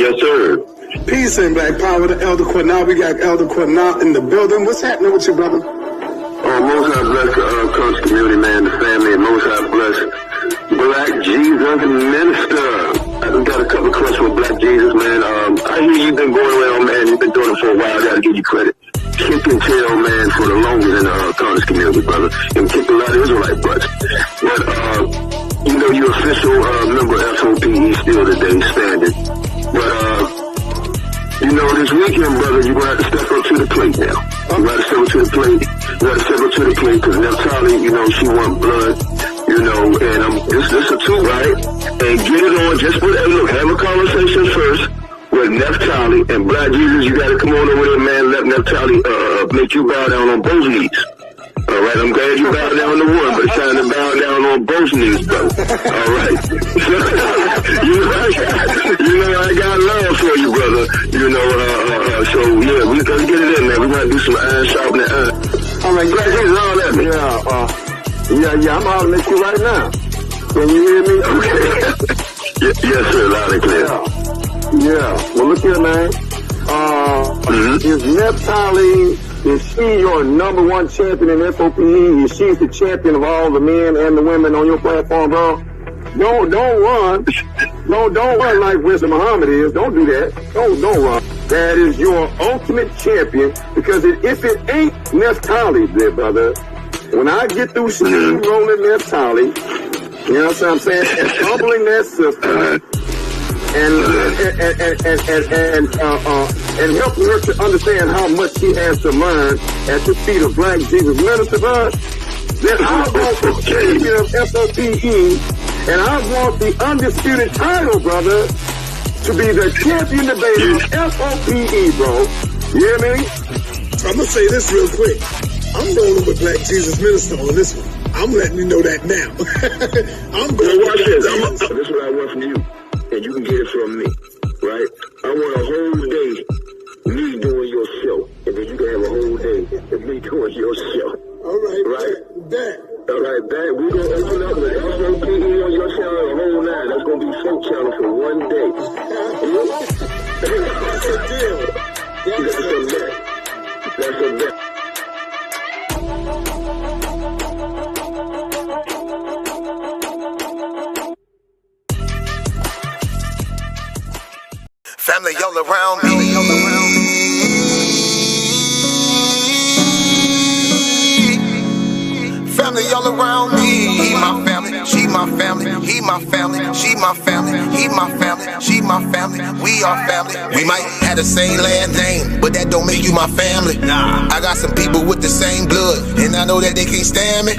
Yes, sir. Peace and black power to Elder Qanath. We got Elder Qanath in the building. What's happening with you, brother? Most High bless the Coach community, man, the family, and Most High bless Black Jesus Minister. I got a couple of questions with Black Jesus, man. I hear you've been going around, man. You've been doing it for a while. I got to give you credit. Kick and tail, man, for the longest in the Qanath community, brother. And kicked a lot of Israelite butts. But, you know, you're official member of F.O.P.E. still today, standing. But, you know, this weekend, brother, you're going to have to step up to the plate now. You got to step up to the plate. You got to step up to the plate because Naphtali, you know, she want blood, you know, and this a two, right? And get it on. Just put, hey, look, have a conversation first with Naphtali and Black Jesus. You got to come on over there, man. Let Naphtali make you bow down on both knees. All right, I'm glad you bowed down to one, but it's time to bow down on both knees, bro. All right. you know, I got love for you, brother. You know, so, yeah, let's get it in, man. We're going to do some iron sharpening iron. All right, Black Jesus, all that, man. Yeah, I'm hollering at you right now. Can you hear me? Okay. Yes, sir, loud and clear. Yeah. Well, look here, man. Is Naphtali... Is she your number one champion in F.O.P.E? Is she the champion of all the men and the women on your platform, bro? Don't run. Don't run like Mr. Muhammad is. Don't do that. Don't run. That is your ultimate champion because if it ain't Naphtali, there, brother, when I get through rolling Naphtali, you know what I'm saying, and humbling that sister, and helping her to understand how much she has to learn at the feet of Black Jesus Minister, then I want the champion of F.O.P.E. and I want the undisputed title, brother, to be the champion debater of F.O.P.E., bro. You hear me? I'm going to say this real quick. I'm rolling with Black Jesus Minister on this one. I'm letting you know that now. I'm going to watch this. This is what I want from you. And you can get it from me, right? I want a whole day me doing your show, and then you can have a whole day of me doing your show. All right, right? That. All right, that. We're going to open up with F.O.P.E. on your channel, the whole nine. That's going to be Folk Channel for one day. That's a deal. That's a bet. Family all around me. Family all around me. He my family, she my family. He my family, she my family. He my family, she my family. We are family. We might have the same last name, but that don't make you my family. I got some people with the same blood, and I know that they can't stand me.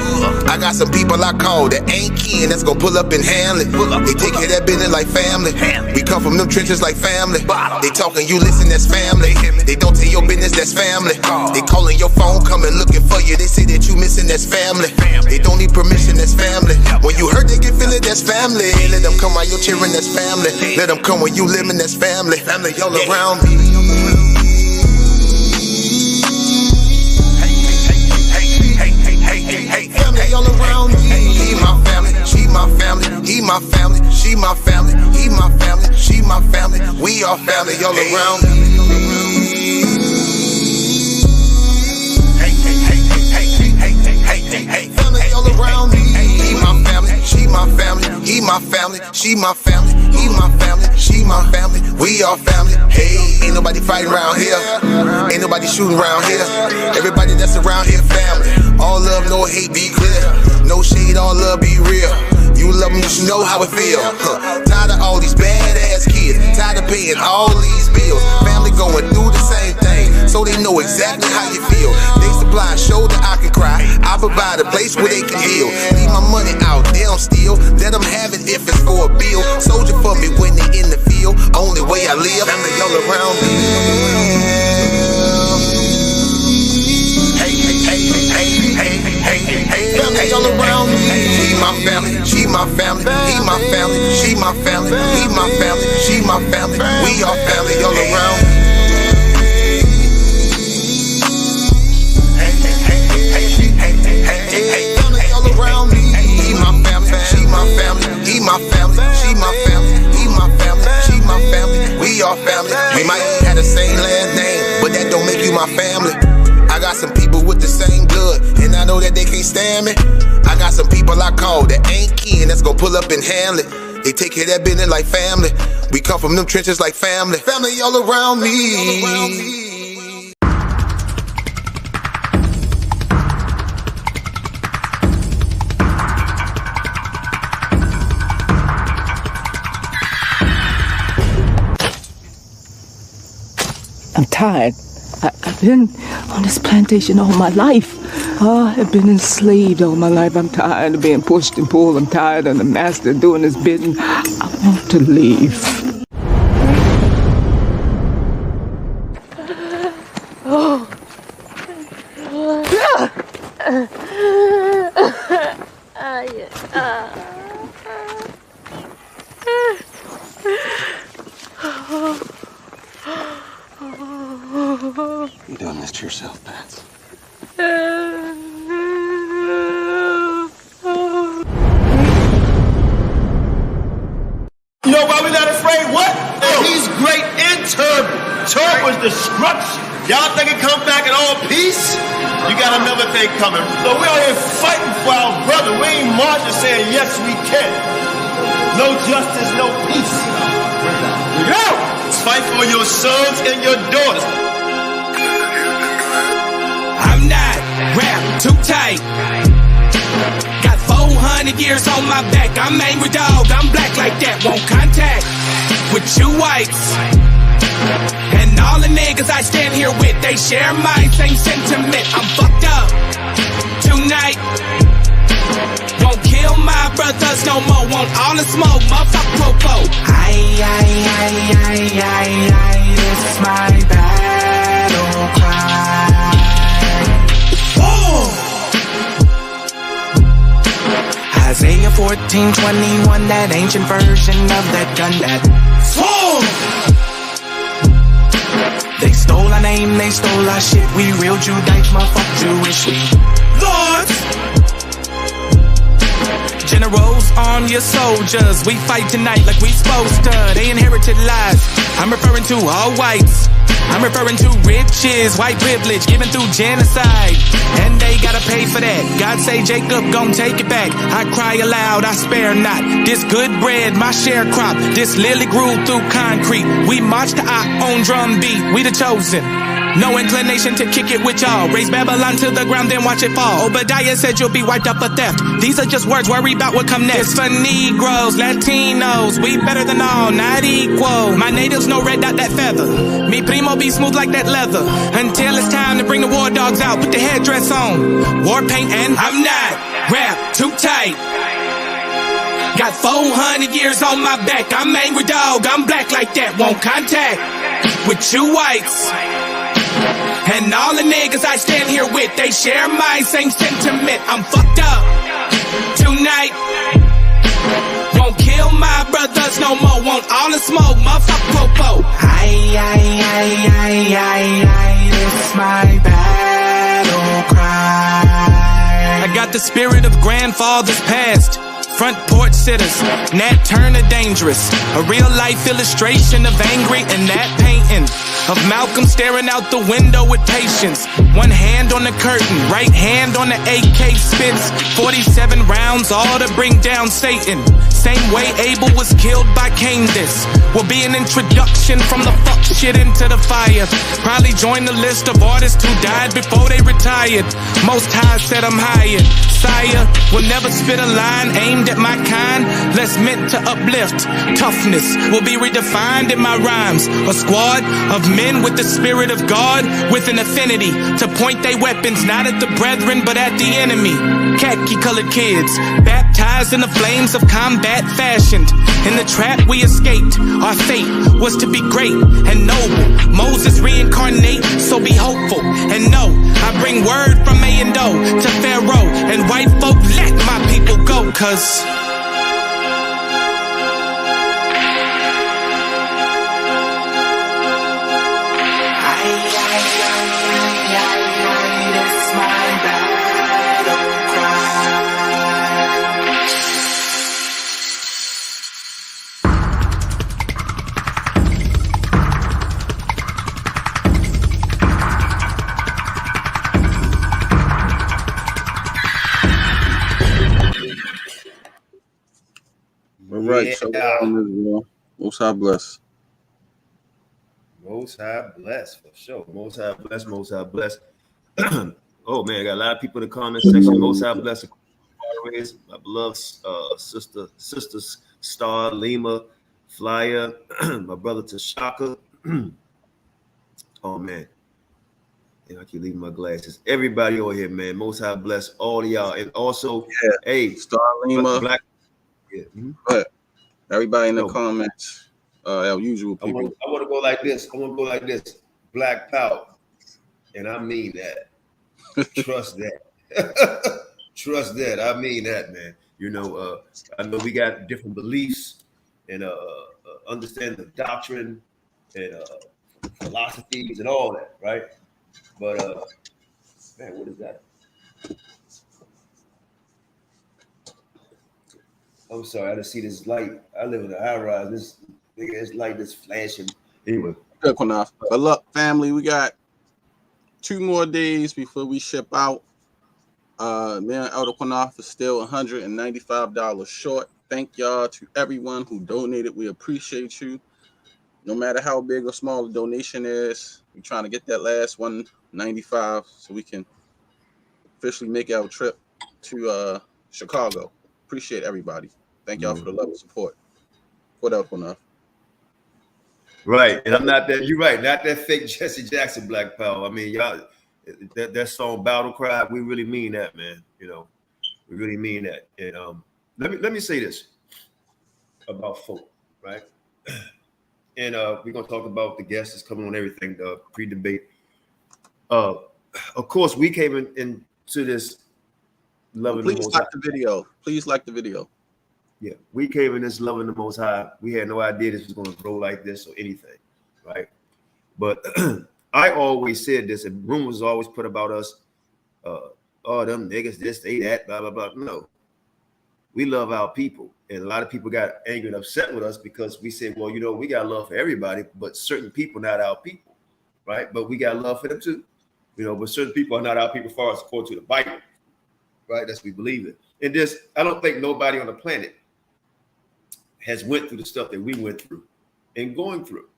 I got some people I call that ain't kin that's gonna pull up and handle it. They take care of that business like family. We come from them trenches like family. They talking, you listen, that's family. They don't tell your business, that's family. They calling your phone, coming looking for you. They say that you missing, that's family. They don't need permission, that's family. When you hurt, they can feel it, that's family. Let them come while you're cheering, that's family. Let them come when you living, that's family. Family all around me. Family all around me. He my family, she my family. He my family, she my family. He my family, she my family. We are family all around me. Family all around me. He my family, she my family. He my family, she my family. He my family, she my family. We are family. Hey, ain't nobody fighting around here. Ain't nobody shooting around here. Everybody that's around here, family. All love, no hate, be clear. No shade, all love, be real. You love them, you should know how it feel. Tired of all these badass kids. Tired of paying all these bills. Family going through the same thing, so they know exactly how you feel. They supply a shoulder I can cry. I provide a place where they can heal. Leave my money out, they don't steal. Let them have it if it's for a bill. Soldier for me when they in the field. Only way I live. Family all around me. Family all around me. He my family, she my family. He my family, she my family. He my family, she my family. We are family all around me. Family all around me. He my family, she my family. He my family, she my family. He my family, she my family. We are my family. I got some people with the same blood, and I know that they can't stand me. I got some people I call that ain't kin, that's gon' pull up and handle it. They take care of that business like family. We come from them trenches like family. Family all around me. I'm tired. I've been on this plantation all my life. I've been enslaved all my life. I'm tired of being pushed and pulled. I'm tired of the master doing his bidding. I want to leave. You're doing this to yourself, Pats. You know why we not afraid? What? He's great and terrible. Terrible is destruction. Y'all think it come back in all peace? You got another thing coming. So we out here fighting for our brother. We ain't marching saying, yes, we can. No justice, no peace. Go! Fight for your sons and your daughters. I'm not wrapped too tight. Got 400 years on my back. I'm angry dog. I'm black like that. Won't contact with you whites. And all the niggas I stand here with, they share my same sentiment. I'm fucked up tonight. Won't kill my brothers no more. Want all the smoke, motherfucker popo. This is my battle cry. Oh! Isaiah 14:21, that ancient version of that gun that fall. They stole our name, they stole our shit. We real Judites, motherfucker Jewish. We lords. Generals, arm your soldiers. We fight tonight like we supposed to. They inherited lies. I'm referring to all whites. I'm referring to riches, white privilege given through genocide. And they gotta pay for that. God say Jacob gon' take it back. I cry aloud, I spare not. This good bread, my sharecrop. This lily grew through concrete. We march to our own drum beat. We the chosen. No inclination to kick it with y'all. Raise Babylon to the ground, then watch it fall. Obadiah said you'll be wiped up for theft. These are just words, worry about what come next. It's for Negroes, Latinos, we better than all, not equal. My natives know red dot that feather. Me primo be smooth like that leather. Until it's time to bring the war dogs out, put the headdress on. War paint and I'm not wrapped too tight. Got 400 years on my back. I'm angry dog, I'm black like that. Won't contact with you whites. And all the niggas I stand here with, they share my same sentiment. I'm fucked up tonight. Won't kill my brothers no more. Want all the smoke, motherfucker popo. This is my battle cry. I got the spirit of grandfathers past. Front porch sitters, Nat Turner dangerous. A real life illustration of angry and that painting. Of Malcolm staring out the window with patience. One hand on the curtain, right hand on the AK spits. 47 rounds, all to bring down Satan. Same way Abel was killed by Cain. This will be an introduction from the fuck shit into the fire. Probably join the list of artists who died before they retired. Most High said I'm hired. Sire will never spit a line aimed at my kind, less meant to uplift. Toughness will be redefined in my rhymes. A squad of men with the spirit of God, with an affinity to point their weapons not at the brethren but at the enemy. Khaki colored kids, baptized in the flames of combat fashioned. In the trap we escaped, our fate was to be great and noble. Moses reincarnate, so be hopeful and know I bring word from A and O to Pharaoh and white folk, let my people go, cause it's my battle cry. All right. Yeah. So, Most High bless. Most High bless, for sure. Most High bless, Most High bless. Oh, man, I got a lot of people in the comment section. Most High bless. My beloved sister Star, Lima, Flyer, my brother Tashaka. Oh, man. And I keep leaving my glasses. Everybody over here, man. Most High bless all of y'all. And also, hey, Star Lima. Black. Yeah. But everybody in the comments, our usual people. I want to go like this. Black power. And I mean that. Trust that. Trust that. I mean that, man. You know, I know we got different beliefs and understand the doctrine and philosophies and all that, right? But man, what is that? I'm sorry, I just see this light. I live in a high rise. This light is flashing. Anyway. Good, Qanath. But look, family, we got 2 more days before we ship out. Me and Elder Qanath is still $195 short. Thank y'all to everyone who donated. We appreciate you. No matter how big or small the donation is, we're trying to get that last $195 so we can officially make our trip to Chicago. Appreciate everybody. Thank y'all for the love and support. What up, Qanath? Right, and I'm not that. You're right, not that fake Jesse Jackson Black Power. I mean, y'all, that song Battle Cry. We really mean that, man. You know, we really mean that. And let me say this about folk, right? And we're gonna talk about the guests that's coming on, everything, pre-debate. Of course, we came into this loving. Please like the video. Please like the video. Yeah, we came in this loving the Most High. We had no idea this was going to grow like this or anything, right? But I always said this, and rumors always put about us, oh, them niggas, this, they, that, blah, blah, blah. No, we love our people. And a lot of people got angry and upset with us because we said, well, you know, we got love for everybody, but certain people not our people, right? But we got love for them too, you know, but certain people are not our people as far as according to the Bible, right? That's what we believe in. And this, I don't think nobody on the planet has went through the stuff that we went through and going through,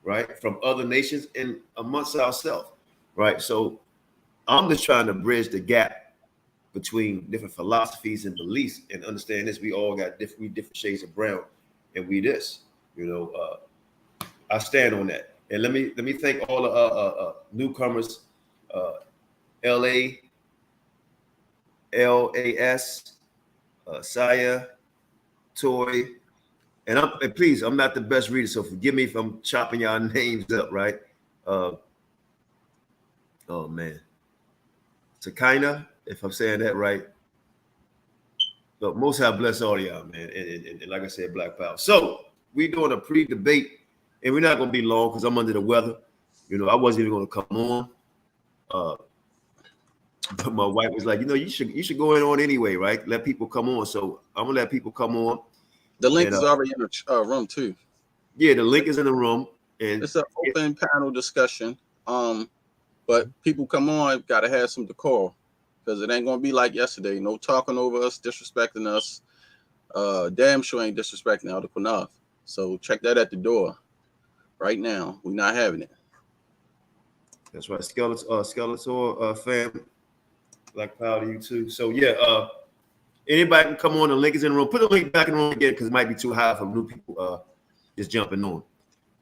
right? From other nations and amongst ourselves, right? So I'm just trying to bridge the gap between different philosophies and beliefs and understand this. We all got different shades of brown, and we this, you know. I stand on that. And let me thank all the newcomers, LAS, Saya, Toy. And please, I'm not the best reader, so forgive me if I'm chopping y'all names up, right? Oh man, Takina, if I'm saying that right. But Most High bless all y'all, man, and like I said, Black Power. So we doing a pre-debate, and we're not gonna be long because I'm under the weather. You know, I wasn't even gonna come on. But my wife was like, you know, you should go in on anyway, right? Let people come on. So I'm gonna let people come on. The link is already in the room too. Yeah, the link is in the room, and it's an open panel discussion. But people come on, gotta have some decor because it ain't gonna be like yesterday. No talking over us, disrespecting us. Damn sure ain't disrespecting Elder Qanath. So check that at the door right now. We're not having it. That's right, Skeletor fam. Black Power to you too. So yeah, anybody can come on. The link is in the room. Put the link back in the room again because it might be too high for new people just jumping on.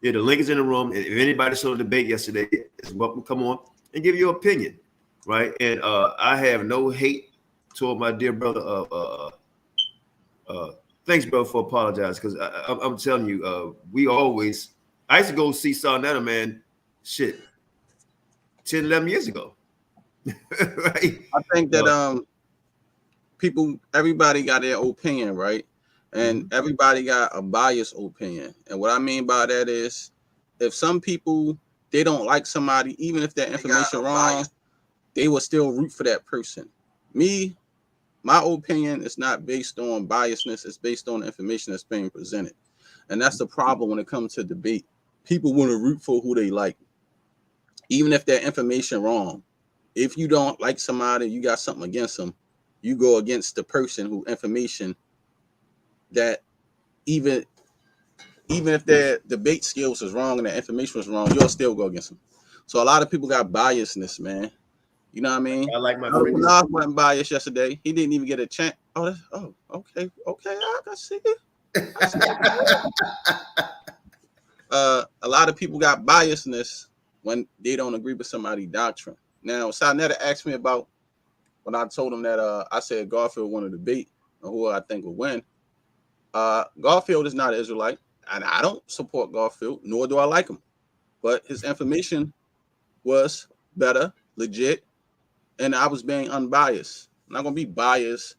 Yeah, the link is in the room. If anybody saw the debate yesterday, is welcome to come on and give your opinion, right? And I have no hate toward my dear brother. Thanks, bro, for apologizing because I'm telling you, I used to go see Sarnetta, man, shit, 10, 11 years ago. Right? I think that everybody got their opinion, right? And everybody got a biased opinion. And what I mean by that is if some people, they don't like somebody, even if their information wrong, they will still root for that person. Me, my opinion is not based on biasness. It's based on the information that's being presented. And that's the problem when it comes to debate. People want to root for who they like, even if their information wrong. If you don't like somebody, you got something against them, you go against the person who information that even if their debate skills is wrong and their information was wrong, you'll still go against them. So a lot of people got biasness, man. You know what I mean? I like my Qanath wasn't biased yesterday. He didn't even get a chance. Okay. I can see it. A lot of people got biasness when they don't agree with somebody's doctrine. Now, Qanath asked me about when I told him that I said Garfield won a debate and who I think will win. Garfield is not an Israelite, and I don't support Garfield, nor do I like him. But his information was better, legit, and I was being unbiased. I'm not going to be biased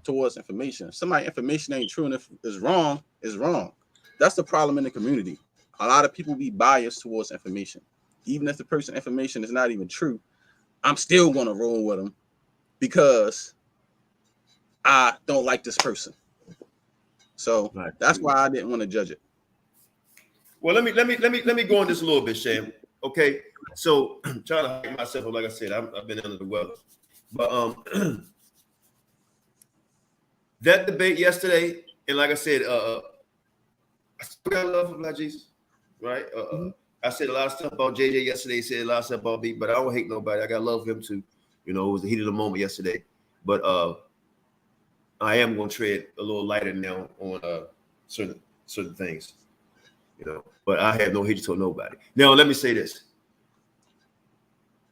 towards information. If somebody's information ain't true and if it's wrong, it's wrong. That's the problem in the community. A lot of people be biased towards information. Even if the person's information is not even true, I'm still going to roll with them because I don't like this person. So that's why I didn't want to judge it. Well, let me go on this a little bit, Sham. Okay, so I'm trying to hype myself up. Like I said, I've been under the weather, but that debate yesterday, and like I said, I still got love for Black Jesus, right? I said a lot of stuff about JJ yesterday. Said a lot of stuff about me, but I don't hate nobody. I got love for him too. You know, it was the heat of the moment yesterday, but I am going to tread a little lighter now on certain things, you know. But I have no hatred toward nobody. Now, let me say this: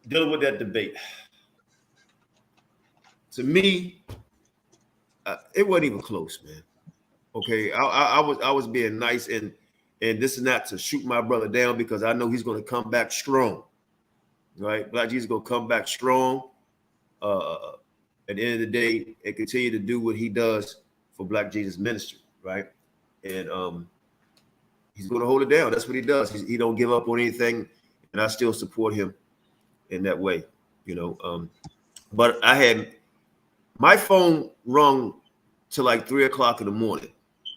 dealing with that debate, to me, it wasn't even close, man. Okay, I was being nice, and this is not to shoot my brother down because I know he's going to come back strong, right? Black Jesus is going to come back strong. At the end of the day, and continue to do what he does for Black Jesus ministry, right? And he's going to hold it down. That's what he does. He don't give up on anything, and I still support him in that way, you know. But I had my phone rung till like 3 o'clock in the morning.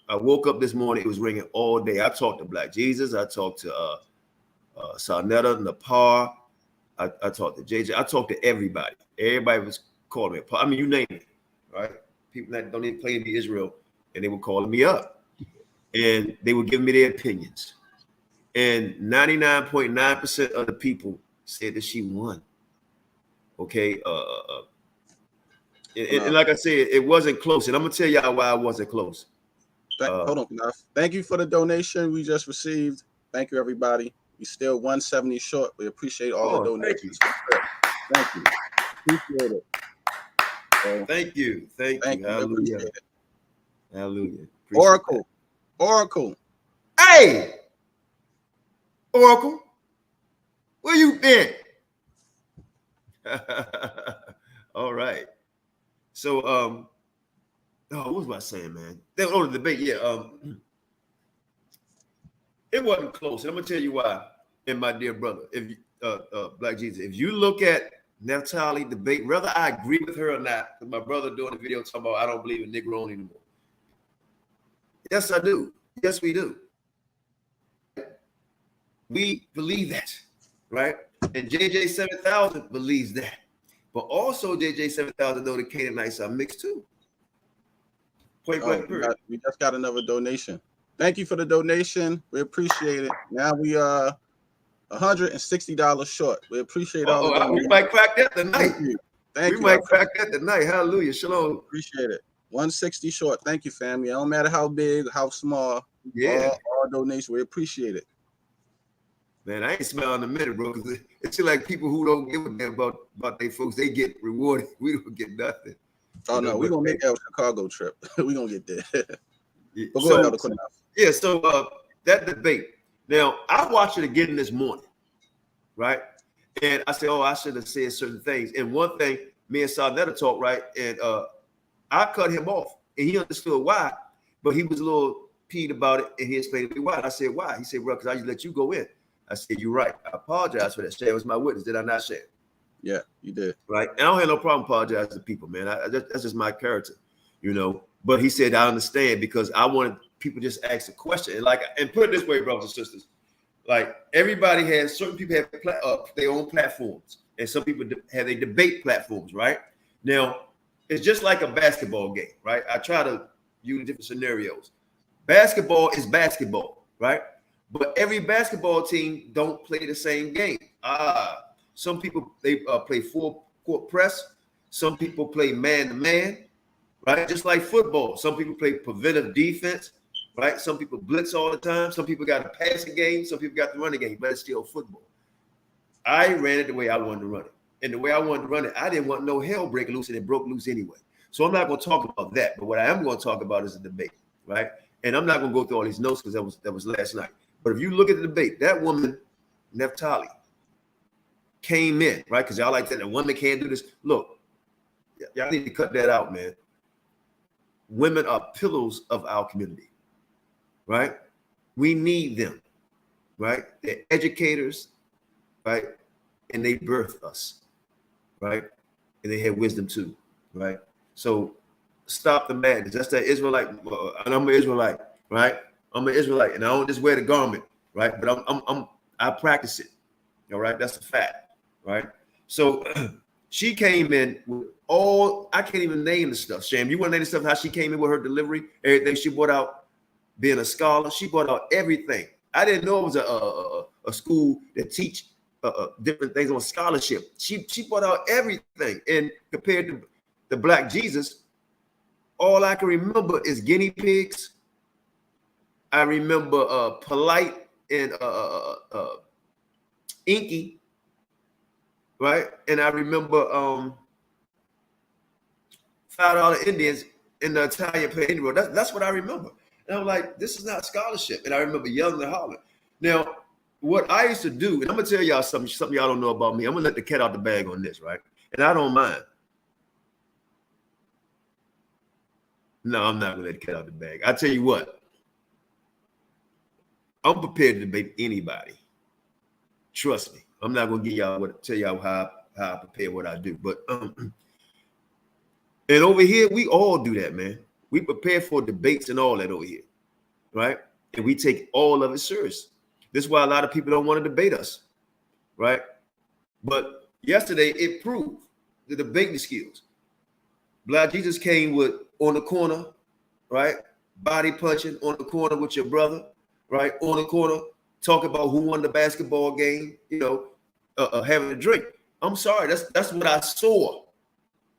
I woke up this morning; it was ringing all day. I talked to Black Jesus. I talked to Qanath, Napah. I talked to JJ. I talked to everybody. Everybody was calling me. I mean, you name it, right? People that don't even claim to be Israel, and they were calling me up, and they were giving me their opinions. And 99.9% of the people said that she won. Okay, and like I said, it wasn't close, and I'm gonna tell y'all why it wasn't close. Hold on, Qanath. Thank you for the donation we just received. Thank you, everybody. We still 170 short. We appreciate all the donations. Thank you. Appreciate it. Thank you. Hallelujah. Hallelujah. Oracle. Hey, Oracle, where you been? All right. So, what was I saying, man? The debate, yeah. It wasn't close, and I'm gonna tell you why. And my dear brother, if you, Black Jesus, if you look at Naphtali debate, whether I agree with her or not, because my brother doing the video talking about I don't believe in Negro anymore. Yes, I do. Yes, we do. We believe that, right? And JJ 7000 believes that. But also JJ 7000 know the Canaanites are mixed too. Point blank period. We just got another donation. Thank you for the donation. We appreciate it. Now we are $160 short. We appreciate all of we might crack that tonight. Thank you. We might crack that tonight. Hallelujah. Shalom. Appreciate it. 160 short. Thank you, family. It don't matter how big, how small. Yeah. All donations. We appreciate it. Man, I ain't smiling a minute, bro, because it's like people who don't give a damn about their folks, they get rewarded. We don't get nothing. Oh, no, we're going to make our Chicago trip. We're going to get there. But go ahead, yeah, so that debate. Now, I watched it again this morning, right? And I said, I should have said certain things. And one thing, me and Qanath talked, right? And I cut him off, and he understood why, but he was a little peeved about it, and he explained to me why. And I said, why? He said, bro, because I just let you go in. I said, you're right. I apologize for that. Shay was my witness. Did I not, Shay? Yeah, you did. Right. And I don't have no problem apologizing to people, man. That's just my character, you know. But he said, I understand because I wanted people just ask a question. And put it this way, brothers and sisters. Like everybody has, certain people have their own platforms. And some people have their debate platforms, right? Now, it's just like a basketball game, right? I try to use different scenarios. Basketball is basketball, right? But every basketball team don't play the same game. Some people they play full court press. Some people play man to man, right? Just like football. Some people play preventive defense, right? Some people blitz all the time. Some people got a passing game. Some people got the running game, but it's still football. I ran it the way I wanted to run it. And the way I wanted to run it, I didn't want no hell break loose, and it broke loose anyway. So I'm not going to talk about that. But what I am going to talk about is a debate, right? And I'm not going to go through all these notes because that was last night. But if you look at the debate, that woman, Naphtali, came in, right? Because y'all like that. The woman can't do this. Look, y'all need to cut that out, man. Women are pillars of our community, right? We need them, right? They're educators, right? And they birth us, right? And they have wisdom too, right? So stop the madness. That's that Israelite, and I'm an Israelite, right? I'm an Israelite, and I don't just wear the garment, right? But I practice it, all right? That's a fact, right? So she came in with all, I can't even name the stuff. Sham, you want to name the stuff, how she came in with her delivery, everything she brought out, being a scholar, she brought out everything. I didn't know it was a school that teach different things on scholarship. She brought out everything. And compared to the Black Jesus, all I can remember is guinea pigs. I remember Polite and Inky, right? And I remember $5 Indians in the Italian Pay-Road. That's what I remember. And I'm like, this is not scholarship. And I remember yelling and hollering. Now, what I used to do, and I'm gonna tell y'all something y'all don't know about me. I'm gonna let the cat out the bag on this, right? And I don't mind. No, I'm not gonna let the cat out the bag. I tell you what, I'm prepared to debate anybody. Trust me. I'm not gonna tell y'all how I prepare what I do. But and over here, we all do that, man. We prepare for debates and all that over here, right? And we take all of it serious. This is why a lot of people don't want to debate us, right? But yesterday, it proved the debating skills. Black Jesus came with on the corner, right? Body punching on the corner with your brother, right? On the corner, talk about who won the basketball game, having a drink. I'm sorry, that's what I saw,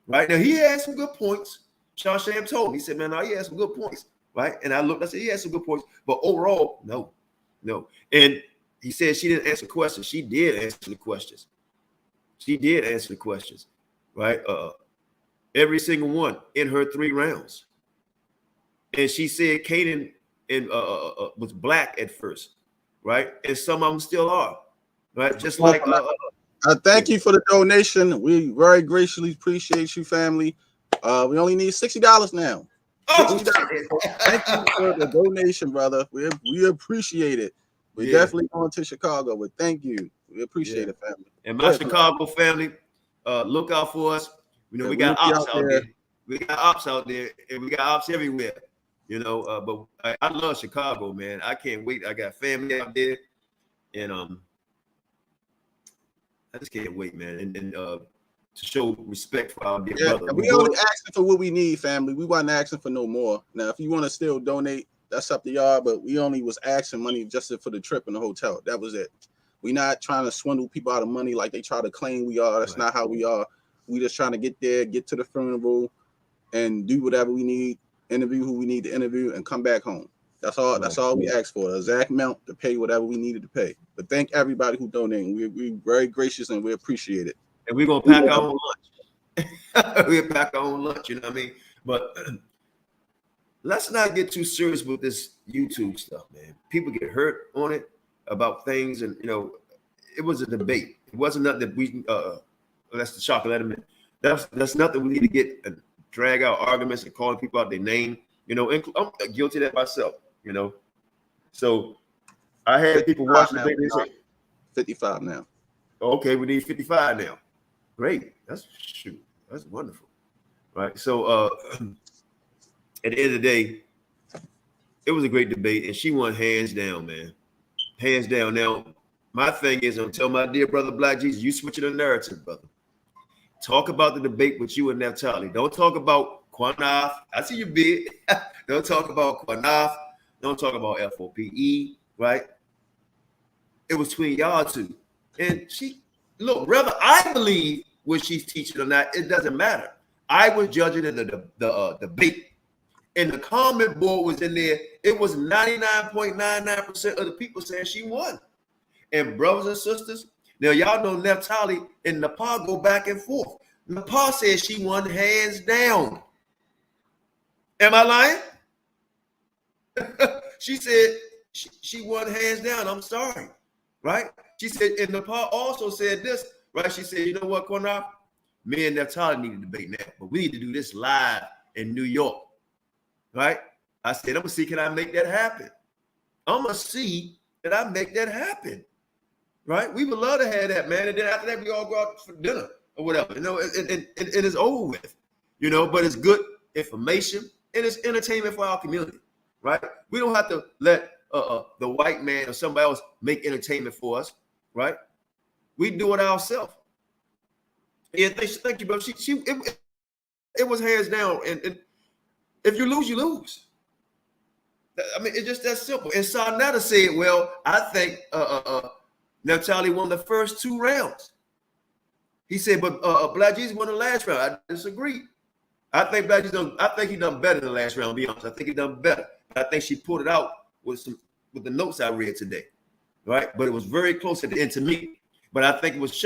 right? Now, he had some good points. Sean Sham told me, he said, man, he had some good points, right? And I looked, I said, he had some good points, but overall, no. And he said she didn't answer questions. She did answer the questions. Right? Every single one in her 3 rounds. And she said Canaan was black at first, right? And some of them still are, right? Just like I thank you for the donation. We very graciously appreciate you, family. We only need $60 now. $60. Thank you for the donation, brother. We appreciate it. We're definitely going to Chicago, but thank you. We appreciate it, family. And my Chicago family, look out for us. We got ops out there. We got ops out there, and we got ops everywhere. But I love Chicago, man. I can't wait. I got family out there, and I just can't wait, man. And to show respect for our dear brother. We only asking for what we need, family. We wasn't asking for no more. Now, if you want to still donate, that's up to y'all. But we only was asking money just for the trip and the hotel. That was it. We not trying to swindle people out of money like they try to claim we are. That's not how we are. We just trying to get there, get to the funeral, and do whatever we need. Interview who we need to interview, and come back home. That's all. That's all we asked for. The exact amount to pay whatever we needed to pay. But thank everybody who donated. We're very gracious and we appreciate it. And we're gonna pack our own lunch. We'll pack our own lunch. You know what I mean? But let's not get too serious with this YouTube stuff, man. People get hurt on it about things, and it was a debate. It wasn't nothing that we. That's the chocolate element. That's nothing we need to get and drag out arguments and calling people out their name. And I'm guilty of that myself. So I had people watch the debate. They say 55 now. Okay, we need 55 now. Great. That's wonderful. Right. So at the end of the day, it was a great debate, and she won hands down, man. Hands down. Now, my thing is, I'm telling my dear brother Black Jesus, you switch the narrative, brother. Talk about the debate with you and Naphtali. Don't talk about Qanath. I see you big. Don't talk about Qanath. Don't talk about F.O.P.E, right? It was between y'all two. And she, look, whether I believe what she's teaching or not, it doesn't matter. I was judging the debate. And the comment board was in there. It was 99.99% of the people saying she won. And brothers and sisters, now y'all know Naphtali and Napah go back and forth. Napah says she won hands down. Am I lying? She said she won hands down. I'm sorry, right? She said, and Napah also said this, right? She said, you know what, Qanath? Me and Naphtali need to debate now, but we need to do this live in New York, right? I said, I'm gonna see, can I make that happen? I'm gonna see that I make that happen, right? We would love to have that, man. And then after that, we all go out for dinner or whatever, you know, and it's over with, you know, but it's good information and it's entertainment for our community, right? We don't have to let the white man or somebody else make entertainment for us, right? We do it ourselves. Yeah, thank you, bro. It was hands down, and if you lose, you lose. I mean, it's just that simple. And Qanath said, well, I think Naphtali won the first 2 rounds. He said, but Black Jesus won the last round. I disagree. I think Black Jesus he done better than the last round, to be honest. I think he done better. But I think she pulled it out with the notes I read today, right? But it was very close at the end to me. But I think it was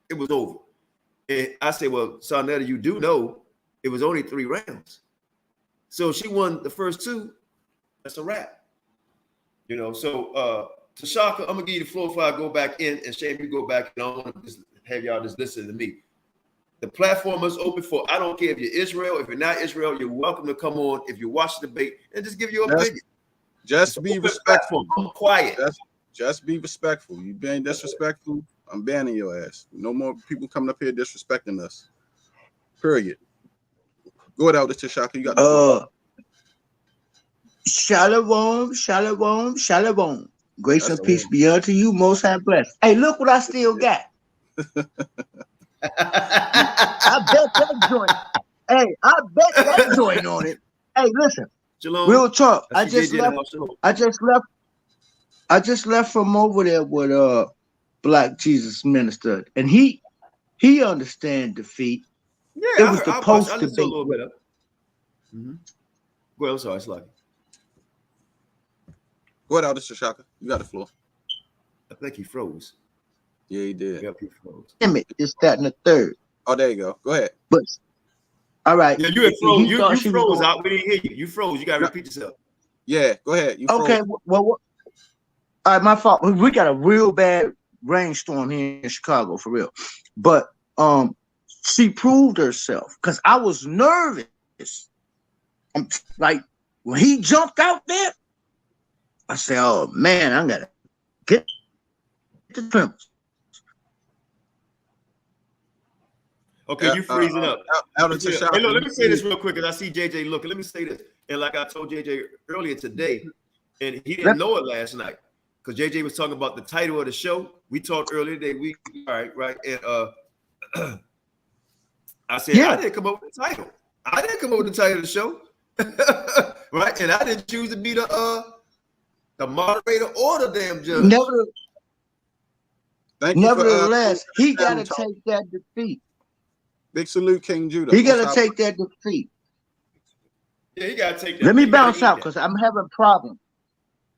it was over. And I said, well, Qanath, you do know it was only 3 rounds. So she won the first 2. That's a wrap. You know, so Tashaka, I'm gonna give you the floor before I go back in, and Shane, you go back, and I don't want to just have y'all just listen to me. The platform is open for, I don't care if you're Israel, if you're not Israel, you're welcome to come on if you watch the debate and just give your opinion. Just be respectful. I'm quiet. Just be respectful. You being disrespectful, I'm banning your ass. No more people coming up here disrespecting us. Period. Go ahead, Elder Tashaka. You got the Shalom, shalom, shalom. Grace and peace be unto you, most high blessed. Hey, look what I still got. I bet that joint. Hey, I bet that joint on it. Hey, listen. Shalom. Real talk. I just left from over there with Black Jesus Minister, and he understand defeat. Yeah, it was the post debate. A little bit of. Well, I'm sorry, it's like. Go ahead, Elder Tashaka. You got the floor. I think he froze. Yeah, he did. Yep, he froze. Damn it, it's that and the third. Oh, there you go. Go ahead. But all right. Yeah, you froze. You froze out. We didn't hear you. You froze. You gotta repeat yourself. Yeah, go ahead. You okay, froze. Well, all right, my fault. We got a real bad rainstorm here in Chicago, for real. But she proved herself because I was nervous. Like when he jumped out there, I said, "Oh man, I gotta get the premise." Okay, you freezing up. Hey, look, let me say this real quick, because I see JJ looking. Let me say this, and like I told JJ earlier today, and he didn't know it last night, because JJ was talking about the title of the show. We talked earlier today. Right, and I said I didn't come up with the title. I didn't come up with the title of the show, right? And I didn't choose to be the moderator or the damn judge. Nevertheless, he got to take that defeat. Big salute, King Judah. He got to take that defeat. Yeah, he got to take that. Let me bounce out because I'm having problems.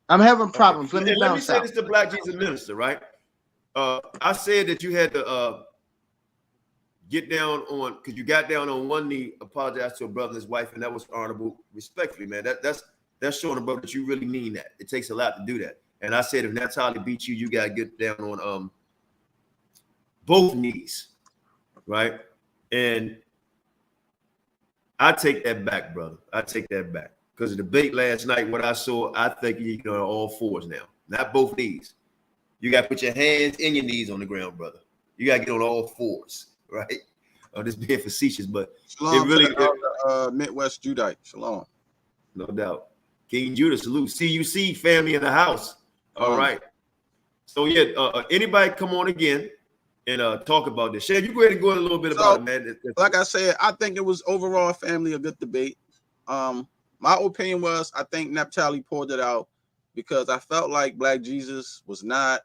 Let me bounce out. Let me say this to Black Jesus Minister, right? I said that you had to get down on, because you got down on one knee, apologize to a brother and his wife, and that was honorable, respectfully, man. That's showing a brother that you really mean that. It takes a lot to do that. And I said if Naphtali beats you, you got to get down on both knees, right? And I take that back, brother. I take that back. Because the debate last night, what I saw, I think you can on all fours now, not both knees. You got to put your hands and your knees on the ground, brother. You got to get on all fours, right? I'm just being facetious, but Shalom, it really Midwest Judite. Shalom. No doubt. King Judah, salute. CUC family in the house. All right. So yeah, anybody come on again and talk about this. Shay, you go ahead and go in a little bit about it, man. Like I said, I think it was overall family a good debate. My my opinion was I think Naphtali pulled it out because I felt like Black Jesus was not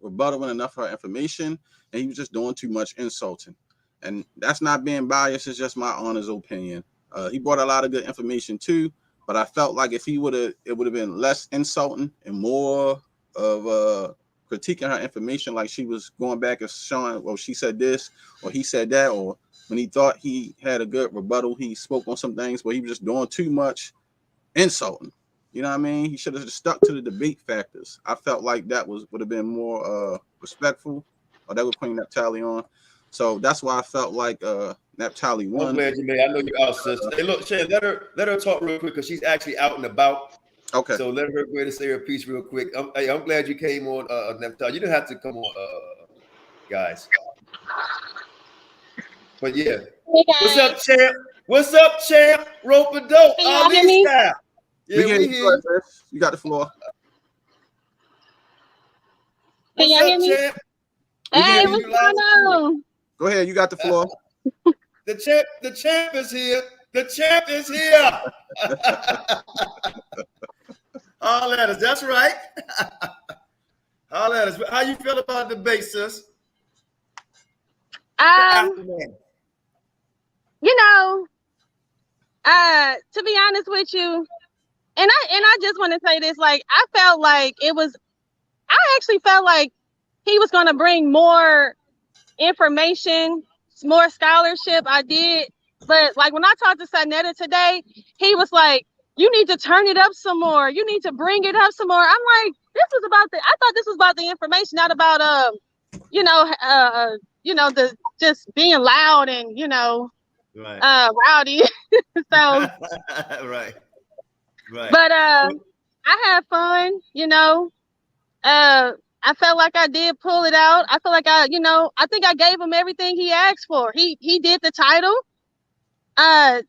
rebuttaling enough of her information, and he was just doing too much insulting. And that's not being biased, it's just my honest opinion. He brought a lot of good information too, but I felt like if he would have, it would have been less insulting and more of critiquing her information, like she was going back and showing, well, she said this or he said that, or when he thought he had a good rebuttal, he spoke on some things, but he was just doing too much insulting. You know what I mean? He should have just stuck to the debate factors. I felt like that would have been more respectful, or that would put Naphtali on. So that's why I felt like Naphtali won. I'm glad you made. I know you out, sis. Hey, look, Shan, let her talk real quick because she's actually out and about. Okay. So let her go ahead and say her piece real quick. I'm glad you came on, Naphtali. You didn't have to come on, guys. But yeah. Hey guys. What's up, champ? What's up, champ? Rope a dope. Can y'all hear me? Yeah, we hear you. You got the floor. Can y'all hear me? Champ? Hey, what's going on? Go ahead, you got the floor. The champ is here. The champ is here. All at us. That's right. All at us. How you feel about the debate, sis? You know, to be honest with you, and I just want to say this, like, I actually felt like he was going to bring more information, more scholarship. I did. But like when I talked to Qanath today, he was like, you need to turn it up some more. You need to bring it up some more. I'm like, I thought this was about the information, not about, the just being loud and, rowdy. So, right. But I had fun, I felt like I did pull it out. I feel like I think I gave him everything he asked for. He did the title. And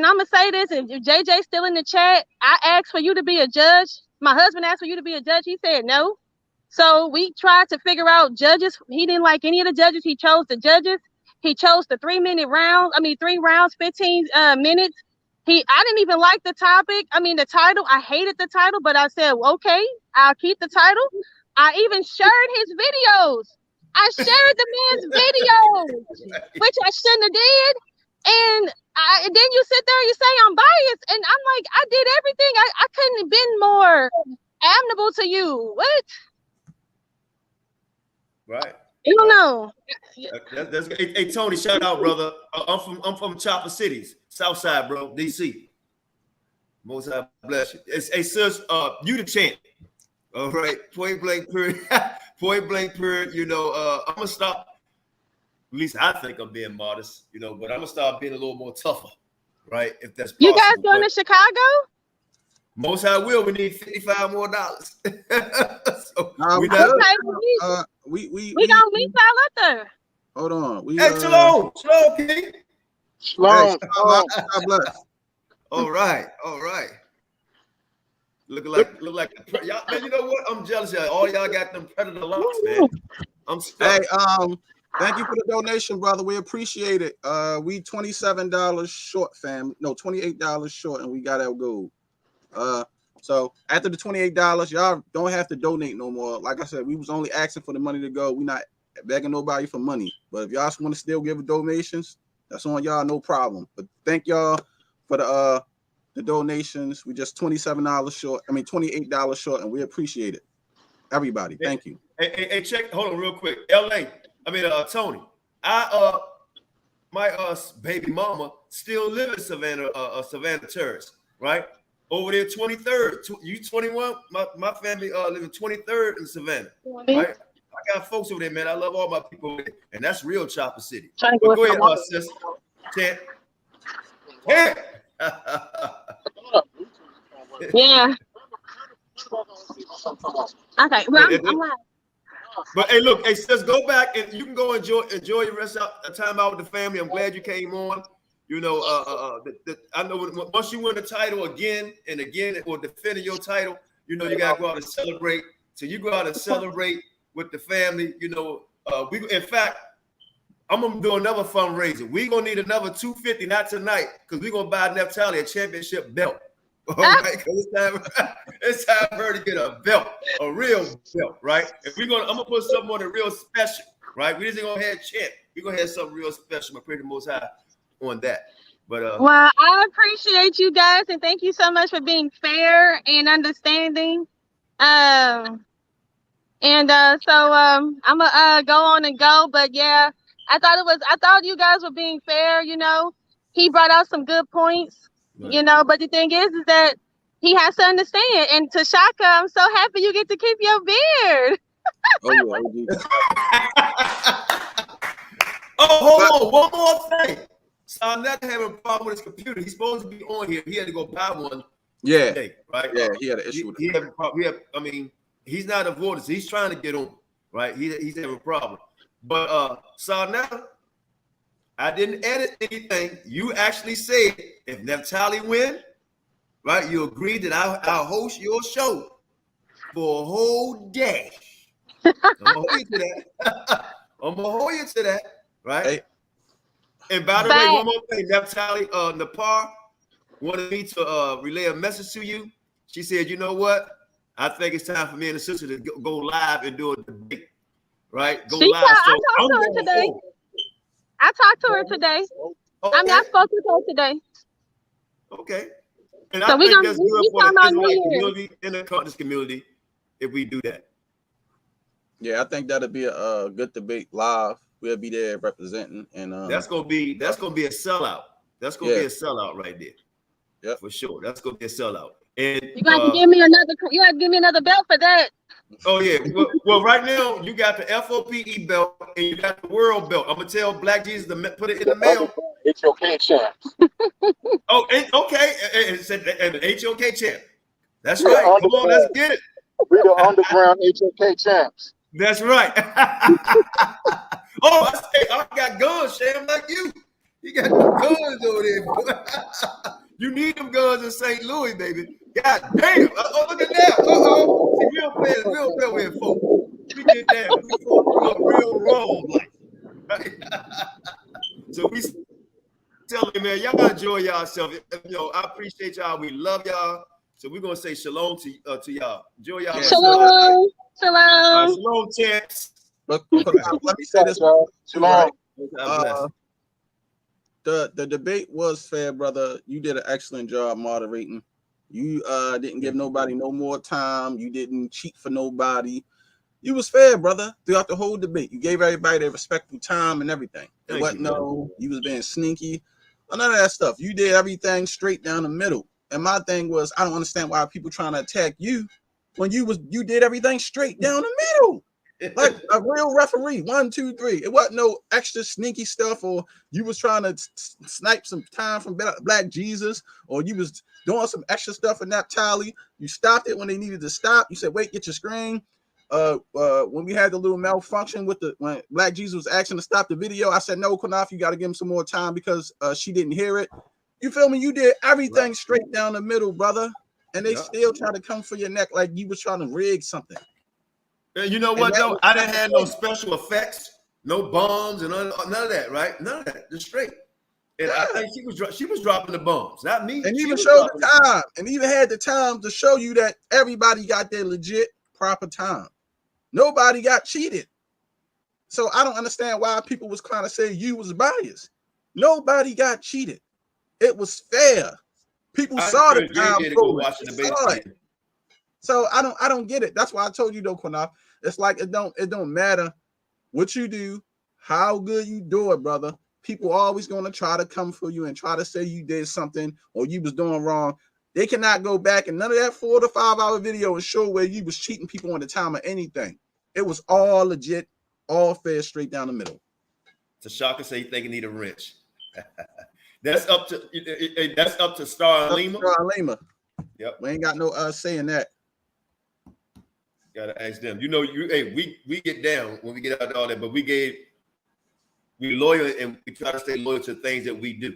I'm gonna say this, if JJ's still in the chat, I asked for you to be a judge. My husband asked for you to be a judge. He said no. So we tried to figure out judges. He didn't like any of the judges. He chose the judges. He chose the 3 rounds, 15 minutes. I didn't even like the topic. The title. I hated the title, but I said, well, okay, I'll keep the title. I even shared his videos. I shared the man's videos, which I shouldn't have did. And then you sit there and you say I'm biased. And I'm like, I did everything. I couldn't have been more amenable to you. What? Right. You don't know. Hey, Tony, shout out, brother. I'm from Chopper Cities, South Side, bro, DC. Most I bless you. Hey, sis, you the champ. All right, point blank period. Point blank period. I'm gonna stop. At least I think I'm being modest, but I'm gonna start being a little more tougher, right? If that's possible. You guys going to Chicago? Most I will. We need $55 more. So we gonna meet y'all up there. Hold on. Hey, shalom, King. Shalom. God bless. All right. Look like y'all, man. You know what? I'm jealous. All y'all got them predator locks, man. I'm stuck. Hey, thank you for the donation, brother. We appreciate it. We $27 short, fam. No, $28 short, and we got our goal. So after the $28, y'all don't have to donate no more. Like I said, we was only asking for the money to go. We not begging nobody for money. But if y'all want to still give donations, that's on y'all, no problem. But thank y'all for the donations. We just $28 short, and we appreciate it. Everybody, thank you. Hey, check. Hold on, real quick. Tony. My baby mama still live in Savannah Terrace, right? Over there, 23rd. You 21. My family live in 23rd in Savannah, right? I got folks over there, man. I love all my people, and that's real Chopper City. Go ahead, sis. Champ. Yeah. Yeah. Okay. Well, I'm live. But hey, look, hey, sis, go back and you can go enjoy your rest of time out with the family. I'm glad you came on. I know once you win the title again and again, or defending your title, you gotta go out and celebrate. So you go out and celebrate with the family. In fact, I'm gonna do another fundraiser. We're gonna need another $250, not tonight, because we're gonna buy Naphtali a championship belt. All right, because it's time for her to get a belt, a real belt, right? And I'm gonna put something on it real special, right? We just ain't gonna have champ. We're gonna have something real special. I'm pretty most high on that. But well, I appreciate you guys, and thank you so much for being fair and understanding. So I'm gonna go on and go, but yeah, I thought you guys were being fair. You know, he brought out some good points. Right. You know, but the thing is that he has to understand. And Tashaka, I'm so happy you get to keep your beard. Hold on, one more thing. So I'm not having a problem with his computer. He's supposed to be on here. He had to go buy one. Yeah. Today, right? Yeah, he had an issue with it. I mean, he's not avoiding. He's trying to get on, right? He's having a problem. But so now I didn't edit anything. You actually said if Naphtali win, right? You agreed that I'll host your show for a whole day. I'm gonna hold you to that. I'm gonna hold you to that, right? Hey. And by the way, one more thing, Naphtali, Napah wanted me to relay a message to you. She said, "You know what? I think it's time for me and the sister to go live and do a debate, right? Go live." I talked to her today. I talked to her today. Okay. I mean, I spoke with her today. Okay. And so I think that's good for the Israelite community and the conscious community if we do that. Yeah, I think that'll be a good debate live. We'll be there representing, and that's gonna be a sellout. That's gonna be a sellout right there. Yeah, for sure. That's gonna be a sellout. And you got to give me another. You got to give me another belt for that. Oh yeah. Well, right now you got the F.O.P.E belt and you got the world belt. I'm gonna tell Black Jesus to put it in the mail. HOK champs. Oh, okay. And HOK champ. That's right. Come on, let's get it. We the underground HOK champs. That's right. Oh, I got guns, Sham, like you. You got them guns over there, boy. You need them guns in St. Louis, baby. God damn. Oh, look at that. Uh-oh. See, real player here, folks. We did that. We fought real wrong. Like. So we tell them, man, y'all enjoy yourself. You know, I appreciate y'all. We love y'all. So we're going to say shalom to y'all. Enjoy y'all. Shalom. Shalom. Shalom, champs. But let me say this. Shalom. The debate was fair, brother. You did an excellent job moderating. You didn't give nobody no more time. You didn't cheat for nobody. You was fair, brother, throughout the whole debate. You gave everybody their respectful time and everything. It wasn't you was being sneaky. None of that stuff. You did everything straight down the middle. And my thing was, I don't understand why people trying to attack you when you did everything straight down the middle. Like a real referee, 1, 2, 3. It wasn't no extra sneaky stuff, or you was trying to snipe some time from Black Jesus, or you was doing some extra stuff in Naphtali. You stopped it when they needed to stop. You said, wait, get your screen. When we had the little malfunction when Black Jesus was asking to stop the video, I said, no, Qanath, you got to give him some more time because she didn't hear it. You feel me? You did everything straight down the middle, brother. And they still try to come for your neck like you was trying to rig something. You know what, though? I didn't have no special effects, no bombs, and none of that, right? None of that, just straight. And I think she was dropping the bombs, not me. And even showed the time, and even had the time to show you that everybody got their legit proper time. Nobody got cheated. So I don't understand why people was trying to say you was biased. Nobody got cheated. It was fair. People saw the time. So I don't get it. That's why I told you though, Qanath. It's like it don't matter what you do, how good you do it, brother. People always gonna try to come for you and try to say you did something or you was doing wrong. They cannot go back and none of that 4 to 5 hour video and show where you was cheating people on the time or anything. It was all legit, all fair, straight down the middle. Tashaka say you think you need a wrench. That's up to Star and Lima. Star and Lima. Yep. We ain't got no saying that. Gotta ask them. You know, we get down when we get out of all that, but we loyal and we try to stay loyal to things that we do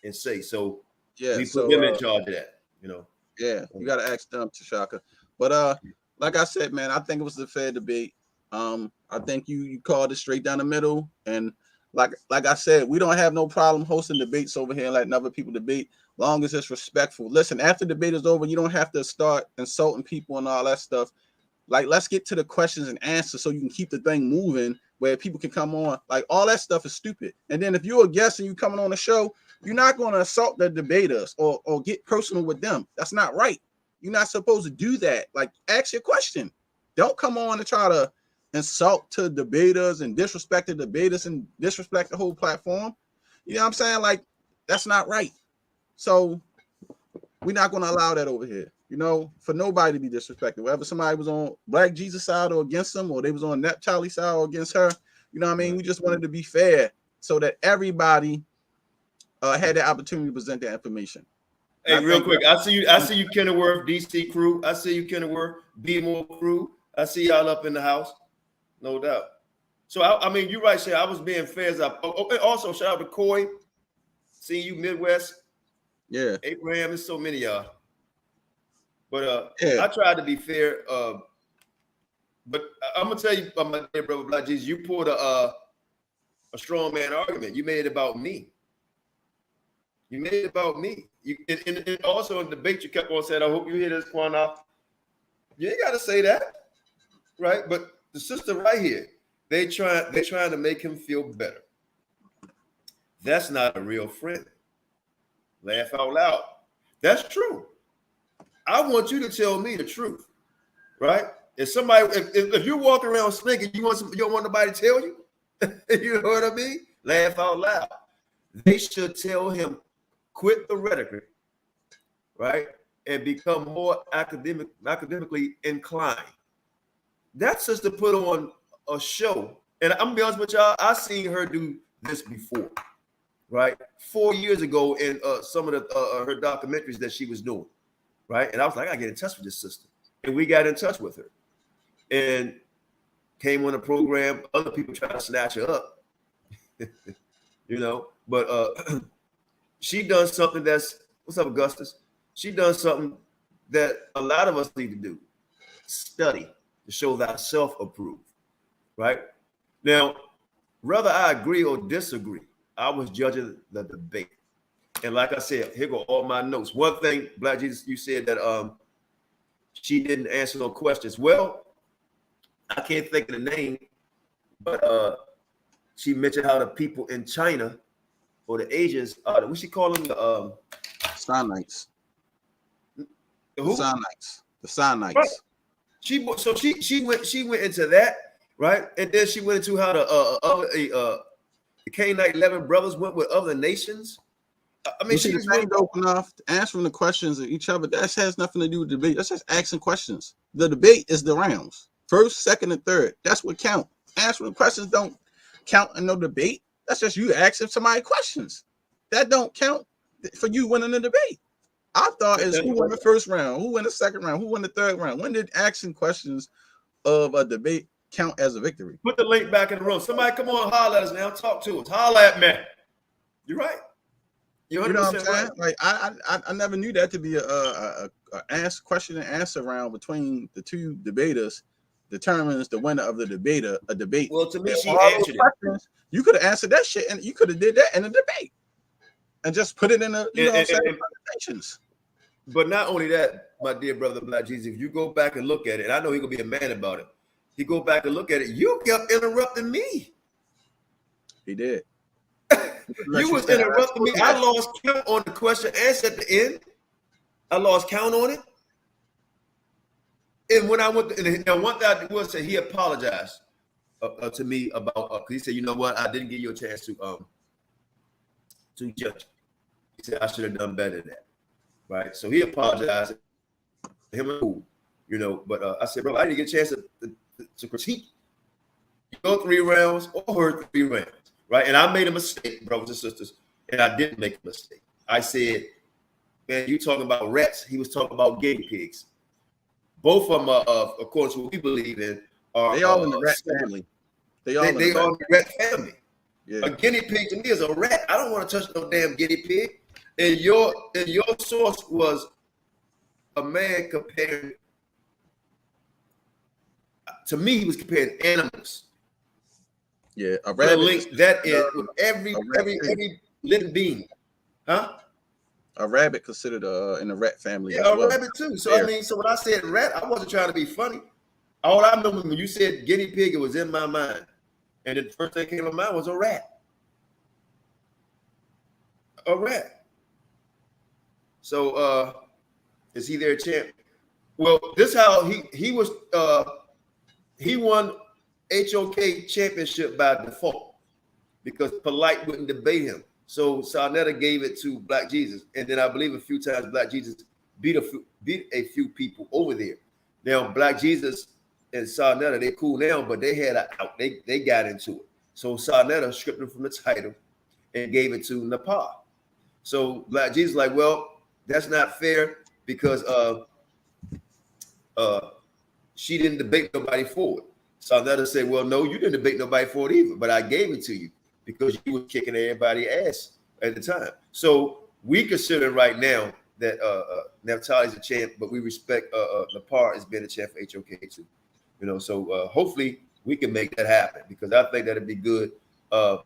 and say. So yeah, we put them in charge of that, you know. Yeah, you gotta ask them, Tashaka. But like I said, man, I think it was a fair debate. I think you called it straight down the middle, and like I said, we don't have no problem hosting debates over here and letting other people debate, long as it's respectful. Listen, after the debate is over, you don't have to start insulting people and all that stuff. Like, let's get to the questions and answers so you can keep the thing moving where people can come on. Like, all that stuff is stupid. And then if you're a guest and you coming on the show, you're not going to assault the debaters or get personal with them. That's not right. You're not supposed to do that. Like, ask your question. Don't come on and try to insult to debaters and disrespect the debaters and disrespect the whole platform. You know what I'm saying? Like, that's not right. So we're not going to allow that over here. You know, for nobody to be disrespected. Whether somebody was on Black Jesus side or against them, or they was on Naphtali side or against her, you know what I mean? We just wanted to be fair so that everybody had the opportunity to present that information. Hey, real quick, I see you, Kenilworth, DC crew. I see you, Kenilworth, B-More crew. I see y'all up in the house, no doubt. So, I mean, you're right, Shay. I was being fair as I. Oh, and also, shout out to Coy. Seeing you, Midwest. Yeah. Abraham, there's so many of y'all. But yeah. I tried to be fair. But I'm gonna tell you, my dear brother Black Jesus, you pulled a strong man argument. You made it about me. You made it about me. You and also in the debate, you kept on saying, "I hope you hear this, Qanath." You ain't gotta say that, right? But the sister right here, they're trying to make him feel better. That's not a real friend. Laugh out loud. That's true. I want you to tell me the truth, right? If you're walking around slinking, you don't want nobody to tell you. You know what I mean? Laugh out loud. They should tell him, quit the rhetoric, right, and become more academically inclined. That's just to put on a show. And I'm gonna be honest with y'all, I seen her do this before, right? 4 years ago in some of her documentaries that she was doing. Right. And I was like, I gotta get in touch with this sister. And we got in touch with her and came on the program. Other people try to snatch her up, you know, but she done something what's up, Augustus? She done something that a lot of us need to do. Study to show thyself approved. Right. Now, whether I agree or disagree, I was judging the debate. And like I said, here go all my notes. One thing, Black Jesus, you said that she didn't answer no questions. Well, I can't think of the name, but she mentioned how the people in China or the Asians, what she call them? The Sinites. Who? The Sinites. Right. She went into that, right? And then she went into how the Canaanite 11 brothers went with other nations. I mean, she was open enough answering the questions of each other. That has nothing to do with debate. That's just asking questions. The debate is the rounds. First, second, and third. That's what count. Answering questions don't count in no debate. That's just you asking somebody questions. That don't count for you winning the debate. I thought is who won the first round, who won the second round, who won the third round. When did asking questions of a debate count as a victory? Put the link back in the room. Somebody come on, holler at us now. Talk to us. Holler at me. You're right. You know what I'm saying? Right. Like I never knew that to be a question and answer round between the two debaters determines the winner of the debate. Well, to me, she answered it. You could have answered that shit, and you could have did that in a debate, and just put it in a presentations. But not only that, my dear brother Black Jesus, if you go back and look at it, and I know he's gonna be a man about it. He go back and look at it. You kept interrupting me. He did. You was interrupting me. I lost count on the question answer at the end. I lost count on it. And when I went, and one thing I will say, he apologized to me about. Cause he said, "You know what? I didn't give you a chance to judge." He said, "I should have done better than that." Right. So he apologized. Him and who, you know. But I said, "Bro, I didn't get a chance to critique your 3 rounds or her 3 rounds." Right. And I made a mistake, brothers and sisters, and I didn't make a mistake. I said, man, you talking about rats. He was talking about guinea pigs. Both of them, of course, what we believe in are they all in the rat family. They all in the rat family. Yeah. A guinea pig to me is a rat. I don't want to touch no damn guinea pig. And your source was a man comparing. To me, he was comparing animals. Yeah, a Put a rabbit. link that is with every living being, huh? A rabbit considered in the rat family. Yeah, as well. a rabbit too. So I mean, so when I said rat, I wasn't trying to be funny. All I know when you said guinea pig, it was in my mind, and the first thing that came to my mind was a rat. A rat. So is he their champ? Well, this how he was. He won HOK championship by default because Polite wouldn't debate him. So Sarnetta gave it to Black Jesus, and then I believe a few times Black Jesus beat a few people over there. Now Black Jesus and Sarnetta, they cool now, but they had out. They got into it. So Sarnetta stripped him from the title and gave it to Napah. So Black Jesus like, well, that's not fair because she didn't debate nobody for it. Sarnetta said, well, no, you didn't debate nobody for it either, but I gave it to you because you were kicking everybody's ass at the time. So we consider right now that Naphtali's a champ, but we respect Napah as being a champ for HOK too. You know, so hopefully we can make that happen because I think that'd be good. By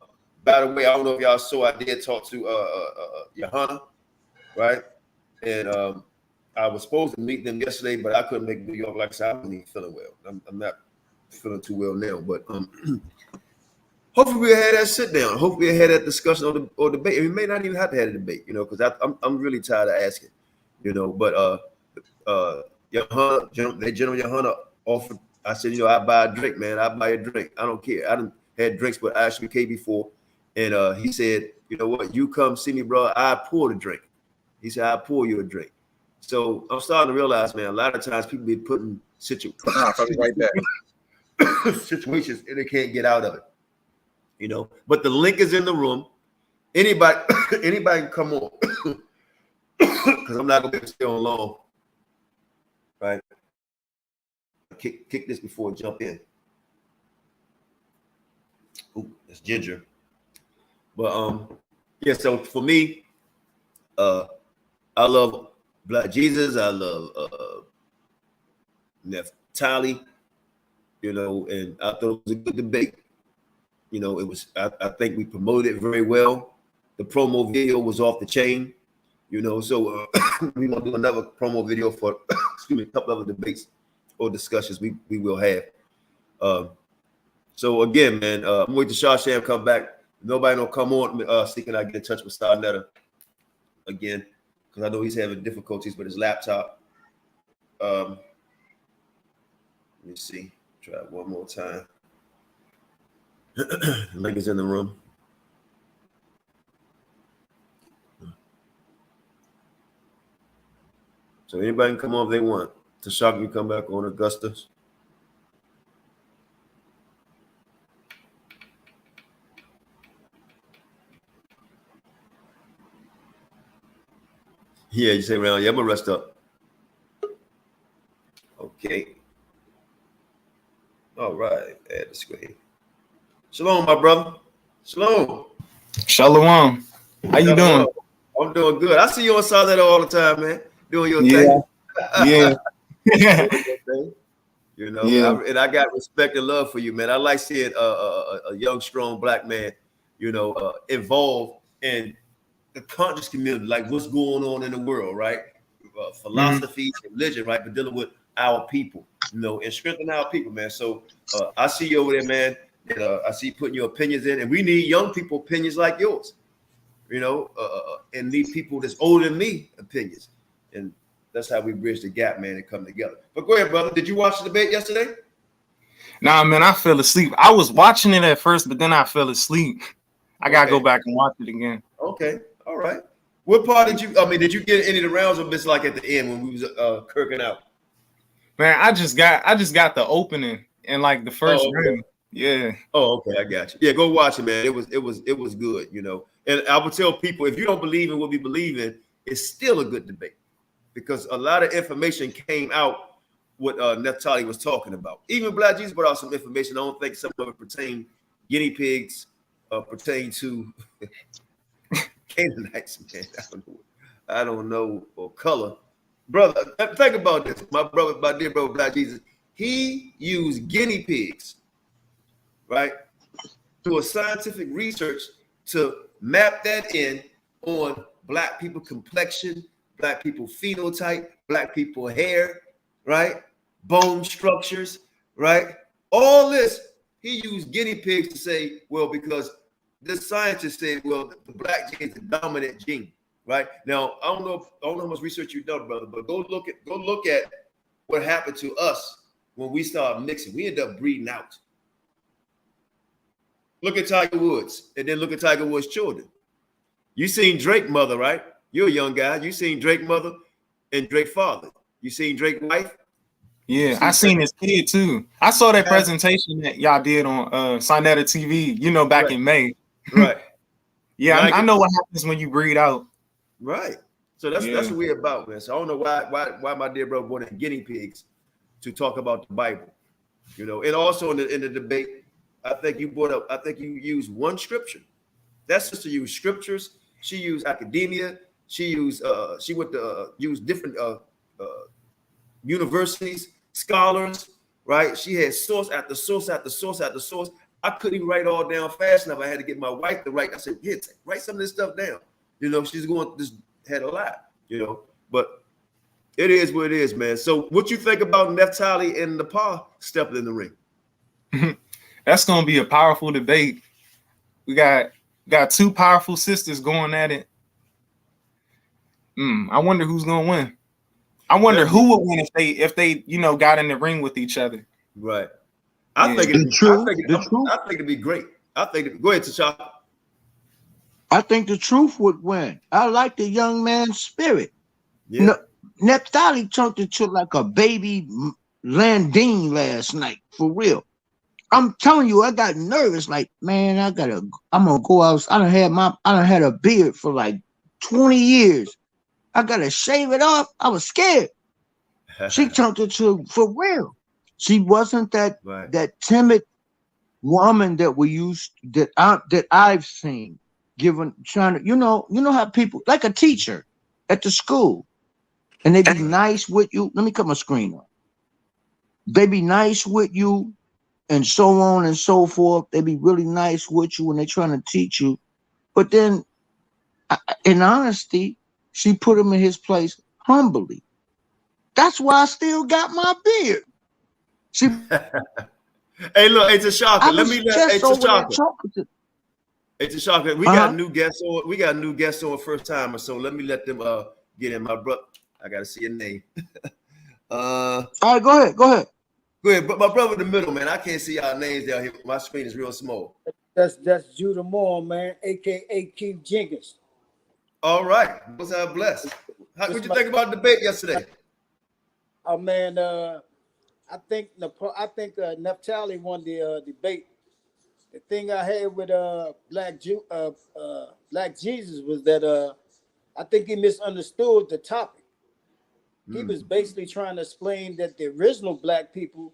the way, I don't know if y'all saw, I did talk to Johanna, right? And I was supposed to meet them yesterday, but I couldn't make New York. Like I said, I wasn't even feeling well. I'm not feeling too well now, but hopefully we'll have that sit down. Hopefully we'll have that discussion or debate. And we may not even have to have a debate, you know, because I'm really tired of asking, you know. But Johanna, General Johanna offered. I said, you know, I buy a drink, man. I buy a drink. I don't care. I done had drinks with ISBK before, and he said, you know what? You come see me, bro. I pour the drink. He said, I pour you a drink. So I'm starting to realize, man, a lot of times people be putting situations and they can't get out of it, you know. But the link is in the room. Anybody can come on because I'm not gonna be able to stay on long, right? Kick this before I jump in. Ooh, that's ginger. But yeah. So for me, I love Black Jesus. I love Naphtali. You know, and I thought it was a good debate. You know, it was. I think we promoted it very well. The promo video was off the chain. You know, so we're gonna do another promo video for excuse me, a couple other debates or discussions we will have. So again, man, I'm waiting to Shawsham come back. Nobody don't come on. Seeking I get in touch with Sarnetta again because I know he's having difficulties with his laptop. Let me see. Try it one more time. The link is in the room. So anybody can come on if they want. Tashak, you come back on Augustus. Yeah, you say around. Yeah, I'm gonna rest up. Okay. All right. Add the screen. Shalom, my brother. Shalom. Shalom. How you doing? I'm doing good. I see you on Saturday all the time, man. Doing your thing. Yeah. You know, and I got respect and love for you, man. I like seeing a young, strong Black man, you know, involved in the conscious community, like what's going on in the world, right? Philosophy, religion, right? But dealing with our people, you know, and strengthening our people, man. So I see you over there, man. And I see you putting your opinions in, and we need young people opinions like yours, you know, and need people that's older than me opinions. And that's how we bridge the gap, man, and come together. But go ahead, brother. Did you watch the debate yesterday? Nah, man, I fell asleep. I was watching it at first, but then I fell asleep. I gotta go back and watch it again. Okay, all right. What part did you? I mean, did you get any of the rounds, or just like at the end when we was kirking out? Man, I just got the opening and like the first round. Yeah. Oh, okay, I got you. Yeah, go watch it, man. It was good, you know. And I would tell people, if you don't believe in what we believe in, it's still a good debate because a lot of information came out what Naphtali was talking about. Even Black Jesus brought out some information. I don't think some of it pertain guinea pigs, pertain to Canaanites, man. I don't know, or color. Brother, think about this. My dear brother Black Jesus, he used guinea pigs, right, do a scientific research to map that in on black people complexion, black people phenotype, black people hair, right? Bone structures, right? All this, he used guinea pigs to say, well, because this scientist said, well, the black gene is the dominant gene, right? Now, I don't know how much research you've done, brother, but go look at what happened to us when we started mixing. We end up breeding out. Look at Tiger Woods, and then look at Tiger Woods' children. You seen Drake mother, right? You're a young guy. You seen Drake mother and Drake father. You seen Drake wife. Yeah, I seen his kid too. I saw that presentation that y'all did on Sinetta TV, you know, back in May. Right. Yeah, I know what happens when you breed out. Right. So that's what we're about, man. So I don't know why my dear brother wanted guinea pigs to talk about the Bible, you know. And also in the debate, I think you used one scripture. That sister used scriptures. She used academia. She went to use different universities, scholars, right? She had source after source after source after source. I couldn't even write all down fast enough. I had to get my wife to write. I said, "Here, write some of this stuff down." You know, she's just had a lot, you know. But it is what it is, man. So what you think about Naphtali and Napah stepping in the ring? That's gonna be a powerful debate. We got two powerful sisters going at it. I wonder who's gonna win. I wonder who would win if they you know got in the ring with each other. Right. I think it'd be great. Go ahead, T'Challa. I think the truth would win. I like the young man's spirit. Yeah. Naphtali turned into like a baby Landine last night, for real. I'm telling you, I got nervous. Like, man, I'm gonna go out. I done had a beard for like 20 years. I gotta shave it off. I was scared. She turned into, for real. She wasn't that timid woman that I've seen. Trying to, you know how people like a teacher at the school, and they be nice with you. Let me cut my screen on. They be nice with you, and so on and so forth. They be really nice with you when they're trying to teach you, but then, in honesty, she put him in his place humbly. That's why I still got my beard. She. Hey, look, it's a shocker. It's a shocker. We got new guests on. We got new guests on first time, so let me let them get in. My brother, I gotta see your name. All right, go ahead. But my brother in the middle, man, I can't see our names down here. My screen is real small. That's Judah Moore, man, aka Keith Jenkins. All right, what's our bless? What you think about the debate yesterday? Oh man, I think Naphtali won the debate. The thing I had with Black Jesus was that I think he misunderstood the topic. He was basically trying to explain that the original black people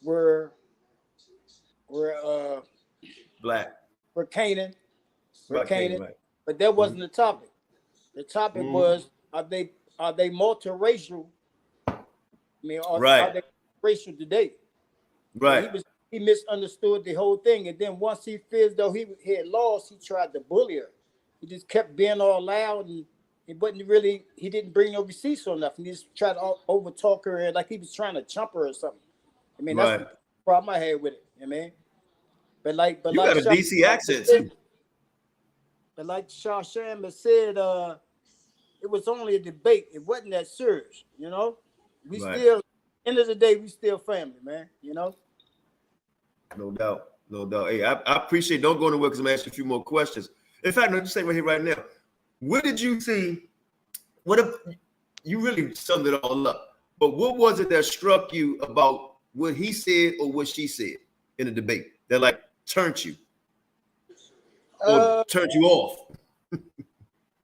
were black, were Canaan, right. But that wasn't the topic. The topic was are they multiracial? I mean, are they racial today? Right. He misunderstood the whole thing, and then once he feels though he had lost, he tried to bully her. He just kept being all loud, and he didn't bring no receipts or nothing. He just tried to over talk her, and like he was trying to chump her or something. I mean, that's the problem I had with it. I mean, but you got a DC accent too. But like Shasham has said, it was only a debate. It wasn't that serious, you know. We still, end of the day, we still family, man. You know. No doubt. Hey, I appreciate. Don't go anywhere because I'm asking a few more questions. In fact, no, just say right here, right now. What did you see? What if you really summed it all up? But what was it that struck you about what he said or what she said in the debate that like turned you or turned you off?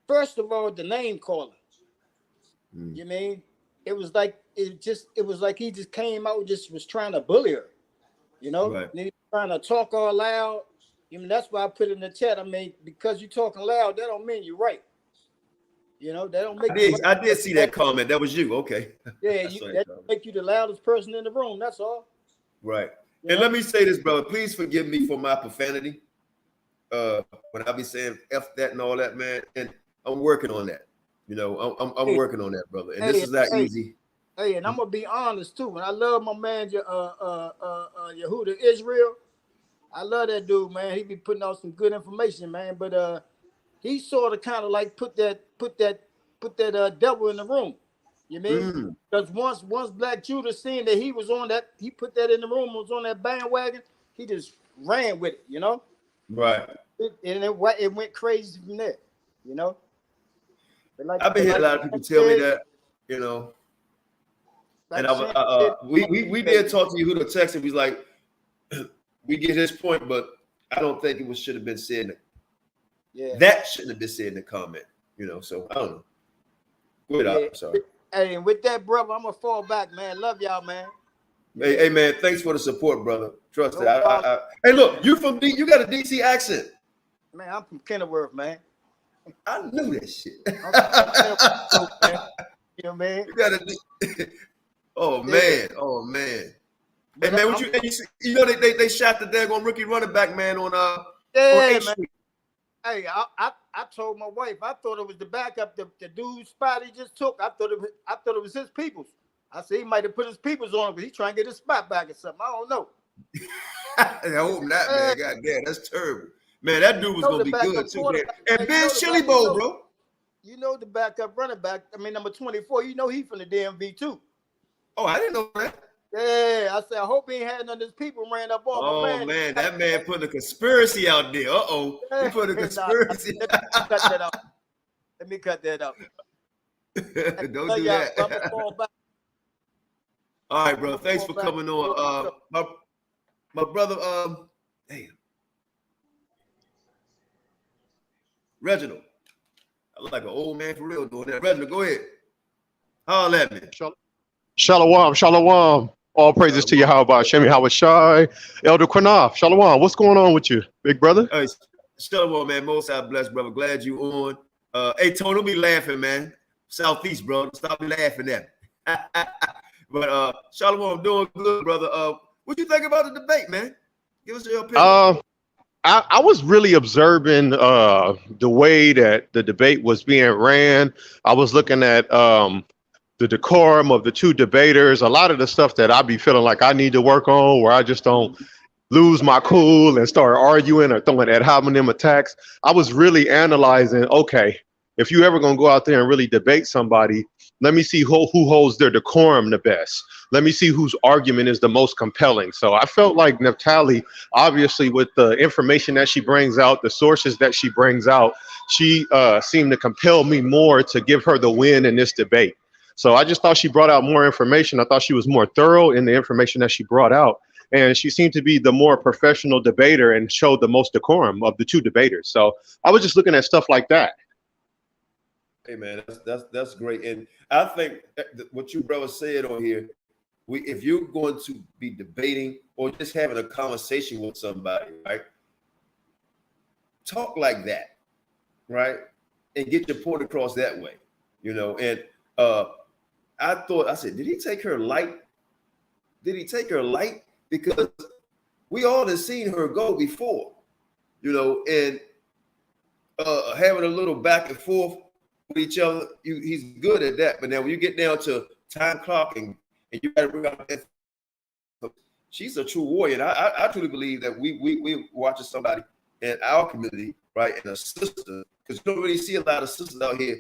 First of all, the name calling. You mean it was like he just came out, just was trying to bully her. You know, and he was trying to talk all loud. I mean, that's why I put in the chat. I mean, because you're talking loud, that don't mean you're right. You know, that don't make. I did see that comment. That was you, okay? Yeah, that make you the loudest person in the room. That's all. Right. And let me say this, brother. Please forgive me for my profanity. when I be saying F that and all that, man, and I'm working on that. You know, I'm working on that, brother. And this is not easy. Hey, and I'm gonna be honest too. And I love my man Yehuda Israel. I love that dude, man. He be putting out some good information, man. But he sort of kind of like put that devil in the room. You mean? Because once Black Judah seen that he was on that, he put that in the room, was on that bandwagon, he just ran with it, you know? Right. And it went crazy from there, you know? Like, I've been hearing a lot of people tell me that, you know. And we did talk to Yehuda text and he's like, we get his point, but I don't think it should have been said. That shouldn't have been said in the comment, you know. So I don't know. Go ahead, I'm sorry. Hey, and with that, brother, I'm gonna fall back, man. Love y'all, man. Hey, man, thanks for the support, brother. Trust it. Hey, look, you got a DC accent. Man, I'm from Kenilworth, man. I knew that shit. You know, man. You got a. Oh man. Hey man, what you know they shot the daggone rookie running back, man, on on man. Hey, I told my wife I thought it was the backup, the dude spot he just took. I thought it was his people's. I said he might have put his people's on, but he's trying to get his spot back or something. I don't know. I hope not, man. God damn, that's terrible. Man, that dude was gonna be good too, man. And Ben Chili Bowl, bro. You know the backup running back. I mean, number 24. You know he from the DMV too. Oh, I didn't know that. Yeah, I said I hope he ain't had none of his people ran up on my man. Oh man, that man put a conspiracy out there. He put a conspiracy. Let me cut that out. Don't do that. All right, bro. Thanks for coming on. My brother, damn. Reginald. I look like an old man for real doing that. Reginald, go ahead. Holler at me. Shalom. All praises to Yahawashi Yahawashi. Elder Qanath. Shalom. What's going on with you, big brother? Hey, shalom, man. Most I bless, brother. Glad you on. Hey, Tony, don't be laughing, man. Southeast, bro. Stop laughing at me. But shalom, doing good, brother. What you think about the debate, man? Give us your opinion. I was really observing the way that the debate was being ran. I was looking at the decorum of the two debaters, a lot of the stuff that I be feeling like I need to work on, where I just don't lose my cool and start arguing or throwing ad hominem attacks. I was really analyzing, okay, if you ever gonna go out there and really debate somebody, let me see who holds their decorum the best. Let me see whose argument is the most compelling. So I felt like Naphtali, obviously with the information that she brings out, the sources that she brings out, she seemed to compel me more to give her the win in this debate. So I just thought she brought out more information. I thought she was more thorough in the information that she brought out. And she seemed to be the more professional debater and showed the most decorum of the two debaters. So I was just looking at stuff like that. Hey, man, that's great. And I think what you brother said on here, if you're going to be debating or just having a conversation with somebody, right, talk like that, right, and get your point across that way, you know. And I said, did he take her light? Because we all have seen her go before, you know, and having a little back and forth with each other, he's good at that. But now when you get down to time clock and you got to bring out that, she's a true warrior. And I truly believe that we watching somebody in our community, right, and a sister, because you don't really see a lot of sisters out here,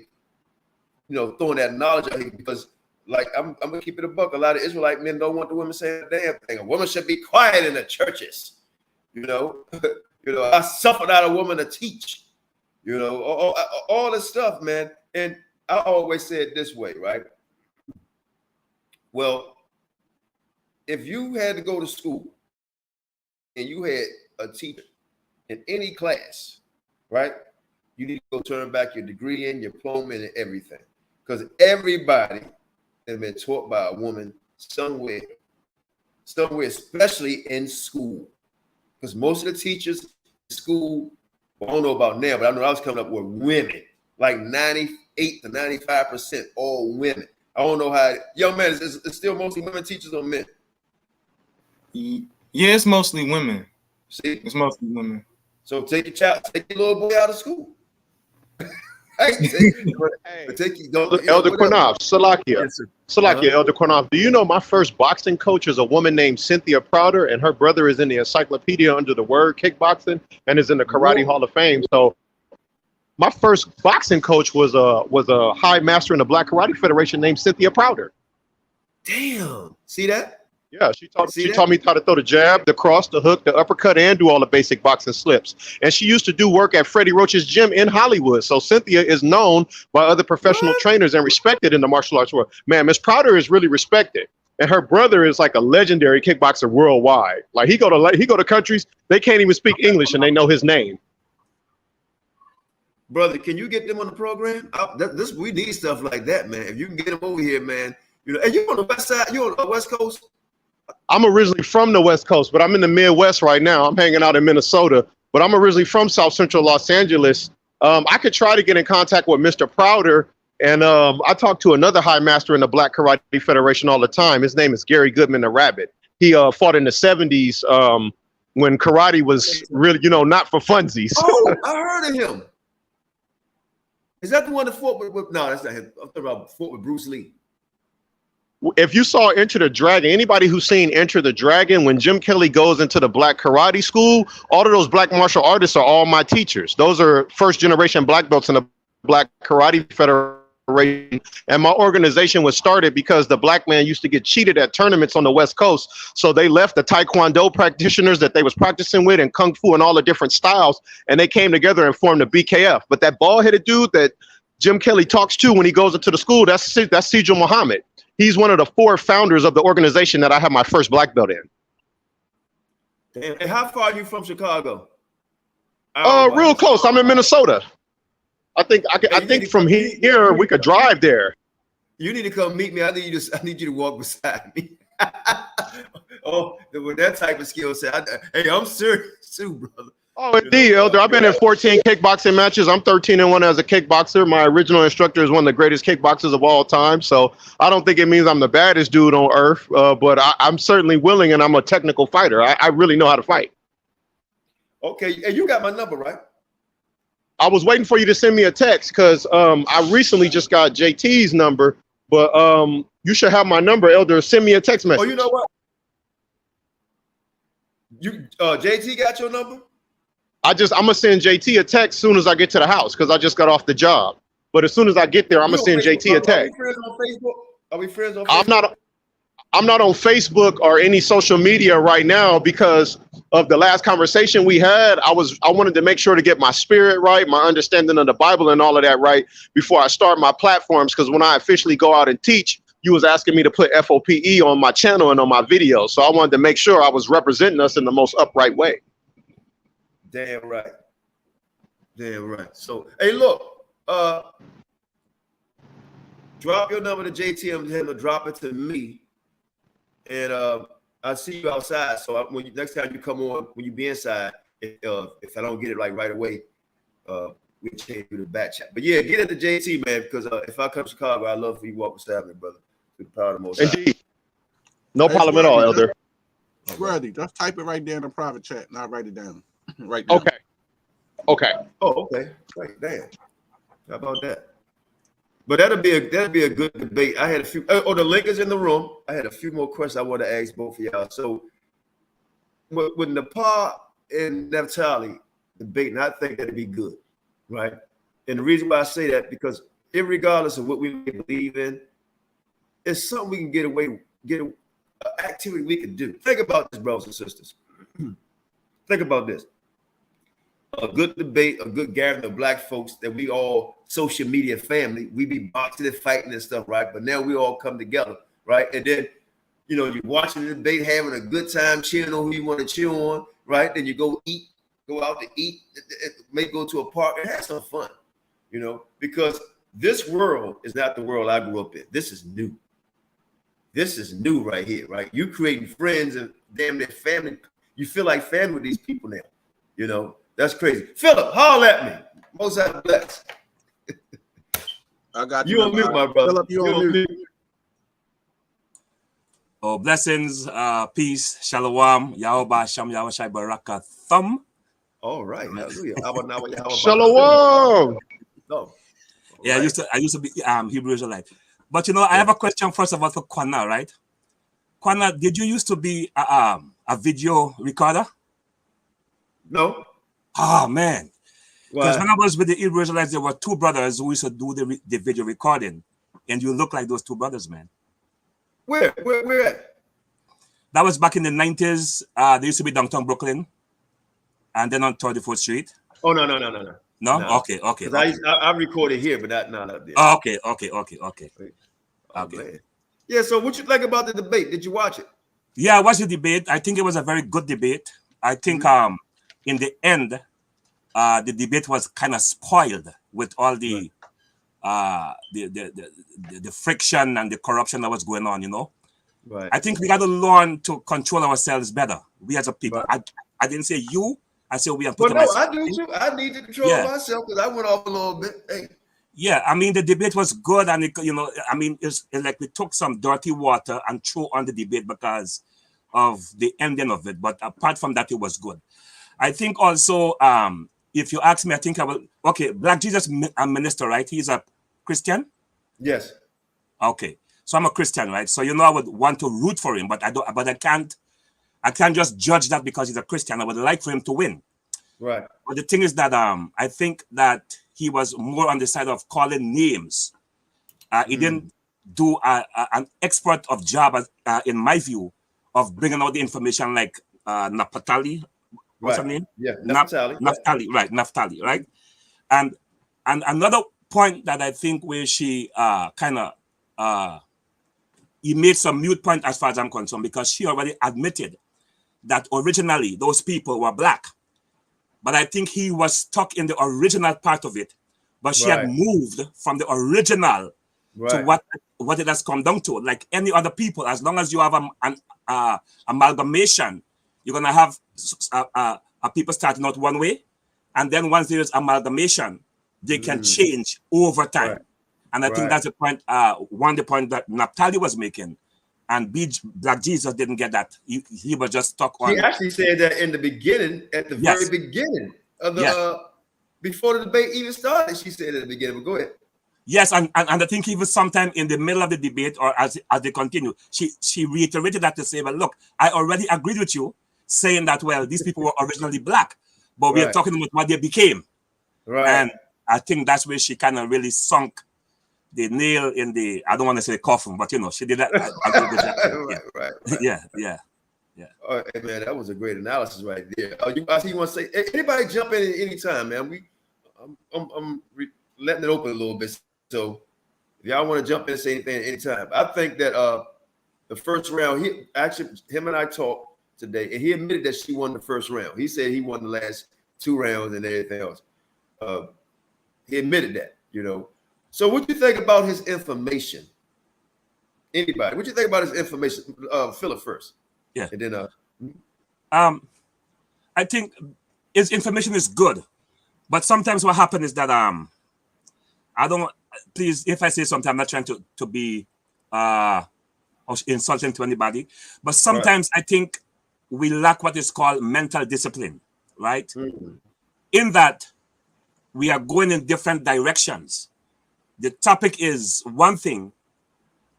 you know, throwing that knowledge out here, because like I'm gonna keep it a buck. A lot of Israelite men don't want the women saying a damn thing. A woman should be quiet in the churches, you know. You know, I suffered out a woman to teach, you know, all this stuff, man. And I always say it this way, right? Well, if you had to go to school and you had a teacher in any class, right? You need to go turn back your degree in, your diploma and everything, because everybody has been taught by a woman somewhere, especially in school. Because most of the teachers in school, well, I don't know about now, but I know I was coming up with women, like 98 to 95%, all women. I don't know how, young man, it's still mostly women teachers or men? Yeah, it's mostly women. See? It's mostly women. So take your little boy out of school. Elder Qanath, Salakia. Salakia, Elder Qanath. Do you know my first boxing coach is a woman named Cynthia Prouder, and her brother is in the encyclopedia under the word kickboxing and is in the Karate Hall of Fame. So my first boxing coach was a high master in the Black Karate Federation named Cynthia Prouder. Damn. See that? Yeah, she taught me how to throw the jab, the cross, the hook, the uppercut, and do all the basic boxing slips. And she used to do work at Freddie Roach's gym in Hollywood. So Cynthia is known by other professional trainers and respected in the martial arts world. Man, Miss Prouder is really respected. And her brother is like a legendary kickboxer worldwide. Like he go to countries, they can't even speak English and they know his name. Brother, can you get them on the program? We need stuff like that, man. If you can get them over here, man. You know, and you on the west side, you on the west coast? I'm originally from the West Coast, but I'm in the Midwest right now. I'm hanging out in Minnesota, but I'm originally from South Central Los Angeles. I could try to get in contact with Mr. Prouder, and I talk to another high master in the Black Karate Federation all the time. His name is Gary Goodman the Rabbit. He fought in the 70s when karate was really, not for funsies. Oh, I heard of him. Is that the one that fought with no, that's not him. I'm talking about fought with Bruce Lee. If you saw Enter the Dragon, anybody who's seen Enter the Dragon, when Jim Kelly goes into the Black Karate School, all of those black martial artists are all my teachers. Those are first generation black belts in the Black Karate Federation. And my organization was started because the black man used to get cheated at tournaments on the West Coast. So they left the Taekwondo practitioners that they was practicing with and Kung Fu and all the different styles. And they came together and formed the BKF. But that bald-headed dude that Jim Kelly talks to when he goes into the school, that's Sijil Muhammad. He's one of the 4 founders of the organization that I have my first black belt in. Damn. And how far are you from Chicago? Real close. I'm in Minnesota. I think from here we could drive there. You need to come meet me. I need you to walk beside me. With that type of skill set. Hey, I'm serious too, brother. Oh, indeed, Elder. I've been in 14 kickboxing matches. I'm 13-1 as a kickboxer. My original instructor is one of the greatest kickboxers of all time. So I don't think it means I'm the baddest dude on earth, but I'm certainly willing, and I'm a technical fighter. I really know how to fight. Okay, and you got my number, right? I was waiting for you to send me a text because I recently just got JT's number, but you should have my number, Elder. Send me a text message. Oh, you know what? JT got your number? I'm gonna send JT a text as soon as I get to the house because I just got off the job. But as soon as I get there, I'm gonna send JT a text. Are we friends on Facebook? I'm not on Facebook or any social media right now because of the last conversation we had. I wanted to make sure to get my spirit right, my understanding of the Bible and all of that right before I start my platforms. Because when I officially go out and teach, you was asking me to put F.O.P.E on my channel and on my videos. So I wanted to make sure I was representing us in the most upright way. Damn right. Damn right. So, hey, look, drop your number to JT and him to drop it to me. And I'll see you outside. So next time you come on, when you be inside, if I don't get it right away, we'll change you to back chat. But yeah, get it to JT, man, because if I come to Chicago, I'd love for you to walk beside me, brother. To the power of the Most High. Indeed. No problem at all, Elder. Worthy, just type it right there in the private chat, and I'll write it down. Right now. Okay. Oh, okay. Right, damn. How about that? But that'll be a good debate. I had a few. The link is in the room. I had a few more questions I want to ask both of y'all. So, with Napah and Naphtali debating, I think that'd be good, right? And the reason why I say that because irregardless of what we believe in, it's something we can get an activity we can do. Think about this, brothers and sisters. Think about this. A good debate, a good gathering of black folks that we all social media family, we be boxing and fighting and stuff, right? But now we all come together, right? And then, you're watching the debate, having a good time, cheering on who you want to cheer on, right? Then you go out to eat, maybe go to a park and have some fun, because this world is not the world I grew up in. This is new. This is new right here, right? You creating friends and damn near family. You feel like family with these people now, That's crazy. Philip, holler at me. Most High bless. I got you on mute, my brother. Philip, you on mute. Oh, blessings, peace, shalom, Yahawashi Yahawashi Barakathum. All right. Hallelujah. Shalom. No. Yeah, right. I used to be Hebrew Israelite. But you know, I have a question first of all for Qanath, right? Qanath, did you used to be a video recorder? No. Oh man. Because Why? when I was with the Hebrew Israelites, there were two brothers who used to do the video recording, and you look like those two brothers, man. Where at? That was back in the 90s. They used to be downtown Brooklyn, and then on 34th Street. Oh no. No? Okay. Because I recorded here, but not up there. Oh, okay. Oh, man. Yeah, so what you think about the debate? Did you watch it? Yeah, I watched the debate. I think it was a very good debate. I think in the end, the debate was kind of spoiled with all the friction and the corruption that was going on, you know. Right. I think we got to learn to control ourselves better. We as a people. Right. I didn't say you. I said we are. But no, I do too. I need to control myself because I went off a little bit. Hey. Yeah, I mean the debate was good, and it's like we took some dirty water and threw on the debate because of the ending of it. But apart from that, it was good. I think also, if you ask me, I think I will. Okay, Black Jesus minister, right? He's a Christian. Yes. Okay, so I'm a Christian, right? So I would want to root for him, but I don't. But I can't just judge that because he's a Christian. I would like for him to win. Right. But the thing is that I think that he was more on the side of calling names. He didn't do an expert of job, in my view, of bringing out the information like Naphtali. What's her name? Yeah, Naphtali. Right? And another point that I think where she he made some mute point as far as I'm concerned, because she already admitted that originally those people were black. But I think he was stuck in the original part of it. But she had moved from the original to what it has come down to. Like any other people, as long as you have an amalgamation, you're going to have people starting out one way. And then once there is amalgamation, they can change over time. Right. And I think that's the point, the point that Naphtali was making. And Black Jesus didn't get that. He was just stuck on. He actually said that in the beginning, at the very beginning of the before the debate even started. She said at the beginning. But go ahead. Yes, and I think even sometime in the middle of the debate or as they continue, she reiterated that to say, well, look, I already agreed with you, saying that, well, these people were originally black, but we are talking about what they became. Right. And I think that's where she kind of really sunk the nail in the, I don't want to say coffin, but she did that. Right. Yeah. All right, man, that was a great analysis right there. I see you want to say, anybody jump in at any time, man. I'm letting it open a little bit. So if y'all want to jump in and say anything at any time. I think that the first round, him and I talked today, and he admitted that she won the first round. He said he won the last two rounds and everything else. He admitted that, So what do you think about his information? Anybody? What do you think about his information? Philip first. Yeah. And then I think his information is good. But sometimes what happens is that I don't, please, if I say something, I'm not trying to be insulting to anybody. But sometimes I think we lack what is called mental discipline, right? Mm-hmm. In that we are going in different directions. The topic is one thing,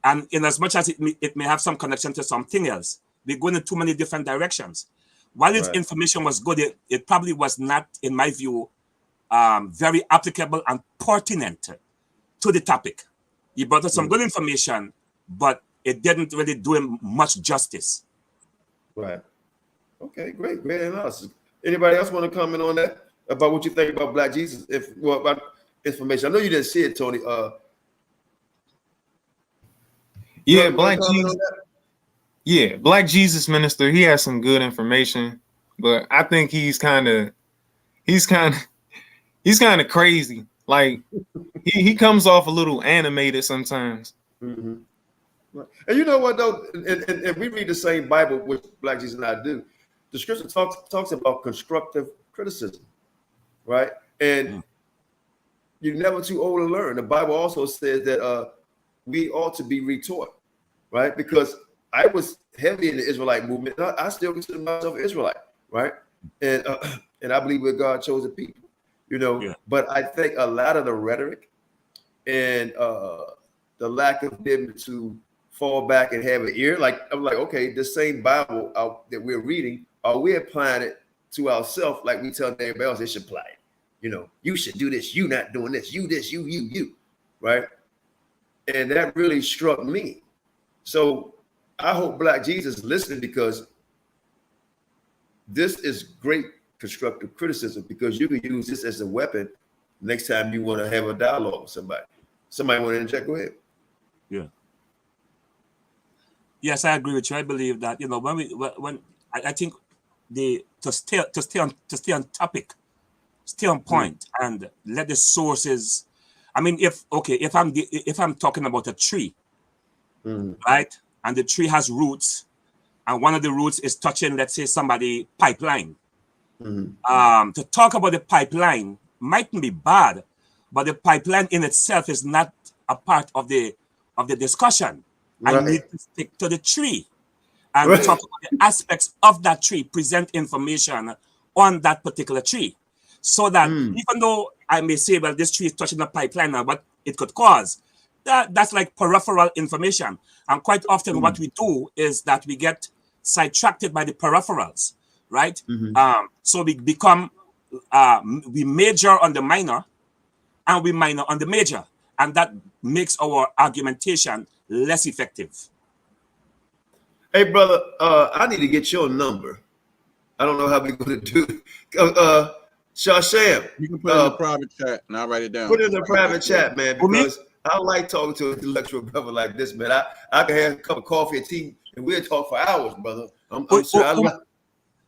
and in as much as it may have some connection to something else, we're going in too many different directions. While its information was good, it probably was not, in my view, very applicable and pertinent to the topic. He brought us some good information, but it didn't really do him much justice. Right. Okay, great analysis. Anybody else want to comment on that? About what you think about Black Jesus? About information. I know you didn't see it, Tony. Black Jesus. Yeah, Black Jesus minister. He has some good information, but I think he's kind of crazy. Like he comes off a little animated sometimes. Mm-hmm. And you know what though, and we read the same Bible, which Black Jesus and I do. The scripture talks about constructive criticism, right? And you're never too old to learn. The Bible also says that we ought to be retaught, right? Because I was heavy in the Israelite movement. I still consider myself Israelite, right? And and I believe we're God chosen people, you know. Yeah. But I think a lot of the rhetoric and the lack of ability to fall back and have an ear, like I'm like, okay, the same Bible that we're reading, are we applying it to ourselves like we tell everybody else they should apply it? You know, you should do this, you not doing this, you this, you, right? And that really struck me. So I hope Black Jesus is listening, because this is great constructive criticism, because you can use this as a weapon next time you want to have a dialogue with somebody. Somebody want to interject? Go ahead. Yeah. Yes, I agree with you. I believe that, you know, when I think to stay on topic, stay on point, and let the sources. I mean, if I'm talking about a tree, right, and the tree has roots, and one of the roots is touching, let's say, somebody pipeline. To talk about the pipeline mightn't be bad, but the pipeline in itself is not a part of the discussion. Right. I need to stick to the tree and talk about the aspects of that tree, present information on that particular tree, so that even though I may say, well, this tree is touching the pipeline and what it could cause, that's like peripheral information. And quite often what we do is that we get sidetracked by the peripherals, right? So we become, we major on the minor and we minor on the major. And that makes our argumentation less effective. Hey, brother, I need to get your number. I don't know how we're going to do it. Shasham, you can put it in the private chat, and I'll write it down. Put it in the private chat, man, because I like talking to an intellectual brother like this, man. I can have a cup of coffee and tea, and we'll talk for hours, brother. I'm sure.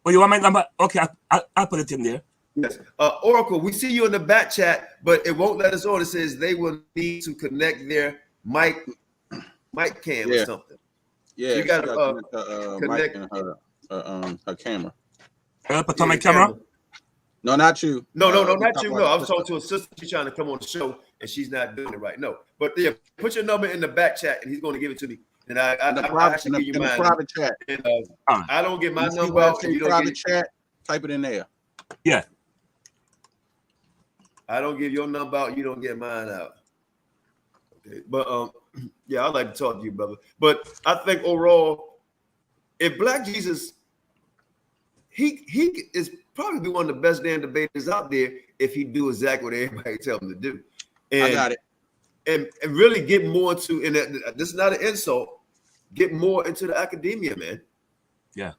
You want my number? Okay, I'll put it in there. Yes. Oracle, we see you in the back chat, but it won't let us on. It says they will need to connect their mic cam or something. Yeah, you got to connect her camera. Can I put on my camera? No, not you. No, not you. No, I was talking to a sister. She's trying to come on the show, and she's not doing it right. No, but yeah, put your number in the back chat, and he's going to give it to me. And I actually give you mine. Private chat. And, I don't get my number out. You private chat. Type it in there. Yeah. I don't give your number out. You don't get mine out. Okay. But yeah, I'd like to talk to you, brother. But I think overall, if Black Jesus, he is probably one of the best damn debaters out there if he do exactly what everybody tell him to do. And, I got it. And really get more into, and this is not an insult, get more into the academia, man. Yeah.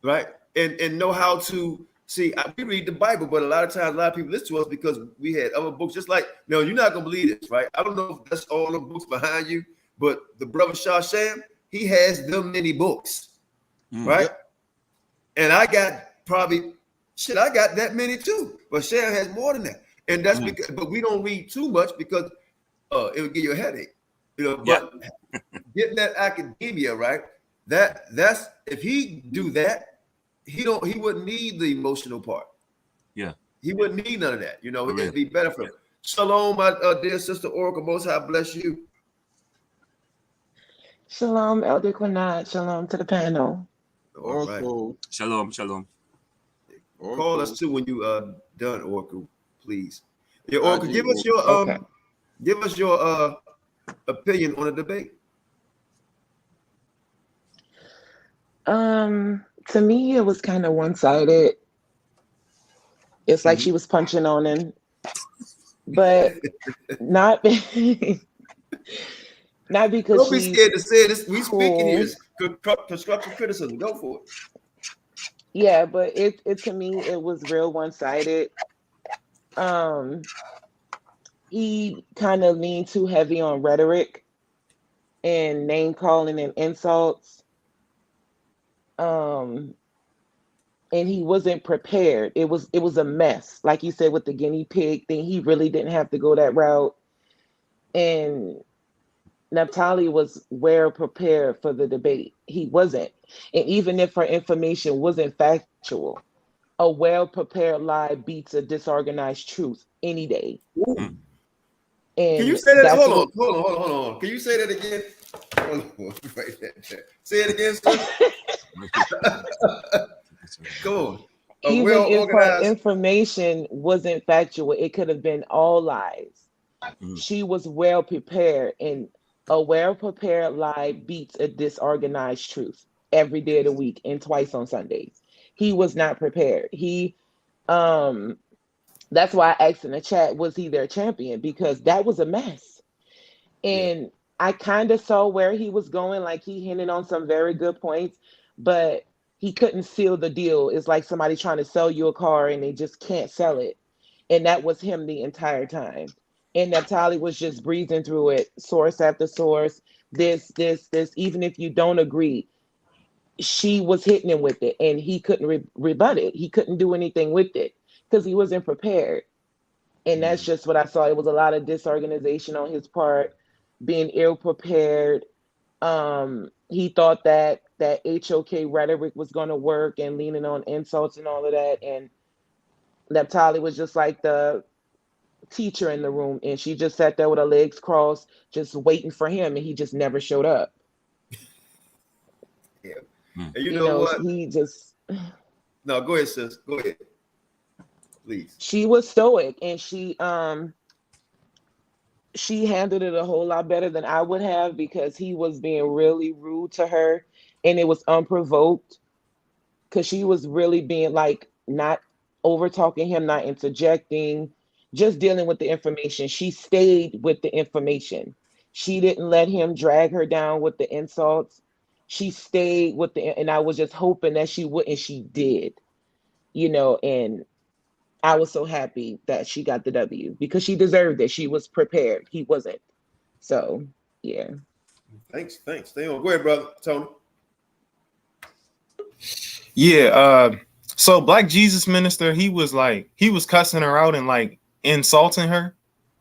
Right? And know how to see. We read the Bible, but a lot of times, a lot of people listen to us because we had other books. Just like, no, you're not gonna believe this, right? I don't know if that's all the books behind you, but the brother Shasham, he has them many books, right? And I got I got that many too. But Sham has more than that, and that's because. But we don't read too much because it would give you a headache, you know. But getting that academia right, that's if he do that. He wouldn't need the emotional part. Yeah. He wouldn't need none of that. You know, it'd be better for him. Shalom, my dear sister Oracle. Most High bless you. Shalom, Elder Qanath. Shalom to the panel. Oracle. Right. Shalom. Oracle. Call us too when you done, Oracle, please. Yeah, Oracle, give us your opinion on the debate. To me, it was kind of one-sided. It's like she was punching on him, but not because don't be scared to say this. We speaking here is constructive criticism. Go for it. Yeah, but it to me it was real one-sided. He kind of leaned too heavy on rhetoric and name calling and insults. And he wasn't prepared. It was a mess. Like you said with the guinea pig thing, he really didn't have to go that route. And Naphtali was well prepared for the debate. He wasn't. And even if her information wasn't factual, a well-prepared lie beats a disorganized truth any day. And can you say that? Hold on. Can you say that again? Hold on. Say it again, sir. Go on. even if her information wasn't factual, it could have been all lies. She was well prepared, and a well prepared lie beats a disorganized truth every day of the week and twice on Sundays. He was not prepared. That's why I asked in the chat, was he their champion? Because that was a mess. And I kind of saw where he was going, like he hinted on some very good points, but he couldn't seal the deal. It's like somebody trying to sell you a car and they just can't sell it. And that was him the entire time. And Naphtali was just breezing through it, source after source, this, even if you don't agree. She was hitting him with it, and he couldn't rebut it. He couldn't do anything with it because he wasn't prepared. And that's just what I saw. It was a lot of disorganization on his part, being ill-prepared. He thought that HOK rhetoric was going to work and leaning on insults and all of that. And Naphtali was just like the teacher in the room, and she just sat there with her legs crossed, just waiting for him, and he just never showed up. Yeah. And you know what? He just... No, go ahead, sis. Go ahead. Please. She was stoic, and she handled it a whole lot better than I would have, because he was being really rude to her, and it was unprovoked, because she was really being like not over talking him, not interjecting, just dealing with the information. She stayed with the information. She didn't let him drag her down with the insults. She stayed with and I was just hoping that she would, and she did, and I was so happy that she got the W, because she deserved it. She was prepared. He wasn't. So, yeah. Thanks. Stay on. Go ahead, brother. Tony. Yeah. So Black Jesus Minister, he was cussing her out and like insulting her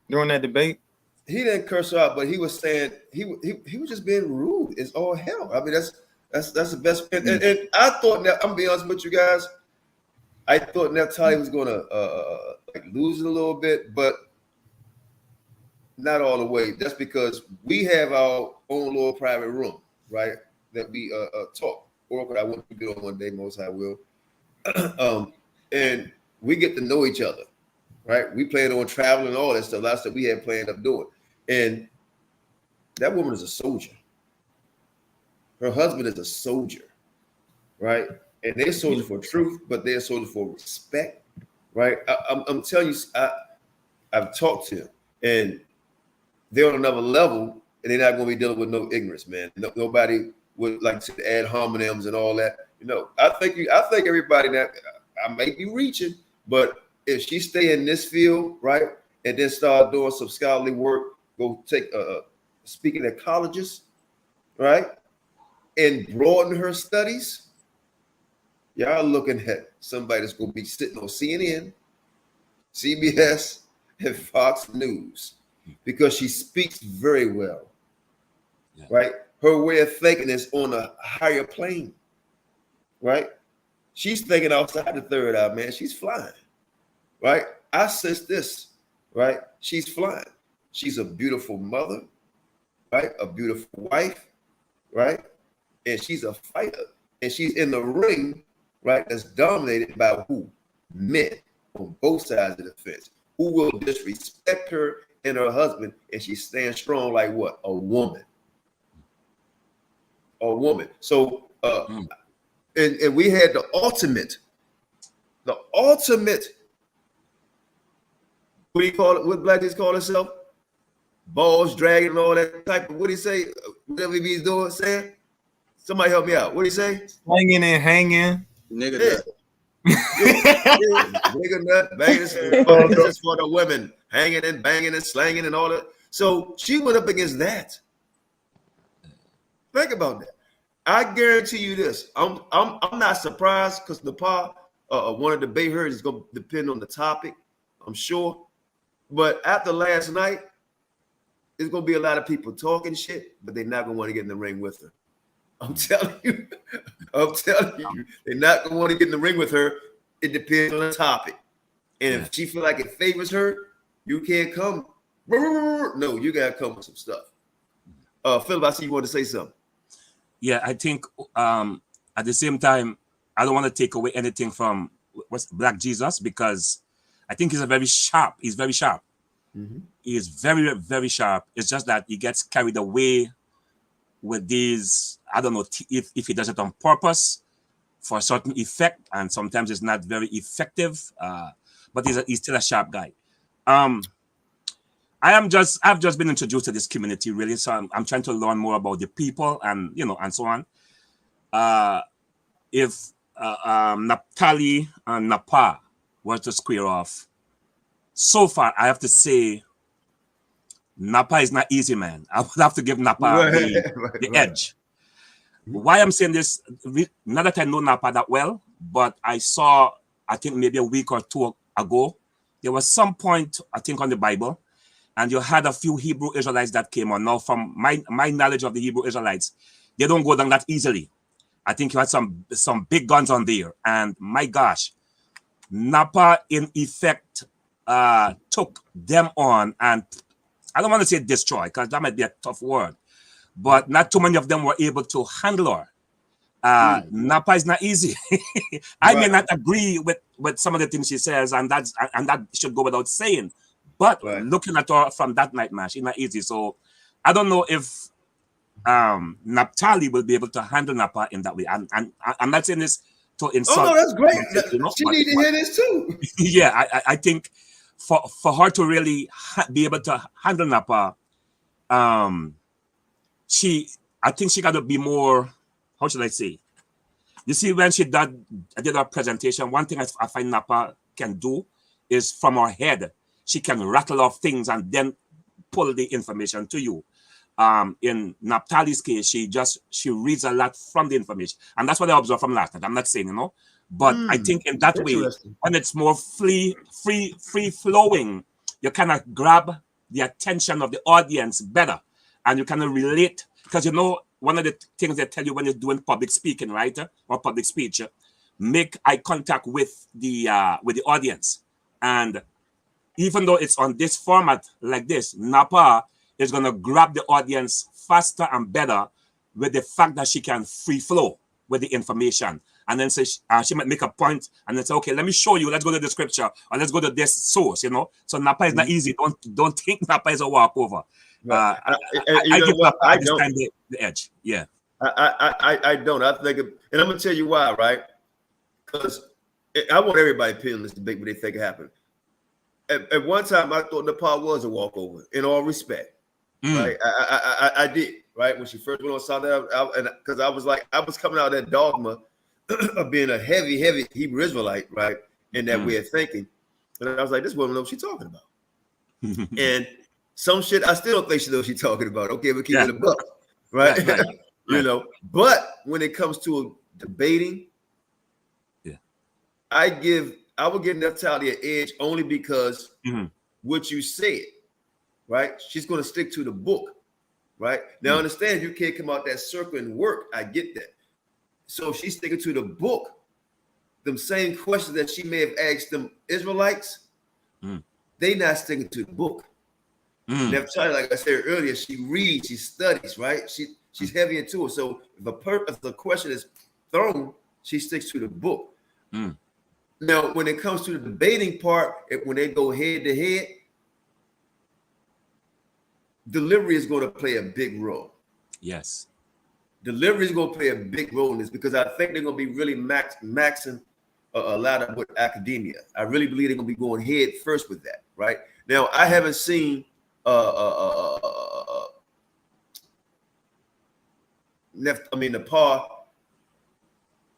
during that debate. He didn't curse her out, but he was saying he was just being rude. It's all hell. I mean, that's the best. And I thought that, I'm gonna be honest with you guys, I thought Naphtali was gonna lose it a little bit, but not all the way. That's because we have our own little private room, right? That we talk. Or I want to do it one day, most I will. And we get to know each other, right? We plan on traveling and all that stuff. That's what we had planned up doing. And that woman is a soldier. Her husband is a soldier, right? And they're soldiers for truth, but they're soldiers for respect, right? I'm telling you, I've talked to them, and they're on another level, and they're not going to be dealing with no ignorance, man. Nobody would like to add homonyms and all that. I think everybody, that I may be reaching, but if she stay in this field, right, and then start doing some scholarly work, go take speaking at colleges, right, and broaden her studies, y'all looking at somebody that's going to be sitting on CNN, CBS, and Fox News, because she speaks very well, right? Her way of thinking is on a higher plane, right? She's thinking outside the third eye, man. She's flying, right? I sense this, right? She's flying. She's a beautiful mother, right? A beautiful wife, right? And she's a fighter. And she's in the ring, right? That's dominated by who? Men on both sides of the fence. Who will disrespect her and her husband, and she stands strong like what? A woman. A woman. So, and we had the ultimate, what do you call it? What Black Jesus call himself? Balls dragging and all that type of, what do you say? Whatever he's doing, saying? Somebody help me out. What do you say? Hanging and hanging. Nigga nut. Nigga nut, banging. This is for the women. Hanging and banging and slanging and all that. So she went up against that. Think about that. I guarantee you this. I'm not surprised, because Napah wanted to debate her. It's going to depend on the topic, I'm sure. But after last night, there's going to be a lot of people talking shit, but they're not going to want to get in the ring with her. I'm telling you, they're not going to want to get in the ring with her. It depends on the topic. And if she feel like it favors her, you can't come. No, you got to come with some stuff. Philip, I see you want to say something. Yeah, I think at the same time, I don't want to take away anything from what's Black Jesus, because I think he's very sharp. He's very sharp. He is very, very sharp. It's just that he gets carried away with these, I don't know if he does it on purpose for a certain effect, and sometimes it's not very effective, but he's still a sharp guy. I've just been introduced to this community, really, so I'm trying to learn more about the people and, you know, and so on. If Naphtali and Napah were to square off, so far, I have to say, Napah is not easy, man. I would have to give Napah the edge. Why I'm saying this, not that I know Napah that well, but I saw, I think maybe a week or two ago, there was some point, I think, on the Bible, and you had a few Hebrew Israelites that came on. Now, from my knowledge of the Hebrew Israelites, they don't go down that easily. I think you had some big guns on there, and my gosh, Napah, in effect, took them on, and I don't want to say destroy, because that might be a tough word, but not too many of them were able to handle her. Napah is not easy. I may not agree with some of the things she says, and that should go without saying, but looking at her from that night, man, she's not easy. So I don't know if Naphtali will be able to handle Napah in that way. And I'm not saying this to insult. Oh, no, that's great. You know, she need to hear this too. Yeah, I think for her to really be able to handle Napah, I think she got to be more, how should I say? You see, when she did her presentation, one thing I find Napah can do is from her head, she can rattle off things and then pull the information to you. In Naphtali's case, she reads a lot from the information, and that's what I observed from last night. I'm not saying, you know, but I think in that way, when it's more free flowing, you kind of grab the attention of the audience better, and you kind of relate, because you know one of the things they tell you when you're doing public speaking, right, or public speech, make eye contact with the audience, and even though it's on this format like this, Napah is going to grab the audience faster and better with the fact that she can free flow with the information. And then say she might make a point and then say, okay, let me show you. Let's go to the scripture or let's go to this source, you know. So Napah is not easy. Don't think Napah is a walkover. I give Napah this time the edge. Yeah. I don't. I think, and I'm going to tell you why, right? Because I want everybody to pin this debate when they think it happened. At one time, I thought Napah was a walkover, in all respect. Right, I did, right, when she first went on Sunday, and because I was coming out of that dogma of being a heavy Hebrew Israelite, right, in that way of thinking, and I was like, this woman knows what she's talking about, and some shit I still don't think she knows what she's talking about. Okay, we'll keep it a buck, right? You know, but when it comes to debating, I would give Naphtali an edge only because what you said. Right, she's going to stick to the book. Right now, understand you can't come out that circle and work. I get that. So if she's sticking to the book, them same questions that she may have asked them Israelites, they not sticking to the book. Naphtali, like I said earlier, she reads, she studies. Right, she's heavy into it. So if the question is thrown, she sticks to the book. Now, when it comes to the debating part, when they go head to head, delivery is going to play a big role. Yes. Delivery is going to play a big role in this because I think they're going to be really maxing a lot of with academia. I really believe they're going to be going head first with that, right? Now, I haven't seen Napah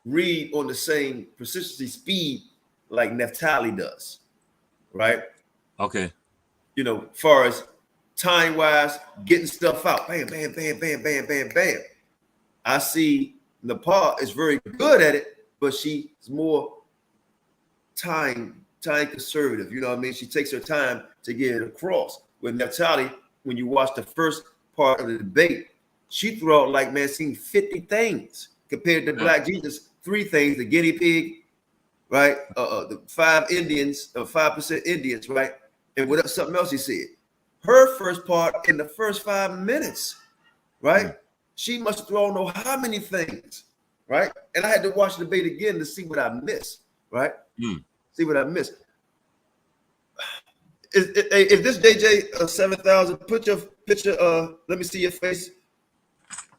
read on the same persistency speed like Naphtali does, right? Okay. You know, as far as time-wise, getting stuff out, bam, bam, bam, bam, bam, bam, bam. I see Napah is very good at it, but she's more time conservative. You know what I mean? She takes her time to get it across. With Naphtali, when you watch the first part of the debate, she threw out like, man, seen 50 things compared to Black Jesus, 3 things: the guinea pig, right? The 5 Indians, 5% Indians, right? And what something else he said. Her first part in the first 5 minutes, right? She must have thrown know how many things, right? And I had to watch the debate again to see what I missed, right? See what I missed. If this DJ 7,000, put your picture. Let me see your face.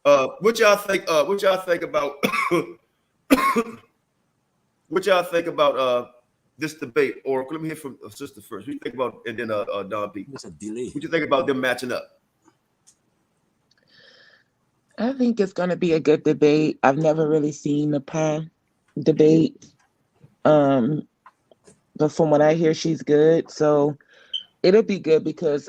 What y'all think? What y'all think about? What y'all think about this debate? Or let me hear from sister first. What you think about, and then Don P. There's a delay. What you think about them matching up? I think it's going to be a good debate. I've never really seen Napah debate, but from what I hear, she's good. So it'll be good because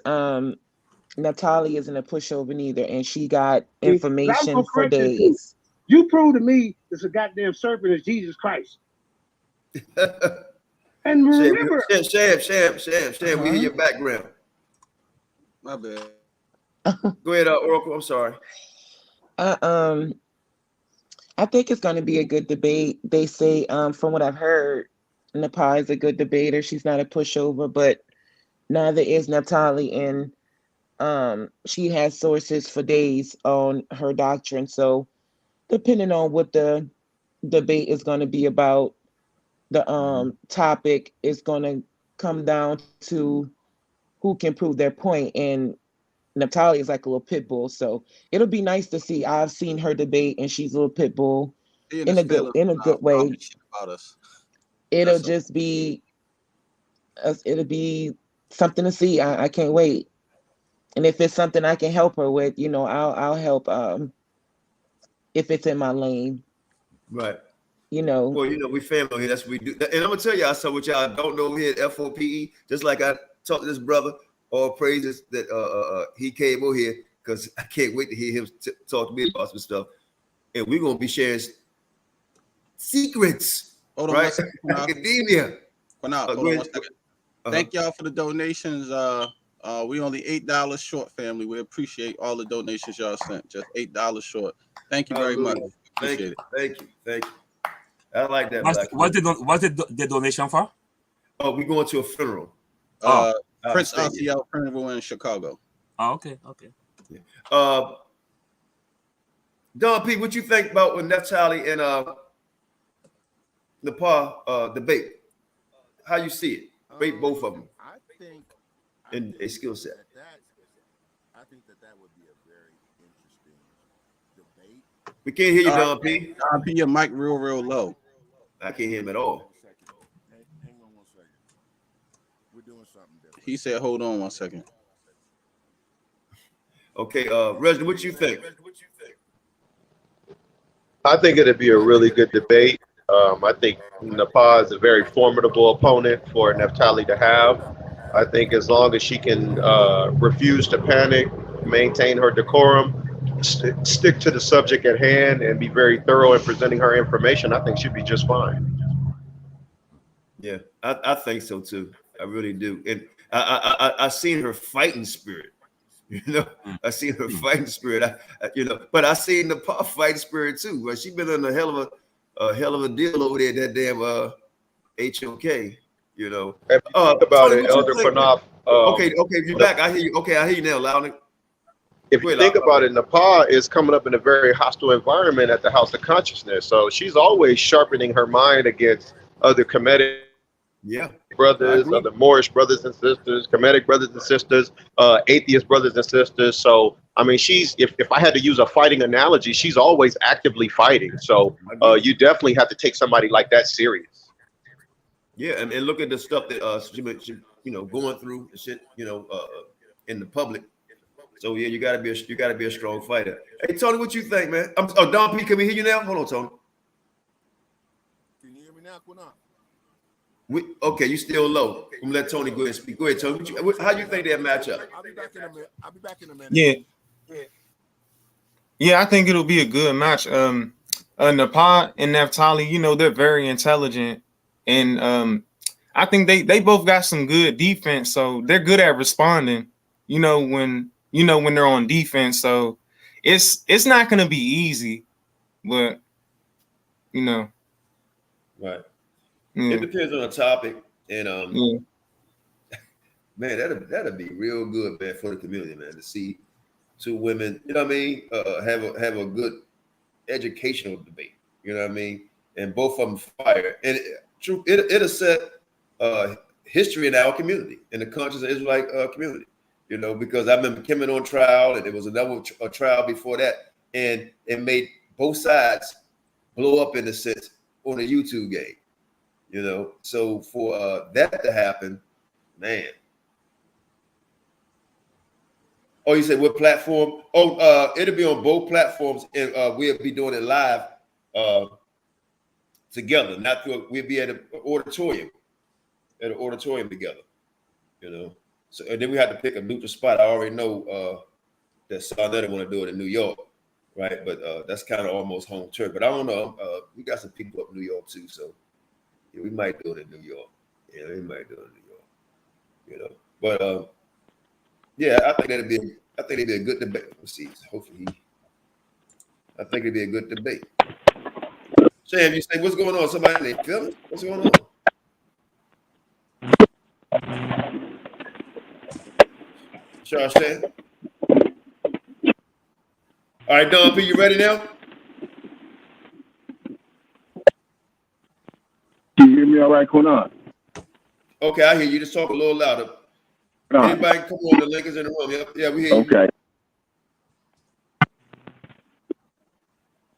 Natalie isn't a pushover neither, and she got information for days. You prove to me this a goddamn serpent is Jesus Christ. And remember, Sham, we hear your background. My bad. Go ahead, Oracle. I'm sorry. I think it's going to be a good debate. They say, from what I've heard, Napah is a good debater. She's not a pushover, but neither is Natalie, and she has sources for days on her doctrine. So, depending on what the debate is going to be about, the topic is going to come down to who can prove their point. And Natalia is like a little pit bull, so it'll be nice to see. I've seen her debate, and she's a little pit bull in a good way. It'll just be, it'll be something to see. I can't wait. And if it's something I can help her with, you know, I'll help. If it's in my lane, right? You know. Well, you know, we family here. That's what we do. And I'm gonna tell y'all something what y'all don't know here at F.O.P.E. Just like I talked to this brother. All praises that he came over here, because I can't wait to hear him talk to me about some stuff. And we're going to be sharing secrets, right? Academia. Qanath, hold on 1 second. Thank y'all for the donations. We only $8 short, family. We appreciate all the donations y'all sent. Just $8 short. Thank you very much. Appreciate it. Thank you. I like that. What's the donation for? Oh, we're going to a funeral. Prince Asiel Funeral in Chicago. Oh, okay. Yeah. Don P, what you think about when Naphtali and Napah debate? How you see it? Debate both of them. I think in a skill set. I think that would be a very interesting debate. We can't hear you, Don P. Don P, your mic real low. I can't hear him at all. Hang on 1 second. We're doing something different. He said, hold on 1 second. Okay, Reginald, what you think? I think it'd be a really good debate. I think Napah is a very formidable opponent for Naphtali to have. I think as long as she can refuse to panic, maintain her decorum, stick to the subject at hand, and be very thorough in presenting her information, I think she'd be just fine. Yeah, I think so too. I really do. And I seen her fighting spirit. You know, I seen her fighting spirit. But I seen the Napah fighting spirit too. Well, she been in a hell of a deal over there. That damn HOK. You know. If you think about it, Elder Qanath. Okay, you're back. I hear you. Okay, I hear you now, Loudon. If you think about it, Napah is coming up in a very hostile environment at the House of Consciousness. So she's always sharpening her mind against other Kemetic brothers, other Moorish brothers and sisters, Kemetic brothers and sisters, atheist brothers and sisters. So, I mean, she's, if I had to use a fighting analogy, she's always actively fighting. So you definitely have to take somebody like that serious. Yeah, and look at the stuff that she going through and shit, in the public. So yeah, you gotta be a strong fighter. Hey Tony, what you think, man? Don P, can we hear you now? Hold on, Tony. Can you hear me now, Qanath? Okay, you still low. I'm gonna let Tony go ahead and speak. Go ahead, Tony. How you think that match up? I'll be back in a minute. Yeah, I think it'll be a good match. Napah and Naphtali, they're very intelligent, and I think they both got some good defense, so they're good at responding. When they're on defense, so it's not gonna be easy, but right. Yeah. It depends on the topic, and man, that'll be real good, man, for the community, man, to see two women, have a good educational debate, and both of them fire. And true. It'll set history in our community, in the conscious Israelite community. You know, because I remember Kemet on trial, and there was another trial before that, and it made both sides blow up in a sense on a YouTube game. You know, so for that to happen, man. Oh, you said what platform? Oh, it'll be on both platforms, and we'll be doing it live together. Not through. We'll be at an auditorium together. You know. So and then we had to pick a neutral spot. I already know that Sarnetta want to do it in New York, right? But that's kind of almost home turf. But I don't know. We got some people up in New York too, so yeah, we might do it in New York. Yeah, we might do it in New York. You know, but yeah, I think it'd be a good debate. Let's see. Hopefully, I think it'd be a good debate. Sam, you say what's going on? Somebody they feeling? What's going on? Charles Stan. All right, Don P, you ready now? Can you hear me all right, Qanath? Okay, I hear you. Just talk a little louder. Anybody come on, the link is in the room. Yeah, we hear you. Okay.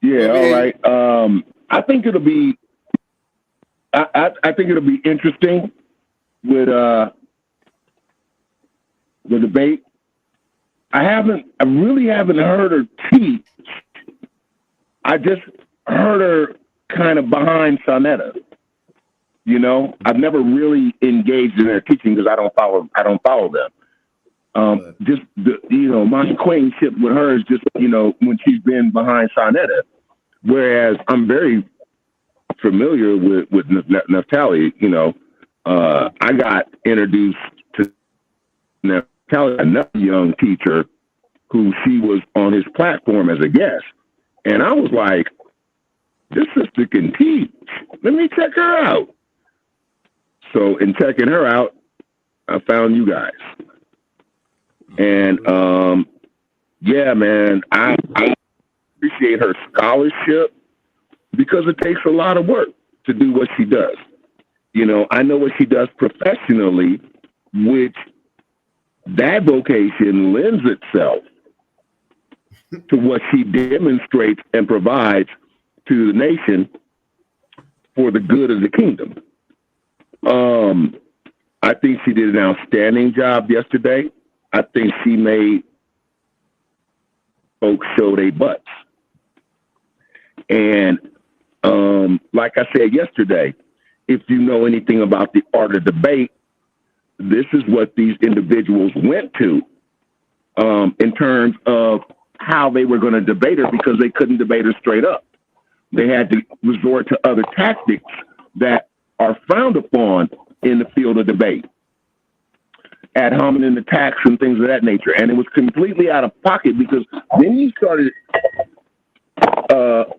Yeah, all right. I think it'll be I think it'll be interesting with the debate. I really haven't heard her teach. I just heard her kind of behind Sarnetta. You know, I've never really engaged in their teaching because I don't follow them. Just my acquaintanceship with her is just, when she's been behind Sarnetta. Whereas I'm very familiar with Naphtali. I got introduced to Naphtali, another young teacher who she was on his platform as a guest. And I was like, this sister can teach. Let me check her out. So in checking her out, I found you guys. And yeah, man, I appreciate her scholarship because it takes a lot of work to do what she does. I know what she does professionally, which that vocation lends itself to what she demonstrates and provides to the nation for the good of the kingdom. I think she did an outstanding job yesterday. I think she made folks show their butts. And like I said yesterday, if you know anything about the art of debate, this is what these individuals went to in terms of how they were going to debate her because they couldn't debate her straight up. They had to resort to other tactics that are frowned upon in the field of debate, ad hominem attacks and things of that nature. And it was completely out of pocket because then you started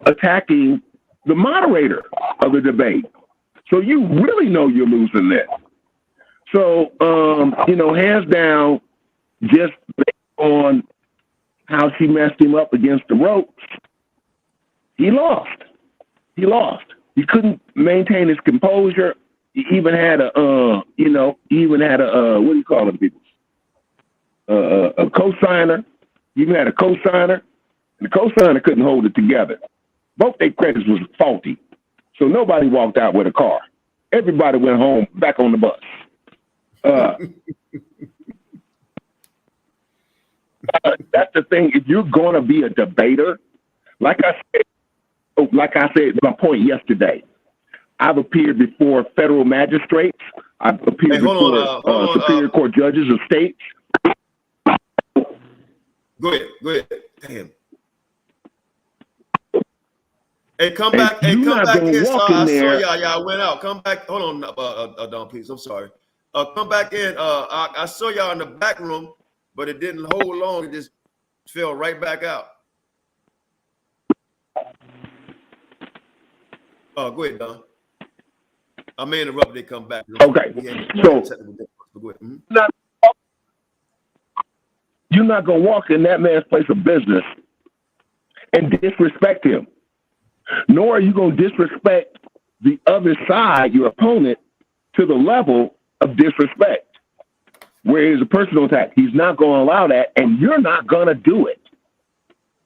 attacking the moderator of the debate. So you really know you're losing this. So, hands down, just based on how she messed him up against the ropes, he lost. He couldn't maintain his composure. He even had a what do you call them people? A co-signer. He even had a co-signer. And the co-signer couldn't hold it together. Both their credits was faulty. So nobody walked out with a car. Everybody went home back on the bus. That's the thing. If you're going to be a debater, like I said, my point yesterday, I've appeared before federal magistrates. I've appeared before Superior Court judges of states. Go ahead. Damn. Hey, come back in. So I saw y'all went out. Come back. Hold on, Don, please. I'm sorry. Come back in. I saw y'all in the back room, but it didn't hold long. It just fell right back out. Go ahead, Don. I may interrupt. They come back. Okay. So you're not gonna walk in that man's place of business and disrespect him, nor are you gonna disrespect the other side, your opponent, to the level of disrespect. Where it is a personal attack. He's not going to allow that, and you're not going to do it.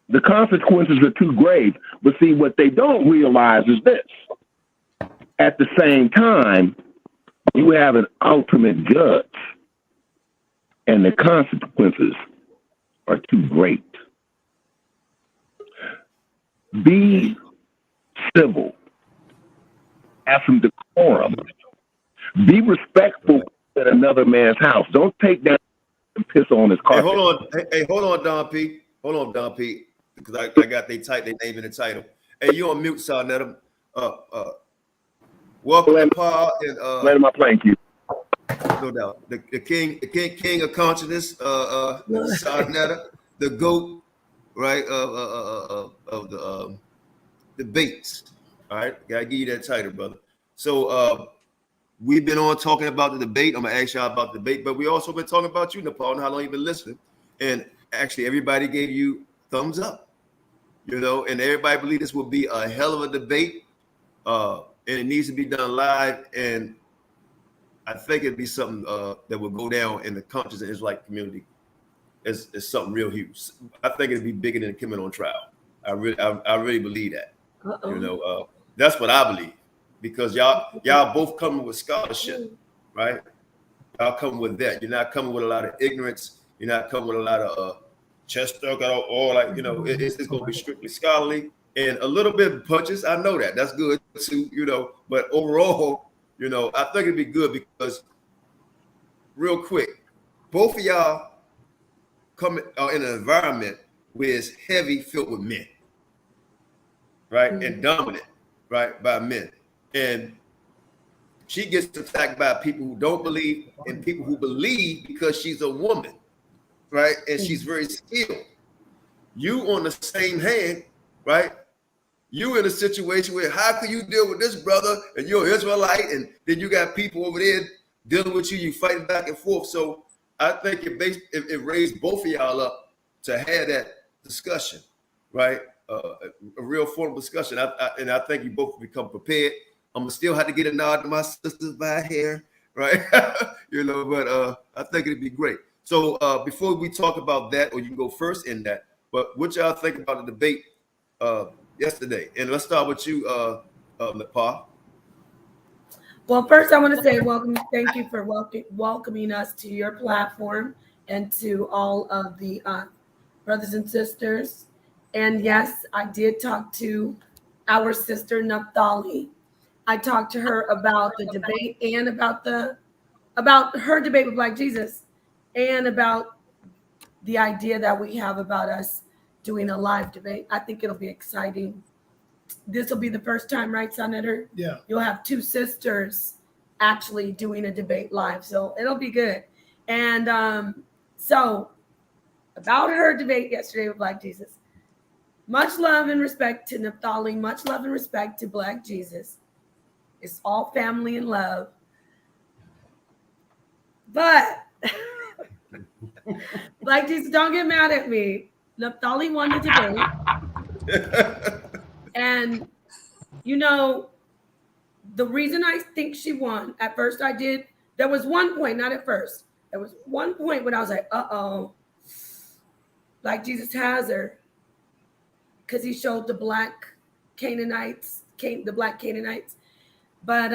The consequences are too grave. But see, what they don't realize is this. At the same time, you have an ultimate judge, and the consequences are too great. Be civil. Have some decorum. Be respectful in another man's house. Don't take down and piss on his carpet. Hold on, Don P. Hold on, Don P. Because I got their name in the title. Hey, you on mute, son. Let them. Welcome to Paul and let my thank you. No doubt. The king of consciousness, Sarnetta, the GOAT, right? Of the debates. All right, gotta give you that title, brother. So we've been on talking about the debate. I'm gonna ask y'all about the debate, but we also been talking about you, Napah, and how long you've been listening. And actually, everybody gave you thumbs up, you know, and everybody believed this would be a hell of a debate. And it needs to be done live. And I think it'd be something that would go down in the conscious and Israelite community as something real huge. I think it'd be bigger than coming on trial. I really believe that. You know, that's what I believe, because y'all both coming with scholarship, right? Y'all coming with that. You're not coming with a lot of ignorance. You're not coming with a lot of chest stuck out, or like, you know, it's going to be strictly scholarly and a little bit of punches. I know that. That's good too, you know. But overall, you know, I think it'd be good because, real quick, both of y'all come in an environment where it's heavy filled with men, right? And dominant, right, by men. And she gets attacked by people who don't believe and people who believe because she's a woman, right? And she's very skilled. You on the same hand, right? You in a situation where how can you deal with this brother and you're Israelite, and then you got people over there dealing with you, you fighting back and forth. So I think it raised both of y'all up to have that discussion, right? A real formal discussion. And I think you both become prepared. I'm gonna still have to get a nod to my sisters by hair, right? You know, but I think it'd be great. So before we talk about that, or you can go first in that, but what y'all think about the debate yesterday? And let's start with you, Napah. Well, first I want to say welcome. Thank you for welcoming us to your platform and to all of the brothers and sisters. And yes, I did talk to our sister Naphtali. I talked to her about the debate and about her debate with Black Jesus, and about the idea that we have about us doing a live debate. I think it'll be exciting. This will be the first time, right, Senator? Yeah. You'll have two sisters actually doing a debate live, so it'll be good. And so about her debate yesterday with Black Jesus, much love and respect to Naphtali, much love and respect to Black Jesus. It's all family and love. But Black Jesus, don't get mad at me. Naphtali won the debate. And, you know, the reason I think she won, at first there was one point, not at first. There was one point when I was like, uh-oh, Black Jesus has her. Because he showed the Black Canaanites. But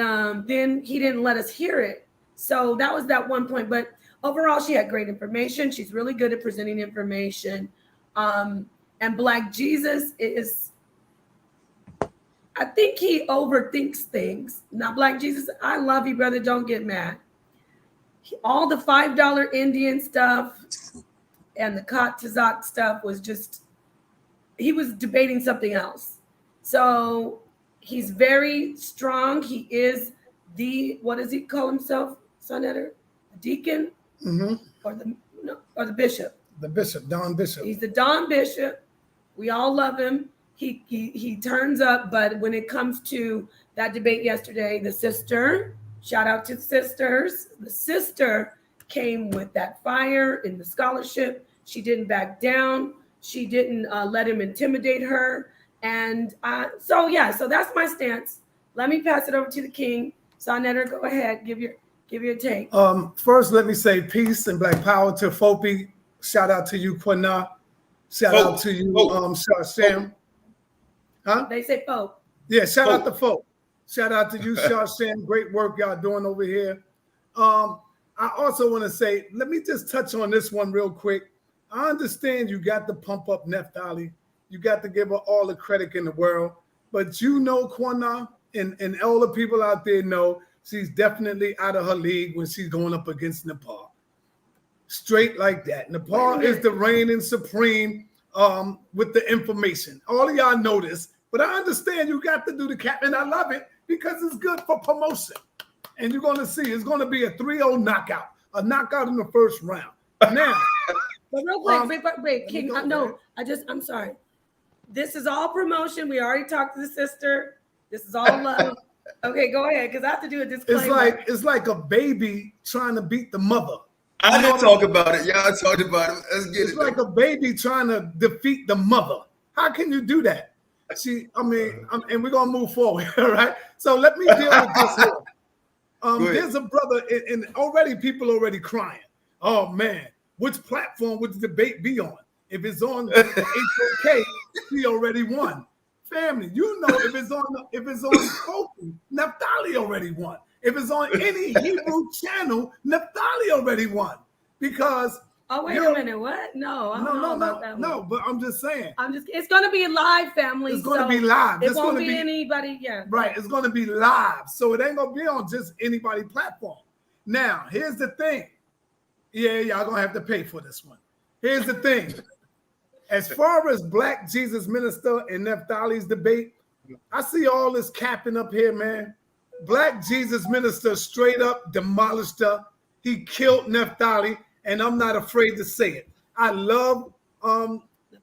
then he didn't let us hear it. So that was that one point. But overall, she had great information. She's really good at presenting information. And Black Jesus is, I think he overthinks things. Now, Black Jesus, I love you, brother. Don't get mad. All the $5 Indian stuff and the Qanath stuff was just, he was debating something else. So he's very strong. He is what does he call himself, Senator? Deacon? Mm-hmm. Or the bishop? The bishop, Don Bishop. He's the Don Bishop. We all love him. He turns up, but when it comes to that debate yesterday, the sister, shout out to the sisters, the sister came with that fire in the scholarship. She didn't back down. She didn't let him intimidate her. And so that's my stance. let me pass it over to the king. Sonetter, go ahead. Give your take. First, let me say peace and black power to F.O.P.E. Shout out to you, Qanath. Shout out to you, Sam. Huh? They say F.O.P.E. Yeah, shout out to F.O.P.E. Shout out to you, Sam. Great work y'all doing over here. I also want to say, let me just touch on this one real quick. I understand you got to pump up Naphtali. You got to give her all the credit in the world. But you know, Qanath, and all the people out there know, she's definitely out of her league when she's going up against Napah. Straight like that. Napah is the reigning supreme with the information. All of y'all know this, but I understand you got to do the cap, and I love it because it's good for promotion. And you're going to see it's going to be a 3-0 knockout, a knockout in the first round. Now, but real quick, wait, King, I'm sorry. This is all promotion. We already talked to the sister. This is all love. Okay, go ahead, because I have to do a disclaimer. It's like a baby trying to beat the mother. I didn't talk about it. Y'all talked about it. Let's get it. It's like a baby trying to defeat the mother. How can you do that? See, and we're gonna move forward, all right? So let me deal with this here. There's a brother, and already people already crying. Oh man, which platform would the debate be on? If it's on the HOK, he already won. Family, you know, if it's on F.O.P.E., Naphtali already won. If it's on any Hebrew channel, Naphtali already won. Because wait a minute, what? No, no, but I'm just saying. It's gonna be live, family. It's gonna be live. It won't be anybody, yeah. Right, it's gonna be live. So it ain't gonna be on just anybody platform. Now, here's the thing. Yeah, y'all gonna have to pay for this one. Here's the thing. As far as Black Jesus Minister and Naphtali's debate, I see all this capping up here, man. Black Jesus Minister straight up demolished her. He killed Naphtali, and I'm not afraid to say it. I love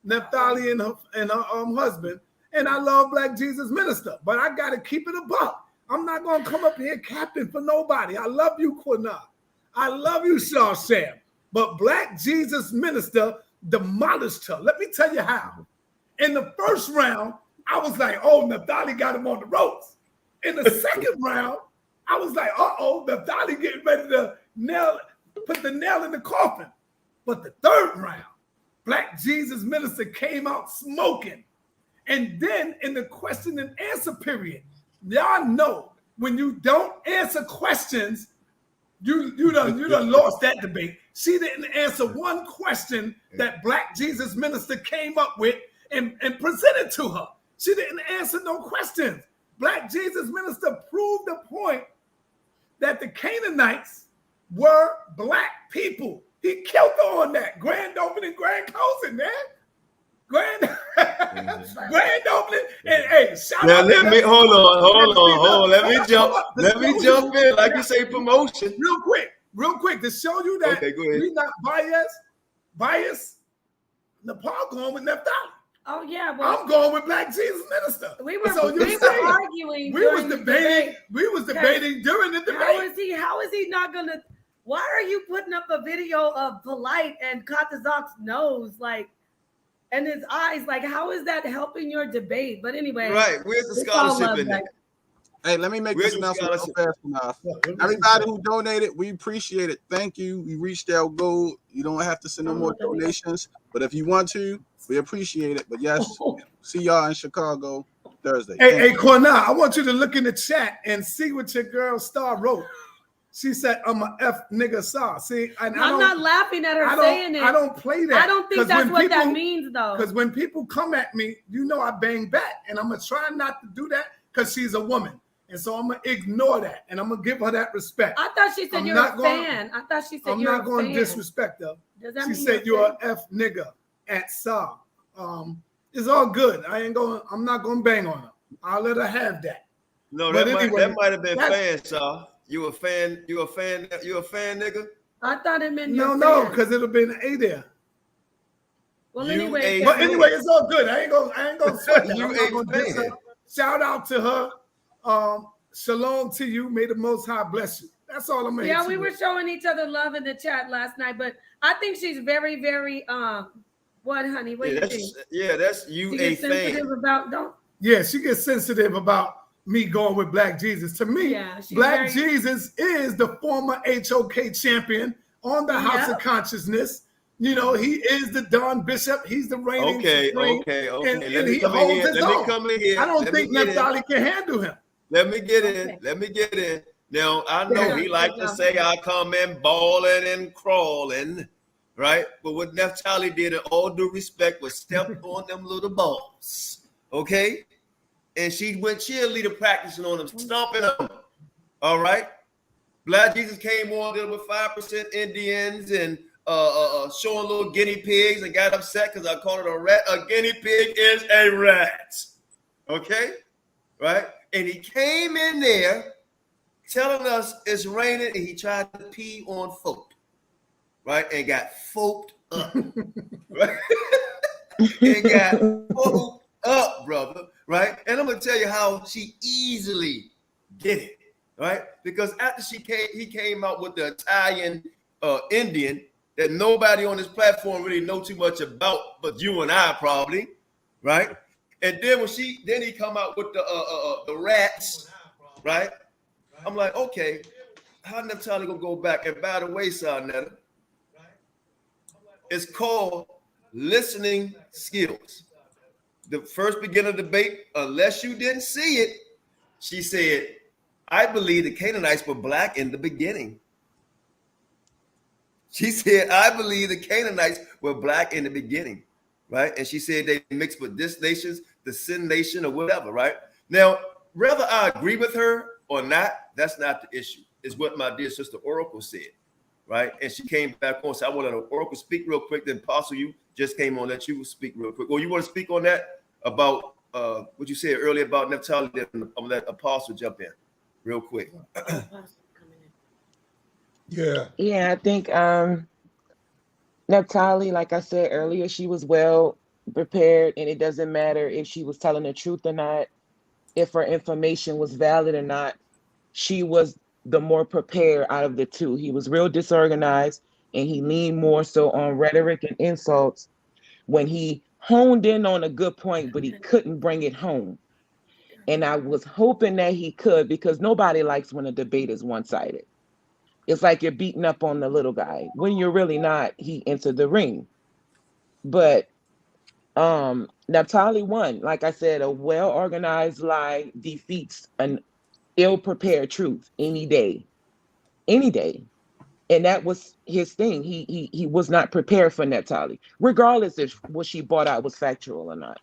Naphtali and her husband, and I love Black Jesus Minister, but I got to keep it a buck. I'm not going to come up here capping for nobody. I love you, Qanath. I love you, Sam. But Black Jesus Minister demolished her. Let me tell you how. In the first round, I was like, oh, Naphtali got him on the ropes. In the second round, I was like, uh-oh, Naphtali getting ready to put the nail in the coffin. But the third round, Black Jesus Minister came out smoking. And then in the question and answer period, y'all know when you don't answer questions, you done lost that debate. She didn't answer one question that Black Jesus Minister came up with and presented to her. She didn't answer no questions. Black Jesus Minister proved the point that the Canaanites were Black people. He killed her on that. Grand opening, grand closing, man. Grand opening. And hey, shout out. Hold on. Let me jump in. Like you say, promotion. Real quick, to show you that we not biased. Napah going with Naphtali. Oh yeah, well, I'm going with Black Jesus Minister. We were arguing. We was debating during the debate. How is he not gonna? Why are you putting up a video of Polite and Katazak's nose, like, and his eyes? Like, how is that helping your debate? But anyway, right? Where's the scholarship in that? Hey, let me make this announcement real fast enough. Everybody who donated, we appreciate it. Thank you. We reached our goal. You don't have to send no more donations, but if you want to, we appreciate it. But yes, see y'all in Chicago Thursday. Hey, Qanath, I want you to look in the chat and see what your girl Star wrote. She said, I'm a F nigga Star. See, I'm not laughing at her saying it. I don't play that. I don't think that's what that means, though. Because when people come at me, you know I bang back. And I'm going to try not to do that because she's a woman. And so I'm going to ignore that. And I'm going to give her that respect. I thought she said you're a fan. I thought she said you're a fan. I'm not going to disrespect her. She said you're an F nigga at Saw. It's all good. I'm not going to bang on her. I'll let her have that. No, that might have been fan, Saw. You a fan, nigga? I thought it meant no, because it'll be an A there. Well, anyway. But anyway, it's all good. I ain't gonna sweat that. Shout out to her. Shalom to you. May the Most High bless you. That's all I'm saying. Yeah, we were showing each other love in the chat last night, but I think she's very, very what, honey? What do you think? Yeah, that's you a fan. Sensitive about Yeah, she gets sensitive about me going with Black Jesus. To me, Black Jesus is the former HOK champion on the House of Consciousness. You know, he is the Don Bishop. He's the reigning supreme. And he holds his own. I don't think Naphtali can handle him. Let me get in. Now, I know he like to say I come in balling and crawling, right? But what Naphtali did, in all due respect, was step on them little balls, okay? And she went cheerleader practicing on them, stomping them, all right? Black Jesus came on there with 5% Indians and showing little guinea pigs and got upset because I called it a rat. A guinea pig is a rat, okay? Right? And he came in there telling us it's raining, and he tried to pee on F.O.P.E, right? And got F.O.P.ed up, right? And got F.O.P.ed up, brother, right? And I'm gonna tell you how she easily did it, right? Because after he came out with the Italian Indian that nobody on this platform really know too much about, but you and I probably, right? And then then he come out with the rats, right? I'm like, okay, how Naphtali gonna go back? And by the way, Sarnetta, it's called listening skills. The first beginner debate, unless you didn't see it, she said, I believe the Canaanites were black in the beginning. She said, I believe the Canaanites were black in the beginning, right? And she said they mixed with this nation's, the Sin nation or whatever, right? Now, whether I agree with her or not, that's not the issue. It's what my dear sister Oracle said, right? And she came back on, so I want to Oracle speak real quick. Then Apostle, you just came on, let you speak real quick. Well, you want to speak on that about what you said earlier about Naphtali? Then I'm gonna let Apostle jump in real quick. Yeah, I think Naphtali, like I said earlier, she was well prepared, and it doesn't matter if she was telling the truth or not, if her information was valid or not. She was the more prepared out of the two. He was real disorganized, and he leaned more so on rhetoric and insults when he honed in on a good point, but he couldn't bring it home. And I was hoping that he could, because nobody likes when a debate is one-sided. It's like you're beating up on the little guy. When you're really not, he entered the ring. But Naphtali won. Like I said, a well-organized lie defeats an ill-prepared truth any day. And that was his thing. He was not prepared for Naphtali, regardless if what she brought out was factual or not.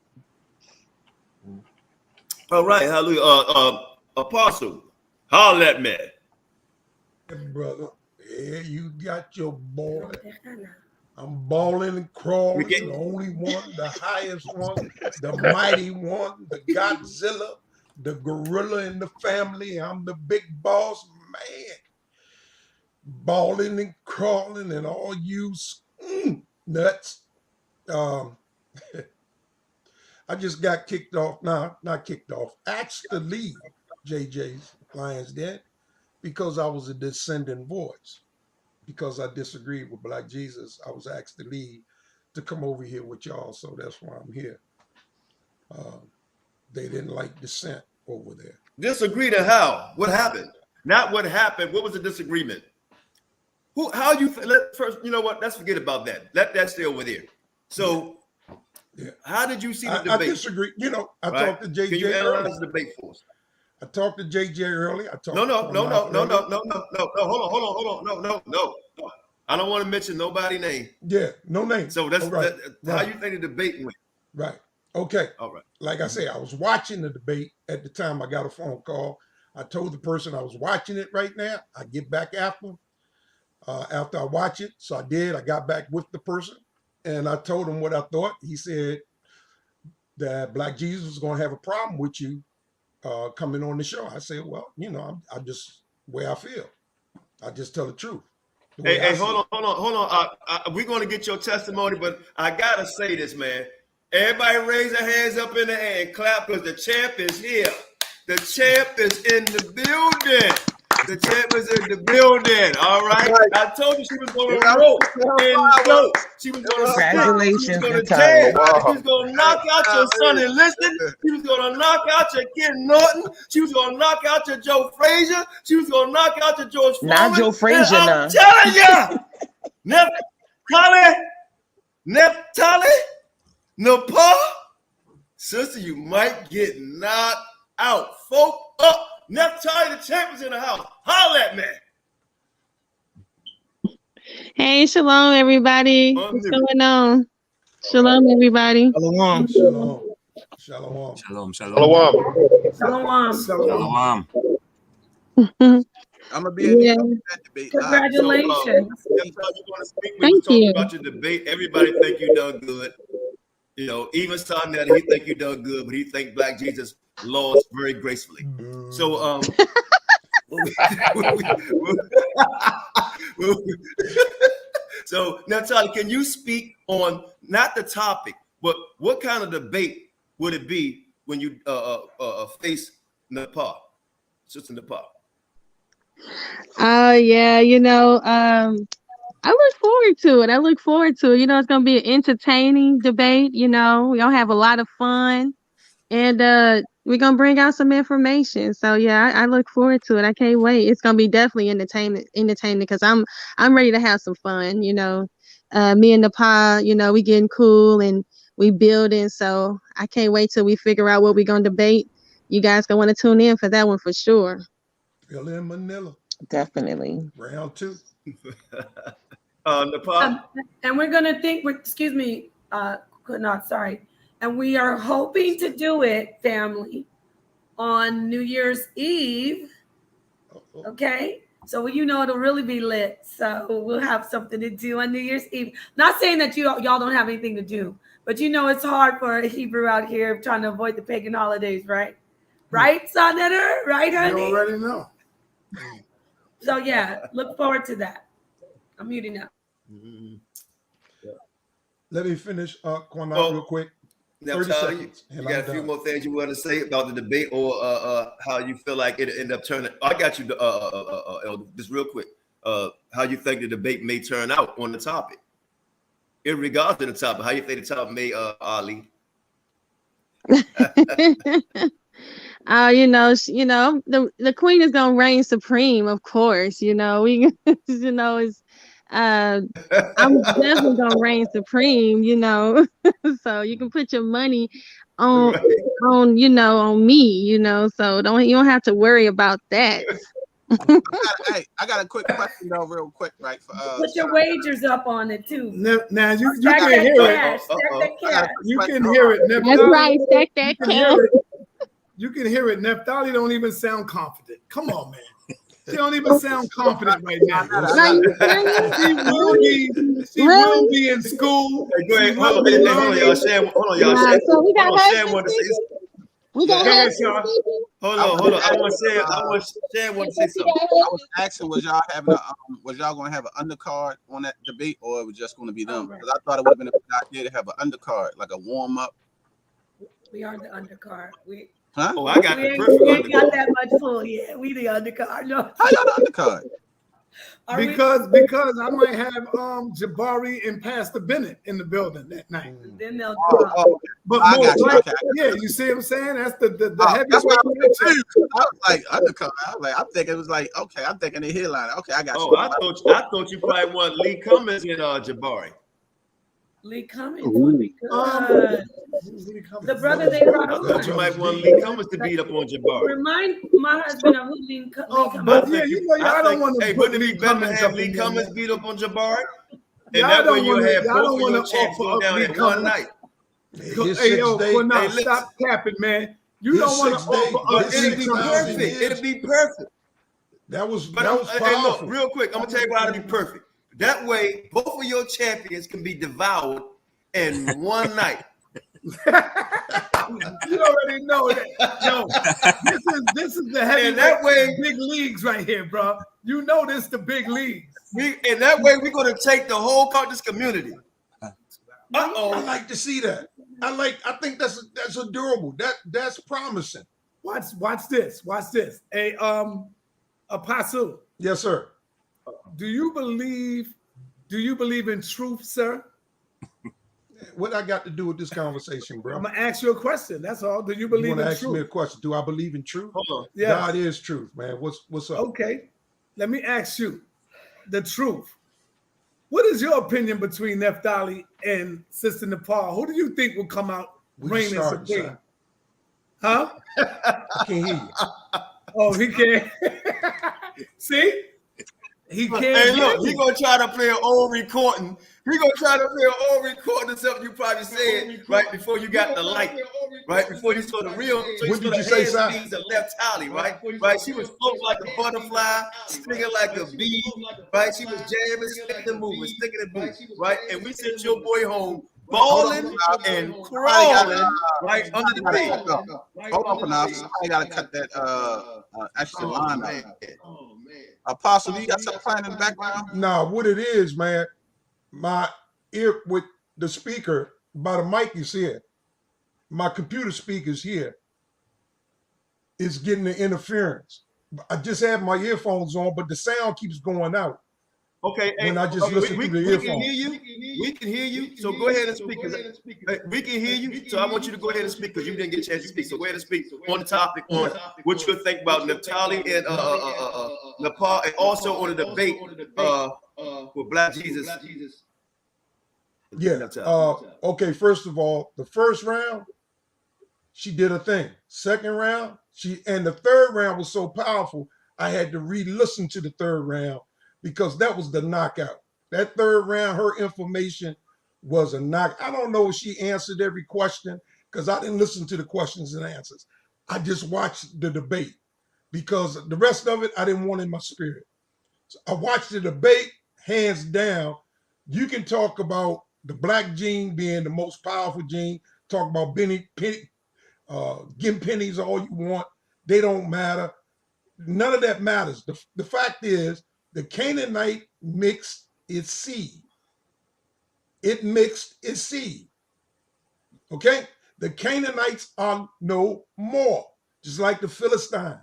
All right, hallelujah. Apostle, holler at me. Brother, yeah, you got your boy. I'm balling and crawling, the only one, the highest one, the mighty one, the Godzilla, the gorilla in the family. I'm the big boss man. Balling and crawling, and all you nuts. I just got kicked off. No, not kicked off. Asked to leave JJ's Lions Den because I was a dissenting voice. Because I disagreed with Black Jesus, I was asked to leave to come over here with y'all. So that's why I'm here. They didn't like dissent over there. Disagree to how? What happened? Not what happened. What was the disagreement? How you first? You know what? Let's forget about that. Let that stay over there. So, how did you see the debate? I disagree. You know, I talked to JJ. Can you analyze the debate for us? I talked to JJ earlier. I talked No. Hold on. No. I don't want to mention nobody's name. Yeah, no name. So that's how you think the debate went. Right. Okay. All right. Like I say, I was watching the debate at the time. I got a phone call. I told the person I was watching it right now. I get back after I watch it. So I did. I got back with the person and I told him what I thought. He said that Black Jesus was going to have a problem with you coming on the show. I said, well, you know, I'm just the way I feel. I just tell the truth. Hey, hold on. We're going to get your testimony, but I got to say this, man. Everybody raise their hands up in the air and clap because the champ is here. The champ is in the building. The champ was in the building. All right. I told you she was going to rope and dope. She was going to Congratulations, she was going to Natalia. jam. She was going to knock out your son and listen. She was going to knock out your Ken Norton. She was going to knock out your Joe Frazier. She was going to knock out your George Foreman. Not Joe Frazier, and nah. I'm telling you, Naphtali, Napah, sister, you might get knocked out. Folk up. Naphtali, the champions in the house. Holla at me. Hey, shalom, everybody. What's going on? Shalom, everybody. Shalom. Shalom. Shalom. Shalom. Shalom. Shalom. I'm gonna be in Yeah. that debate. Congratulations. Thank you. About your debate, everybody think you done good. You know, even Qanath, he think you done good, but he think Black Jesus lost very gracefully. So, so Naphtali, can you speak on not the topic, but what kind of debate would it be when you face Napah, Sister Napah? Yeah, I look forward to it. It's gonna be an entertaining debate. We're gonna have a lot of fun, and we're gonna bring out some information. So yeah, I look forward to it. I can't wait. It's gonna be definitely entertaining because I'm ready to have some fun. Me and Napah, we getting cool and we building. So I can't wait till we figure out what we're gonna debate. You guys gonna want to tune in for that one for sure. Phil in Manila. Definitely. Round 2. Napah. And we're gonna think. Excuse me, Qanath, sorry. And we are hoping to do it, family, on New Year's Eve. Okay, so it'll really be lit. So we'll have something to do on New Year's Eve. Not saying that y'all don't have anything to do, but it's hard for a Hebrew out here trying to avoid the pagan holidays, right? Right, Senator? Right, honey? You already know. So yeah, look forward to that. I'm muting up. Let me finish Qanath real quick. 30 seconds. You got a few more things you want to say about the debate or how you feel like it ended up turning. I got you, Elder, just real quick. How you think the debate may turn out on the topic. In regards to the topic, how you think the topic may, Ali? The queen is gonna reign supreme, of course. I'm definitely gonna reign supreme. So you can put your money on me. So you don't have to worry about that. I got a quick question though, real quick, right? Put your wagers up on it too. Now you can hear it. You can hear it. That's right. Stack that cash. You can hear it. Naphtali don't even sound confident. Come on, man. She don't even sound confident right now. She will be in school. Hey, go ahead. Hold on, y'all. Share, hold on, y'all. Share. So we got Hold on. I want Share want to say something. I was asking, was y'all going to have an undercard on that debate, or it was just going to be them? Because I thought it would have been a good idea to have an undercard, like a warm up. We are the undercard. Huh? Oh, I got the perfect. We ain't got that much pull yet. We the undercard. No. How y'all the undercard? Because I might have Jabari and Pastor Bennett in the building that night. Then they'll but I got you. Okay. Yeah, you see what I'm saying? That's the heavy. That's what I was like undercard. I'm thinking it was like, okay, I'm thinking the headline. Okay, I got you. I thought you probably want Lee Cummings and Jabari. Lee Cummings would be good. The brother they brought I over. thought you might want Lee Cummings to beat up on Jabari. Remind my husband of who Lee Cummings. But yeah, y'all don't want to. Hey, wouldn't it be better to have Lee Cummings beat up on Jabari? And y'all that way don't you'll wanna- have y'all both don't of your wanna champs go offer down Lee in one Cummings. night. Hey, yo, now stop capping, man. You don't want to offer us It'll be perfect. It'll be perfect. That was But powerful. hey, look, real quick, I'm gonna tell you why it'll be perfect. That way, both of your champions can be devoured in one night. You already know that. Yo, this is the heavy. And that way, big leagues right here, bro. You know this the big leagues. And that way, we're gonna take the whole this community. I like to see that. I think that's adorable. That's promising. Watch this. Hey, Apostle. Yes, sir. Do you believe in truth, sir? What I got to do with this conversation, bro? I'm gonna ask you a question. That's all. Do you You believe want to in ask me a truth? question? Do I believe in truth? Hold on. Yes. God is truth, man. What's up? Okay. Let me ask you the truth. What is your opinion between Naphtali and Sister Napah? Who do you think will come out reigning supreme? Huh? I can't hear you. Oh, he can't. See? He can't. Hey, look, he gonna try to play an old recording. He gonna try to play an old recording of something you probably said right before you got the light, right before you saw the real. What did you say, sir? The left tally, right? Right. She was floating like a butterfly, stinging like a bee, right? She was jamming, sticking and moving, right? And we sent your boy home balling and crawling right under the bed. Hold on, Qanath. I gotta cut that extra line out. Apostle, you got something playing in the background? Nah, what it is, man, my ear with the speaker by the mic is here. My computer speaker's here. It's getting the interference. I just have my earphones on, but the sound keeps going out. Okay, when I just listen we through the can earphones. hear you. We can hear you. So go ahead and speak. We can hear you. So I want you to go ahead and speak because you didn't get a chance to speak. So go ahead and speak on the topic on what you think about Naphtali and Napah, and also on the debate with Black Jesus. Yeah. Okay. First of all, the first round, she did a thing. Second round, and the third round was so powerful, I had to re-listen to the third round because that was the knockout. That third round, her information was a knock. I don't know if she answered every question because I didn't listen to the questions and answers. I just watched the debate because the rest of it I didn't want in my spirit. So I watched the debate, hands down. You can talk about the black gene being the most powerful gene, talk about getting pennies all you want. They don't matter. None of that matters. The fact is, the Canaanite mixed its seed. It mixed its seed. Okay? The Canaanites are no more, just like the Philistines.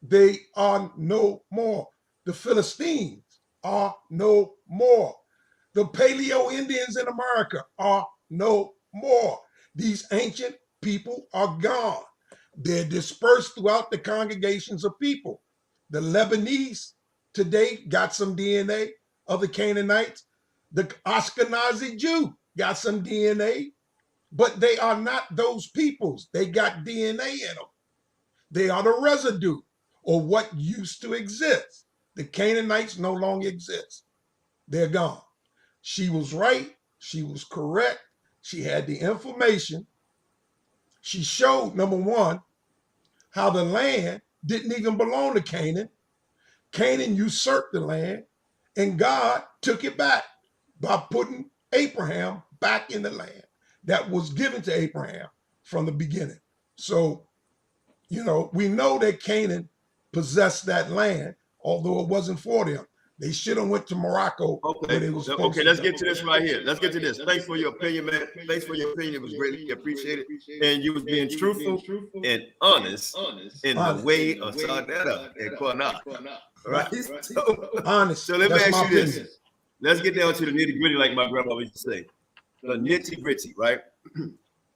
They are no more. The Philistines are no more. The Paleo Indians in America are no more. These ancient people are gone. They're dispersed throughout the congregations of people. The Lebanese today got some DNA of the Canaanites. The Ashkenazi Jew got some DNA, but they are not those peoples. They got DNA in them. They are the residue or what used to exist. The Canaanites no longer exist. They're gone. She was right. She was correct. She had the information. She showed, number one, how the land didn't even belong to Canaan. Canaan usurped the land, and God took it back by putting Abraham back in the land that was given to Abraham from the beginning. So, we know that Canaan possessed that land, although it wasn't for them. They should have went to Morocco. Okay, let's get to this right here. Let's get to this. Thanks for your opinion, man. Thanks for your opinion. It was greatly appreciated. And you was being truthful and honest in the way of Sarnetta and Qanath. Right? Honest. So let me That's ask my you this. opinion. Let's get down to the nitty-gritty, like my grandma used to say. The nitty-gritty, right?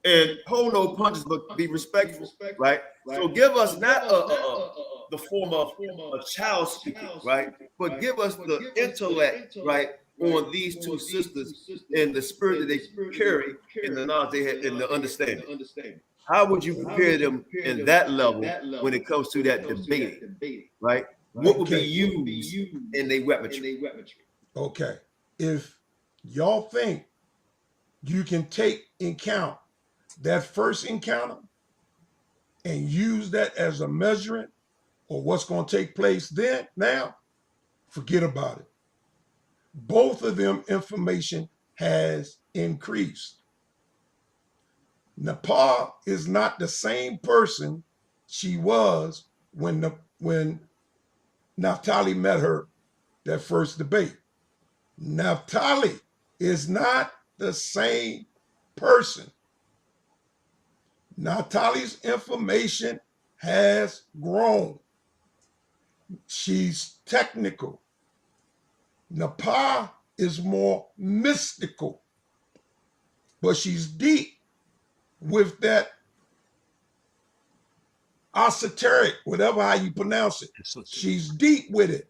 And hold no punches, but be respectful, right? So give us not the form of a child speaking, right? But give us the intellect, right, on these two sisters and the spirit that they carry and the knowledge they have and the understanding. How would you prepare them in that level when it comes to that debating, right? What would be used in their weaponry? Okay. If y'all think you can take in count that first encounter and use that as a measurement or what's going to take place then, now, forget about it. Both of them information has increased. Napah is not the same person she was when Naphtali met her that first debate. Naphtali is not the same person. Naphtali's information has grown. She's technical. Napah is more mystical, but she's deep with that esoteric, whatever how you pronounce it. She's deep with it.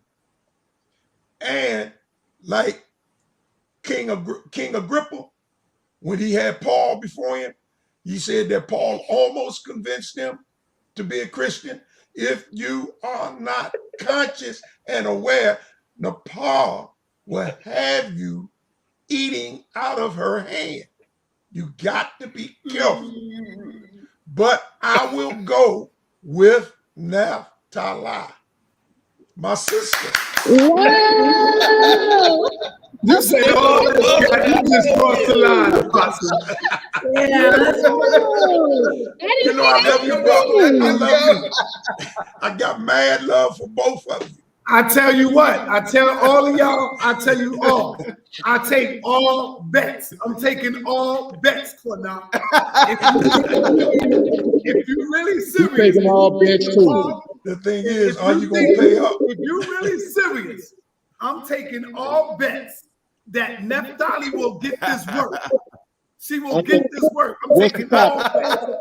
And like King Agrippa, when he had Paul before him, he said that Paul almost convinced him to be a Christian. If you are not conscious and aware, Napah will have you eating out of her hand. You got to be careful. But I will go with Naphtali, my sister. Wow. You say, oh, you just crossed the line, Apostle. You know, I love you, brother. I love you. I got mad love for both of you. I tell you what, I tell all of y'all, I tell you all, I take all bets. I'm taking all bets, Qanath. If you're really serious, taking all bets too. The thing is, are you going to pay up? If you're really serious, I'm taking all bets that Naphtali will get this work. She will get this work. I'm taking all bets.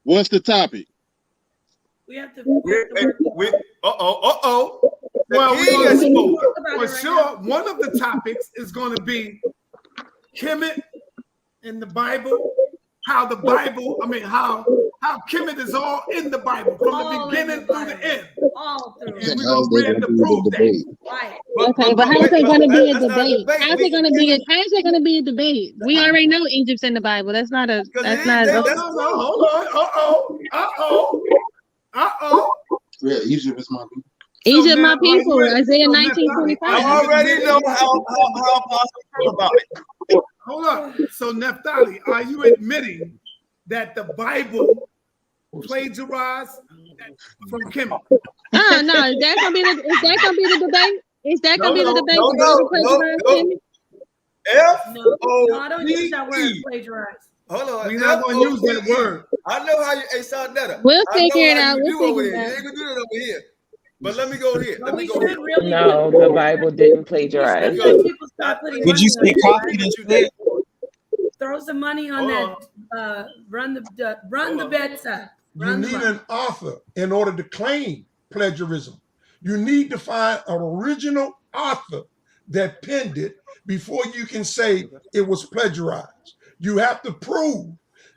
What's the topic? We have to. Well, we're going to for sure. One of the topics is going to be Qanath in the Bible. How the Bible, how Qanath is all in the Bible from the beginning through the end. All through. And we're going to prove that. Right. Okay, but how's it going to be a debate? How's it going to be? How's it going to be a debate? We already know Egypt's in the Bible. That's not a. That's not. Hold on. Yeah, Egypt is my people. Egypt, my people. Isaiah 19:25. I already know how Apostle feel about it. Hold on. So Naphtali, are you admitting that the Bible plagiarized from Qanath? No. Is that gonna be the debate? Is that gonna be the debate? No, I don't use that word plagiarize. Hold on. We're not going to use that word. I know how you, hey, Sarnetta. We'll figure it out. We'll figure it out. You ain't going to do that over here. But let me go here. No, the Bible didn't plagiarize. Would you say copy instead? Throw some money on that. Run the bedside. You need an author in order to claim plagiarism. You need to find an original author that penned it before you can say it was plagiarized. You have to prove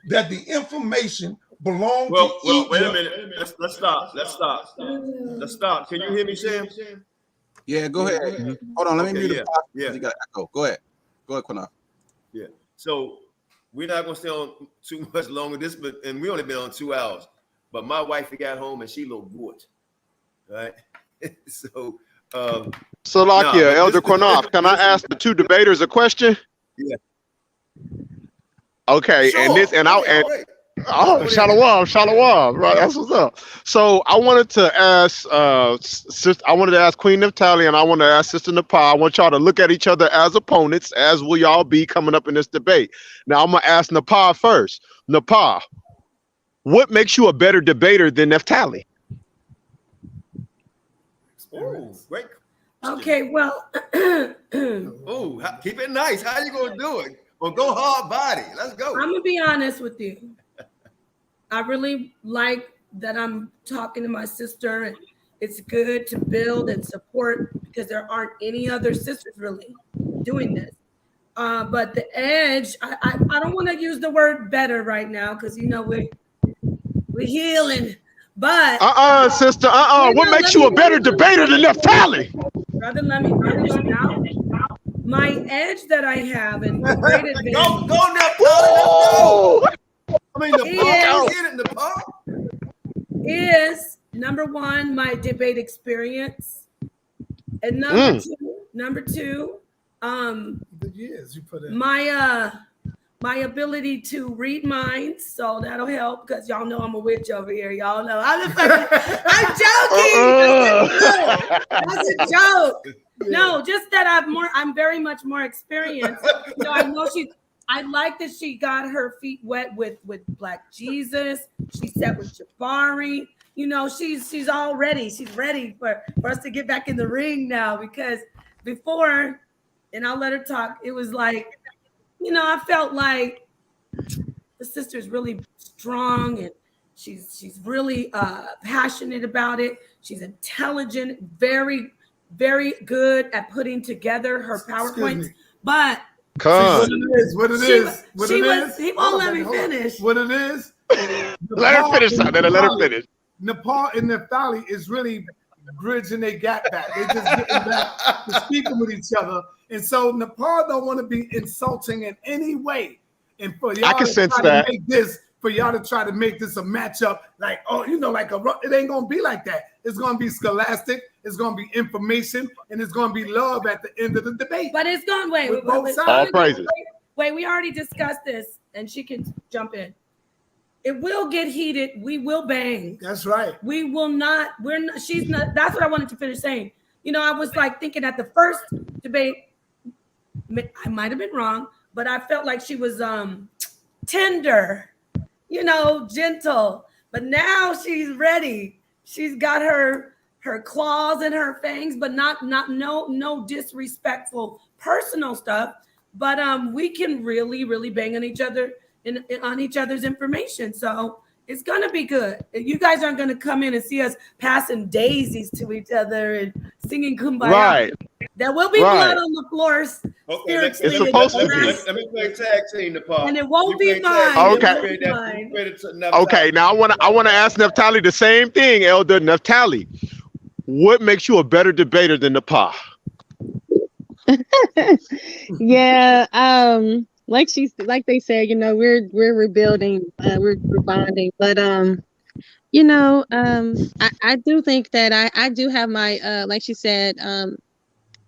that the information belongs to Egypt. Wait a minute. Let's stop. Can you hear me, Sam? Yeah, go ahead. Hold on, let me mute it. Yeah. You got echo. Go ahead, Qanath. Yeah. So we're not gonna stay on too much longer. And we only been on 2 hours. But my wife got home and she looked good. Right. So Elder Qanath, can I ask the two debaters a question? Yeah. Okay, sure. Shalom, right? That's what's up. So I wanted to ask, Queen Naphtali, and I want to ask Sister Napah. I want y'all to look at each other as opponents, as will y'all be coming up in this debate. Now I'm gonna ask Napah first. Napah, what makes you a better debater than Naphtali? Oh, great. Okay, well. Keep it nice. How you gonna do it? Well, go hard body. Let's go. I'm gonna be honest with you. I really like that I'm talking to my sister, and it's good to build and support because there aren't any other sisters really doing this. But the edge, I don't want to use the word better right now because we're healing. But sister, what makes you a better debater than Naphtali? Brother, let me finish now. My edge that I have and the great advantage. Go Naphtali, let's go. I mean, the is number one, my debate experience, and number two, my ability to read minds. So that'll help because y'all know I'm a witch over here. Y'all know I'm joking. That's a joke. No, just that I'm very much more experienced. I know I like that she got her feet wet with Black Jesus. She sat with Jabari. you know, she's all ready. She's ready for us to get back in the ring now, because before, and I'll let her talk, it was like, you know, I felt like the sister is really strong and she's really passionate about it. She's intelligent, very, very good at putting together her PowerPoints. But See, what it is, he won't let me finish. What it is, let her finish, son. Let her finish. Napah and Naphtali is really bridging their gap back. They're just getting back to speaking with each other. And so Napah don't want to be insulting in any way. And for y'all to try to make this, for y'all to try to make this a matchup, like, oh, you know, like it ain't gonna be like that. It's gonna be scholastic, it's gonna be information, and it's gonna be love at the end of the debate. But it's gone. Wait, all praises. Wait, we already discussed this, and she can jump in. It will get heated. We will bang. That's right. We will not. We're not. She's not. That's what I wanted to finish saying. You know, I was like thinking at the first debate, I might have been wrong, but I felt like she was tender, you know, gentle. But now she's ready. She's got her claws and her fangs, but no disrespectful personal stuff. But we can really bang on each other on each other's information. So it's gonna be good. You guys aren't gonna come in and see us passing daisies to each other and singing kumbaya. Right. There will be blood on the floors. Okay, it's supposed to be. Let me play tag team, Napah. And it won't be mine. Okay. Okay. Now I want to ask Naphtali the same thing, Elder Naphtali. What makes you a better debater than Napah? Yeah, like they said, you know, we're rebuilding, we're bonding, but you know, I do think that I do have my like she said,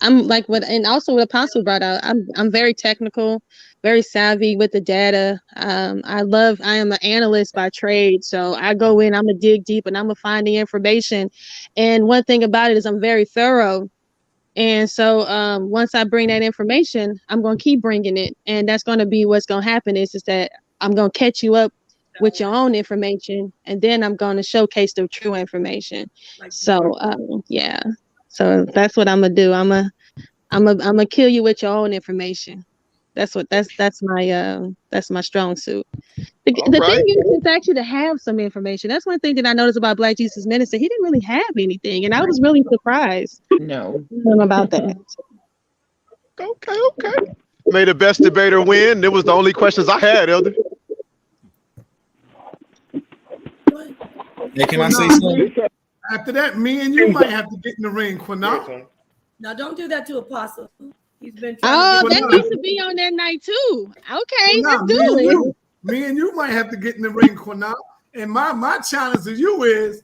I'm like what, and also what Apostle brought out, I'm very technical, very savvy with the data. I am an analyst by trade, so I go in, I'm gonna dig deep, and I'm gonna find the information. And one thing about it is I'm very thorough. And so once I bring that information, I'm going to keep bringing it. And that's going to be what's going to happen is that I'm going to catch you up with your own information. And then I'm going to showcase the true information. So, yeah. So that's what I'm going to do. I'm going to kill you with your own information. That's my strong suit. The thing is actually to have some information. That's one thing that I noticed about Black Jesus Minister. He didn't really have anything, and I was really surprised. No, about that. Okay. May the best debater win. It was the only questions I had, Elder. Yeah, can I say something? After that, me and you might have to get in the ring, Qanath. Now, don't do that to Apostle. He's been trying that needs to be on that night too. Okay, let's do it. Me and you might have to get in the ring, Qanath. And my challenge to you is,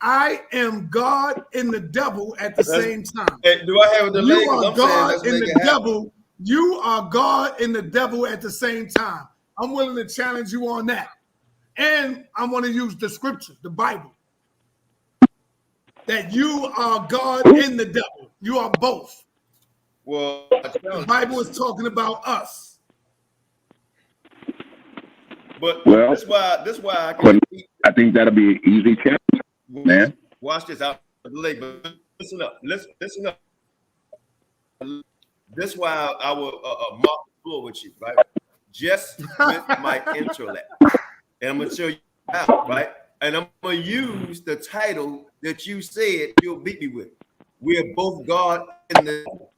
I am God and the devil at the same time. Hey, do I have a delay? You are God and the devil. You are God and the devil at the same time. I'm willing to challenge you on that. And I want to use the scripture, the Bible. That you are God and the devil. You are both. Well, the Bible is talking about us. But that's why I think that'll be an easy challenge, man. Watch this out. But listen up. Listen up. This is why I will mark the floor with you, right? Just with my intellect. And I'm gonna show you how, right? And I'm gonna use the title that you said you'll beat me with. We are both God and the devil.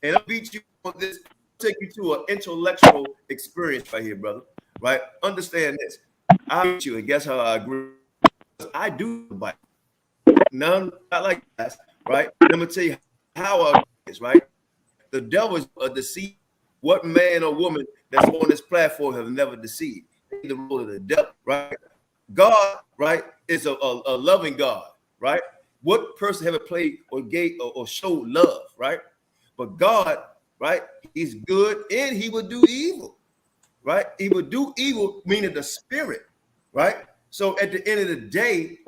And I'll beat you on this, take you to an intellectual experience right here, brother. Right? Understand this. I beat you, and guess how I agree? I do the Bible. None, not like that, right? Let me tell you how I do this, right? The devil is a deceit. What man or woman that's on this platform have never deceived? The role of the devil, right? God, right, is a loving God, right? What person ever played or gave or showed love, right? But God, right, he's good and he will do evil, right? He will do evil, meaning the spirit, right? So at the end of the day,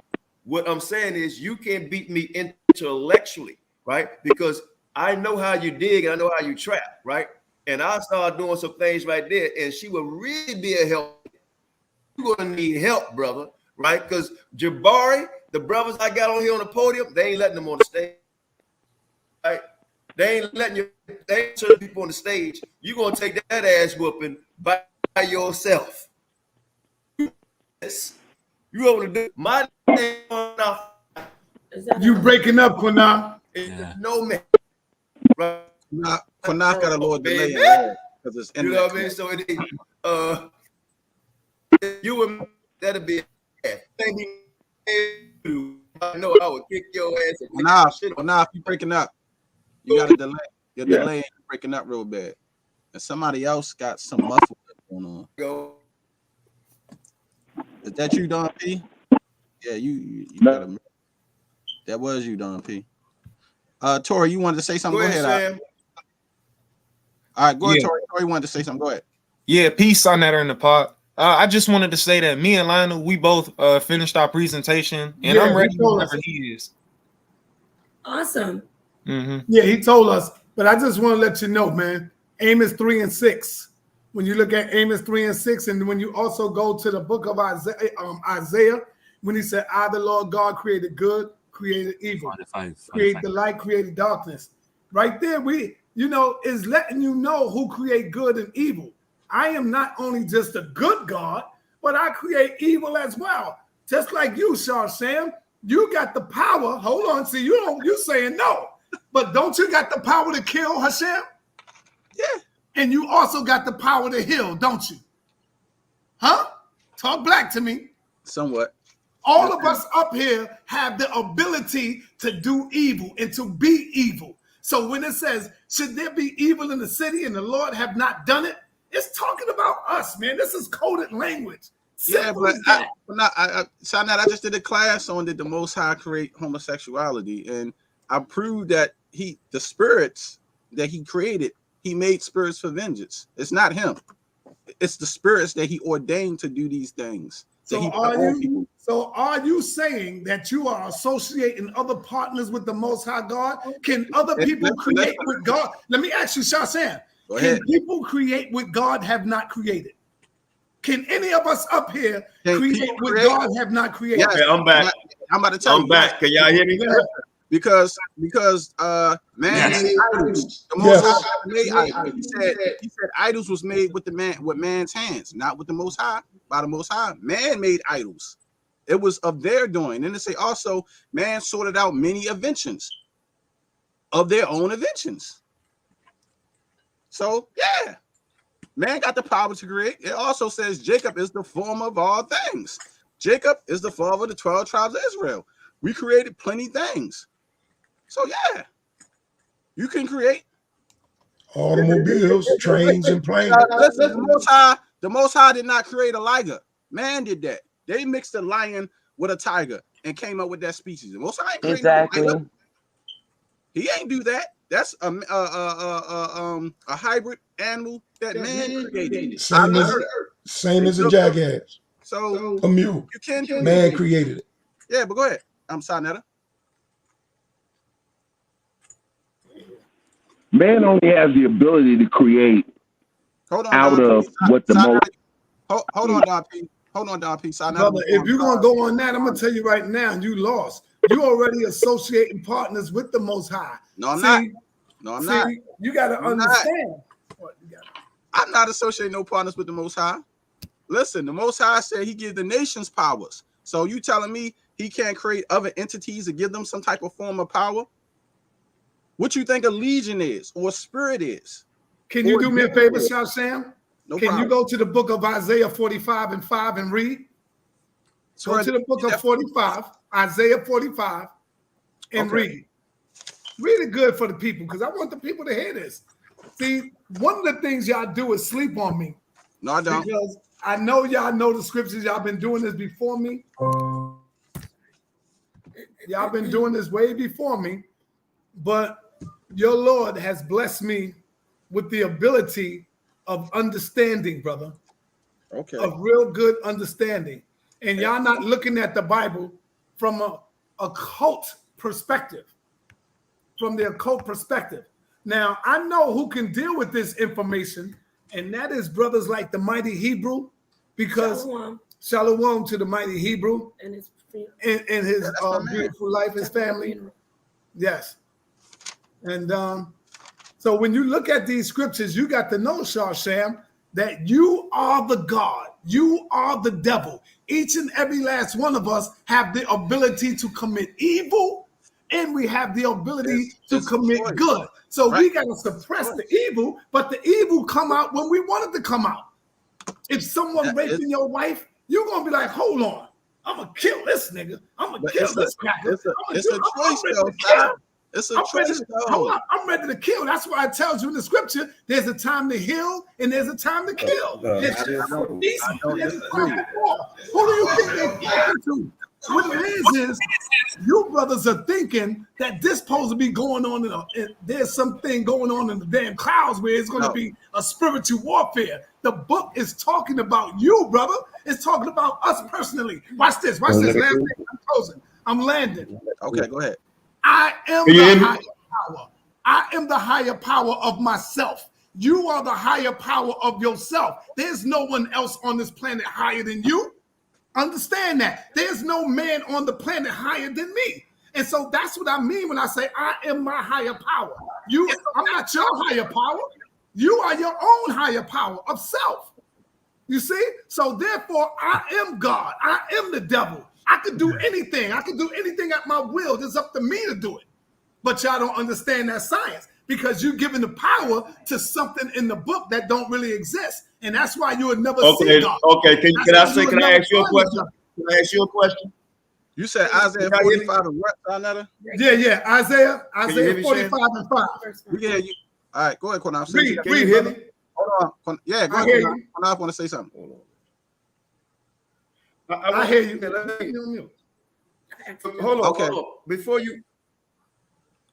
what I'm saying is you can't beat me intellectually, right? Because I know how you dig and I know how you trap, right? And I start doing some things right there, and she will really be a help. You're gonna need help, brother, right? Because Jabari, The brothers I got on here on the podium, they ain't letting them on the stage. Right? They ain't letting you. They ain't certain people on the stage. You gonna take that ass whooping by yourself. Yes. You able to do my name off. You breaking up, Qanath? Yeah. No man. Right. Qanath got a little delay because it's you know what I mean. So it you and that'll be I know I would kick your ass. Qanath, you breaking up. You got a delay. Your delay ain't breaking up real bad. And somebody else got some muffled going on. Go. Is that you, Don P? Yeah, you got a. That was you, Don P. Tori, you wanted to say something? Go ahead, Sam. All right, go ahead, Tori. Tori wanted to say something. Go ahead. Yeah, peace on that in the pot. I just wanted to say that me and Lionel, we both finished our presentation, and I'm ready whenever he is. Awesome. Mm-hmm. Yeah, he told us, but I just want to let you know, man, Amos 3:6. When you look at Amos 3:6, and when you also go to the book of Isaiah, when he said, I, the Lord God, created good, created evil, created the light, created darkness. Right there, is letting you know who create good and evil. I am not only just a good God, but I create evil as well. Just like you, Sam, you got the power. Hold on, see, you saying no, but don't you got the power to kill, Hashem? Yeah. And you also got the power to heal, don't you? Huh? Talk black to me. Somewhat. All of us up here have the ability to do evil and to be evil. So when it says, should there be evil in the city and the Lord have not done it? It's talking about us, man. This is coded language. Simple yeah, but I just did a class on did the Most High create homosexuality, and I proved that the spirits that he created, he made spirits for vengeance. It's not him. It's the spirits that he ordained to do these things. So are you saying that you are associating other partners with the Most High God? Can other people create with God? Let me ask you, Shashan. Can people create what God have not created? Can any of us up here create what God have not created? Okay, I'm back. I'm about to tell you. I'm back. Can y'all hear me? Because man made idols. The Most High made idols. He said idols was made with man's hands, not with the Most High. By the Most High, man made idols. It was of their doing. And they say also, man sorted out many inventions of their own inventions. So yeah, man got the power to create. It also says Jacob is the former of all things. Jacob is the father of the 12 tribes of Israel. We created plenty things. So yeah, you can create automobiles, trains, and planes. The Most High did not create a liger. Man did that. They mixed a lion with a tiger and came up with that species. The Most High ain't created a liger. He ain't do that. That's a hybrid animal that man created. Same as a jackass. So a mule. You can man created it. Yeah, but go ahead. I'm Sonetta. Man only has the ability to create what the most. Hold on, Don P. Hold on, Don P. Brother, if you're gonna go on that, I'm gonna tell you right now, you lost. You already associating partners with the Most High. No, I'm not. No, I'm not. You gotta understand. I'm not associating no partners with the Most High. Listen, the Most High said he gives the nations powers. So you telling me he can't create other entities to give them some type of form of power? What you think a legion is or a spirit is? Can you do me a favor, Sam? No Can problem. you go to the book of Isaiah 45:5 and read? Go to the book of 45, Isaiah 45, and read. Read it good for the people, because I want the people to hear this. See, one of the things y'all do is sleep on me. No, I don't. Because I know y'all know the scriptures. Y'all been doing this before me. Y'all been doing this way before me. But your Lord has blessed me with the ability of understanding, brother. Okay. Of real good understanding. And y'all not looking at the Bible from a occult perspective. From the occult perspective. Now, I know who can deal with this information, and that is brothers like the Mighty Hebrew, because Shalom to the Mighty Hebrew. And his in his beautiful life, his family. Yes. And so when you look at these scriptures, you got to know, Sham, that you are the God. You are the devil. Each and every last one of us have the ability to commit evil, and we have the ability to commit good. So we got to suppress the evil, but the evil come out when we want it to come out. If someone raping your wife, you're going to be like, hold on. I'm going to kill this nigga. I'm going to kill this cracker. It's a choice, though. It's a choice, though. I'm ready to kill. That's why it tells you in the scripture, there's a time to heal and there's a time to kill. There's a time for peace and there's a time for war. Who do you think they're talking to? What it is you brothers are thinking that this supposed to be going on there's something going on in the damn clouds where it's going to be a spiritual warfare. The book is talking about you, brother. It's talking about us personally. Watch this. Watch this. Last thing, I'm closing. I'm landing. Okay, go ahead. I am the higher power. I am the higher power of myself. You are the higher power of yourself. There's no one else on this planet higher than you. Understand that. There's no man on the planet higher than me. And so that's what I mean when I say I am my higher power. I'm not your higher power. You are your own higher power of self. You see? So therefore, I am God. I am the devil. I could do anything. I could do anything at my will. It's up to me to do it. But y'all don't understand that science because you're giving the power to something in the book that don't really exist. And that's why you would never see God. Okay, can I ask you a question? Can I ask you a question? You said Isaiah 45 and what, Netta? Yeah. Isaiah 45 and 5. We can hear you. All right, go ahead, Qanath. Read, hear me? Hold on. Yeah, go ahead, Qanath. Qanath want to say something. I hear you. Hold on. Before you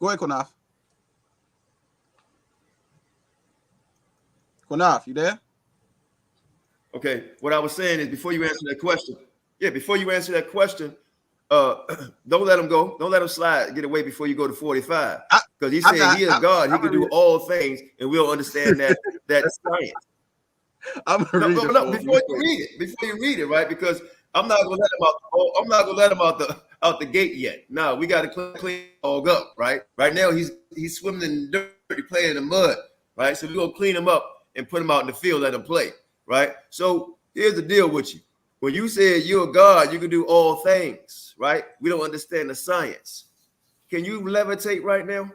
go ahead, Qanath. Qanath, you there? Okay. What I was saying is before you answer that question, don't let him go. Don't let him slide, get away before you go to 45. Because he said he is God. He can do all things, and we'll understand that science. Before you read it, right? Because I'm not gonna let him out. I'm not gonna let him out the gate yet. No, we got to clean all up, right? Right now he's swimming in the dirt, he's playing in the mud, right? So we're gonna clean him up and put him out in the field, let him play, right? So here's the deal with you. When you said you're God, you can do all things, right? We don't understand the science. Can you levitate right now?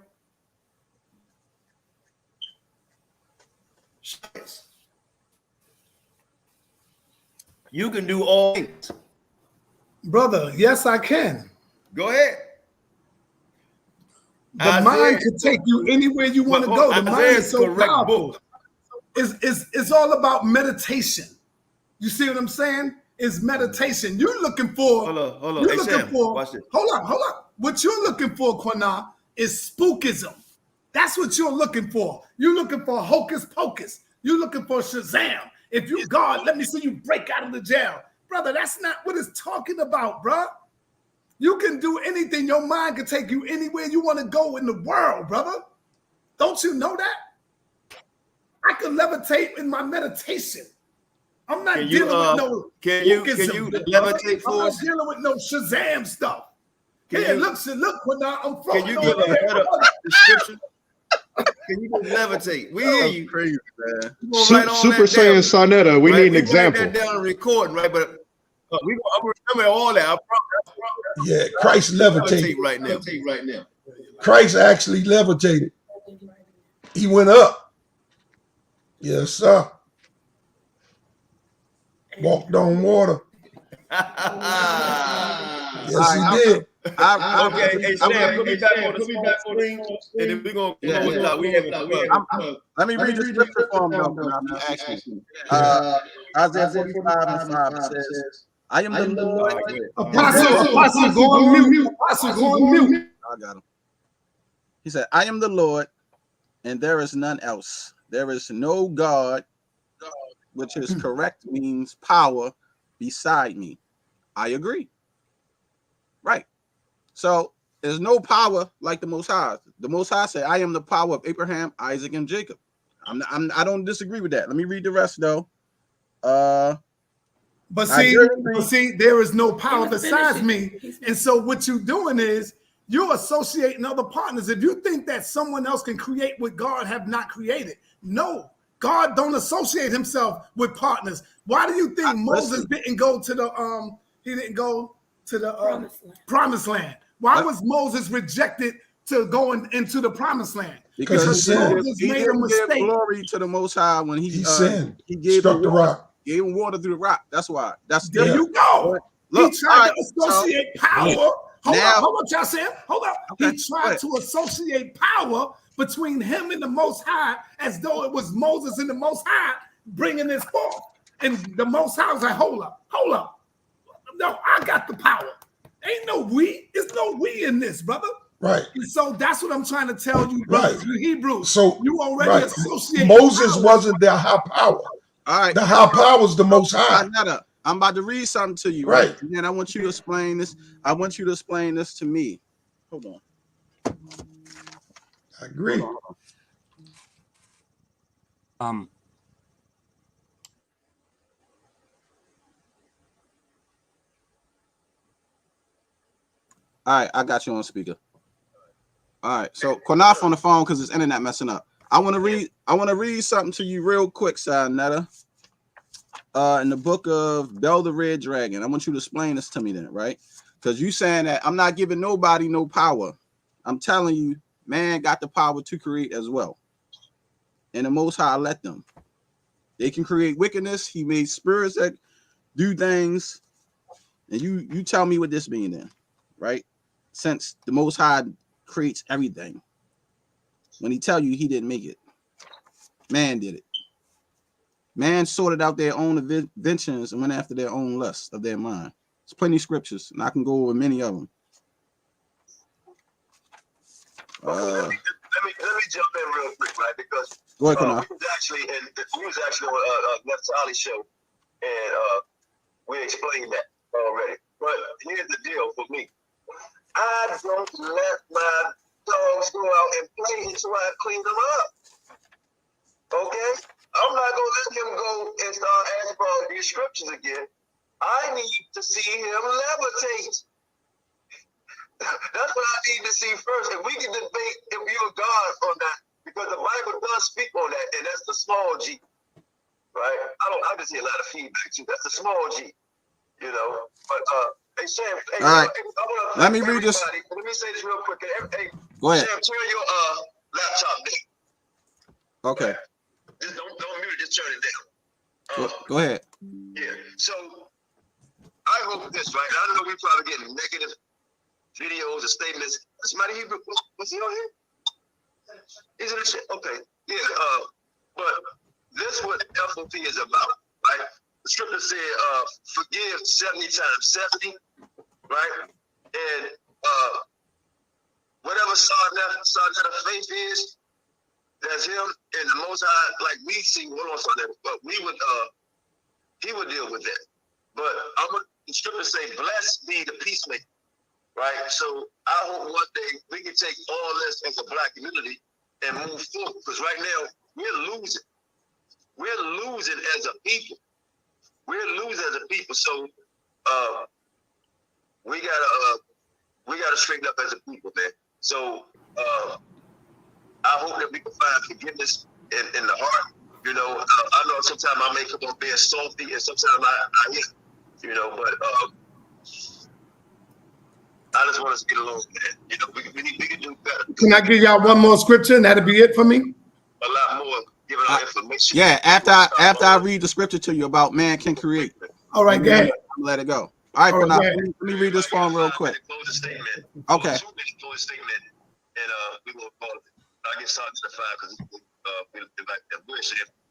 Science. You can do all things. Brother, yes, I can. Go ahead. The mind can take you anywhere you want to go. The mind is so powerful. It's all about meditation. You see what I'm saying? It's meditation. You're looking for. Hold on. Hey, Sam, watch this. Hold on. What you're looking for, Qanath, is spookism. That's what you're looking for. You're looking for hocus pocus. You're looking for Shazam. If you God, let me see you break out of the jail. Brother, that's not what it's talking about, bro. You can do anything. Your mind can take you anywhere you want to go in the world, brother. Don't you know that? I can levitate in my meditation. I'm not dealing with no. Can you levitate for us? I'm not dealing with no Shazam stuff. Look, Qanath, I'm floating. Can you give a better description? Can you just levitate? We hear you. Crazy, man. Super Saiyan Sonetta. We need an example. Write that down and recording, right? But I'm remember all that. I promise. Yeah, Christ levitated right now. Christ actually levitated. He went up. Yes, sir. Walked on water. Yes, he did. Okay, hey Sam, put me back on the screen, and then we're gonna let me read the scripture for him. Isaiah 45 and 5 says, "I am the Lord." Apostle, go on mute. Apostle, go on mute. I got him. He said, "I am the Lord, and there is none else. There is no God," which is correct means power, beside me. I agree. Right. So there's no power like the Most High. The Most High said, "I am the power of Abraham, Isaac, and Jacob." I don't disagree with that. Let me read the rest though. But see, there is no power besides me. And so what you're doing is you're associating other partners. If you think that someone else can create what God have not created, no, God don't associate himself with partners. Why do you think Moses didn't go to the he didn't go to the promised land? Why was Moses rejected to going into the promised land? Because Moses made a mistake. Glory to the Most High when he sinned. He gave struck the rock. Gave him water through the rock. That's why. There you go. Look, he tried to associate power. Hold up, y'all saying? Hold up. Okay, he tried to associate power between him and the Most High as though it was Moses and the Most High bringing this forth. And the Most High was like, hold up. No, I got the power. Ain't no we. There's no we in this, brother. Right. And so that's what I'm trying to tell you, brothers, you Hebrews. So you already associate Moses power. wasn't their high power. All right. The high power was the Most High. I'm about to read something to you, right? And then I want you to explain this. I want you to explain this to me. Hold on. I agree. All right, I got you on speaker. All right, so Qanath on the phone because his internet messing up. I want to read something to you real quick, Netta. In the book of Bell the Red Dragon. I want you to explain this to me then, right? Because you saying that I'm not giving nobody no power. I'm telling you, man got the power to create as well. And the Most High let them. They can create wickedness. He made spirits that do things. And you tell me what this means then, right? Since the Most High creates everything. When he tell you he didn't make it. Man did it. Man sorted out their own inventions and went after their own lust of their mind. There's plenty of scriptures, and I can go over many of them. Let me jump in real quick, right? Because go ahead, we was actually on Naphtali's show, and we explained that already. But here's the deal for me: I don't let my dogs go out and play until I clean them up. Okay. I'm not going to let him go and start asking for all these scriptures again. I need to see him levitate. That's what I need to see first. If we can debate if you're God on that, because the Bible does speak on that, and that's the small G, right? I just hear a lot of feedback too. That's the small G, you know. But hey Sam, all right. Let me read this. Let me say this real quick. Hey, go ahead. Sam, turn your laptop down. Okay. Just don't mute it, just turn it down. Go ahead. Yeah, so I hope this, right? I know we probably getting negative videos or statements. Somebody Hebrew, was he on here? Is it a shit? Okay, yeah, but this what F.O.P.E is about, right? The scripture said, forgive 70 times 70, right? And whatever side of faith is, that's him and the Most High, like we see one on something, but we would he would deal with that. But the scripture say, blessed be the peacemaker, right? So I hope one day we can take all this as a black community and move forward. Because right now we're losing. We're losing as a people. We're losing as a people. So we gotta straighten up as a people, man. So I hope that we can find forgiveness in the heart. You know, I know sometimes I may come on being salty, and sometimes I am, you know, but I just want us to get along, man. You know, we can do better. Can I give y'all one more scripture and that'll be it for me? A lot more giving out information. Yeah, after I read the scripture to you about man can create. All right, go ahead. Let it go. All right, let me read this form real quick. Okay. And we will call it. I get started to the 5 because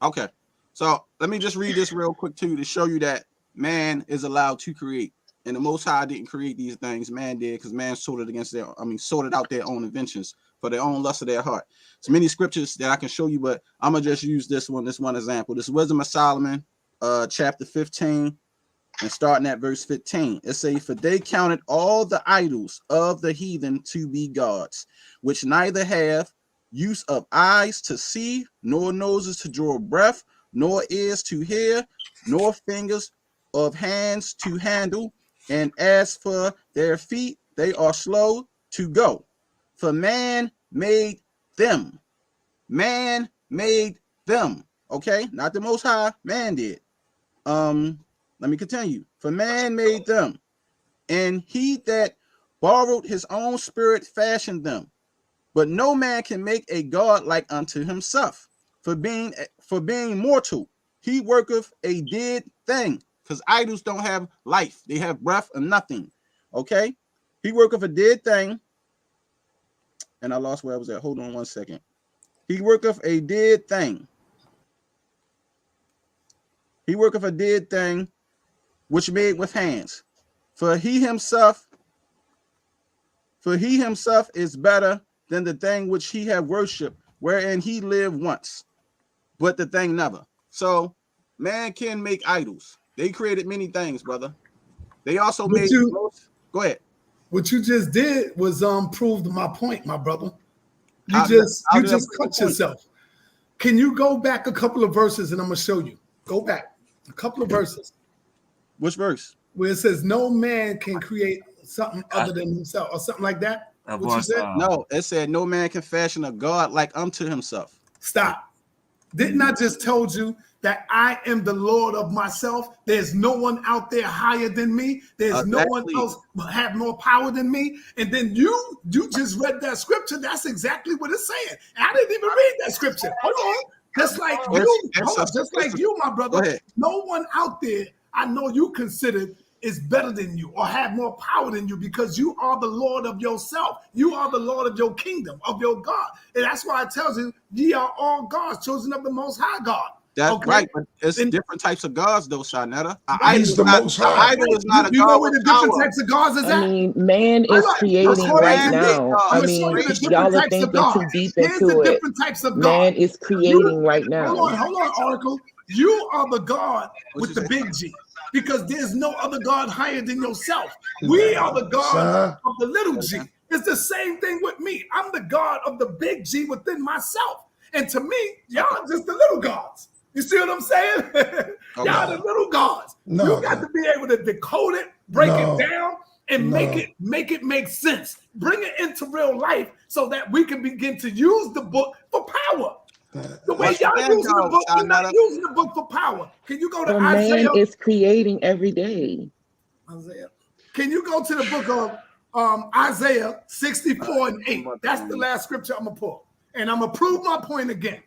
okay, so let me just read this real quick too to show you that man is allowed to create, and the Most High didn't create these things. Man did, because man sorted out their own inventions for their own lust of their heart. There's many scriptures that I can show you, but I'm gonna just use this one example. This Wisdom of Solomon, chapter 15, and starting at verse 15. It says, "For they counted all the idols of the heathen to be gods, which neither have use of eyes to see, nor noses to draw breath, nor ears to hear, nor fingers of hands to handle, and as for their feet, they are slow to go. For man made them. Man made them. Okay, not the Most High, man did. Let me continue. For man made them, and he that borrowed his own spirit fashioned them. But no man can make a God like unto himself. For being mortal, he worketh a dead thing. Because idols don't have life. They have breath and nothing. Okay? He worketh a dead thing. And I lost where I was at. Hold on 1 second. He worketh a dead thing. He worketh a dead thing which made with hands. For he himself is better than the thing which he have worshipped, wherein he lived once, but the thing never. So man can make idols. They created many things, brother. They also made go ahead. What you just did was proved my point, my brother. You How just did cut yourself. Can you go back a couple of verses and I'm gonna show you? Go back a couple of verses. Which verse? Where it says no man can create something other than himself or something like that. What you said? No, it said no man can fashion a God like unto himself. Stop. Didn't I just told you that I am the Lord of myself? There's no one out there higher than me. There's no one else have more power than me. And then you just read that scripture. That's exactly what it's saying. And I didn't even read that scripture. Hold on. Just like you, my brother. No one out there I know you considered is better than you or have more power than you because you are the Lord of yourself. You are the Lord of your kingdom, of your God. And that's why it tells you, ye are all gods, chosen of the Most High God. That's right, but it's different types of gods, though, Shanetta. He's the Most High. Idol is not a God. You know what the different types of gods is at? I mean, man is creating right now. I mean, y'all are thinking too deep into it. Man is creating right now. Hold on, Oracle. You are the God with the big G. Because there's no other God higher than yourself. We are the God of the little g. It's the same thing with me. I'm the God of the big G within myself. And to me, y'all are just the little gods. You see what I'm saying? Y'all the little gods. You got to be able to decode it, break it down, and make it make sense. Bring it into real life so that we can begin to use the book for power. The way y'all using the book, you're not using the book for power. Can you go to Isaiah? Man is creating every day. Isaiah. Can you go to the book of Isaiah 64:8? That's the last scripture I'm gonna pull, and I'm gonna prove my point again.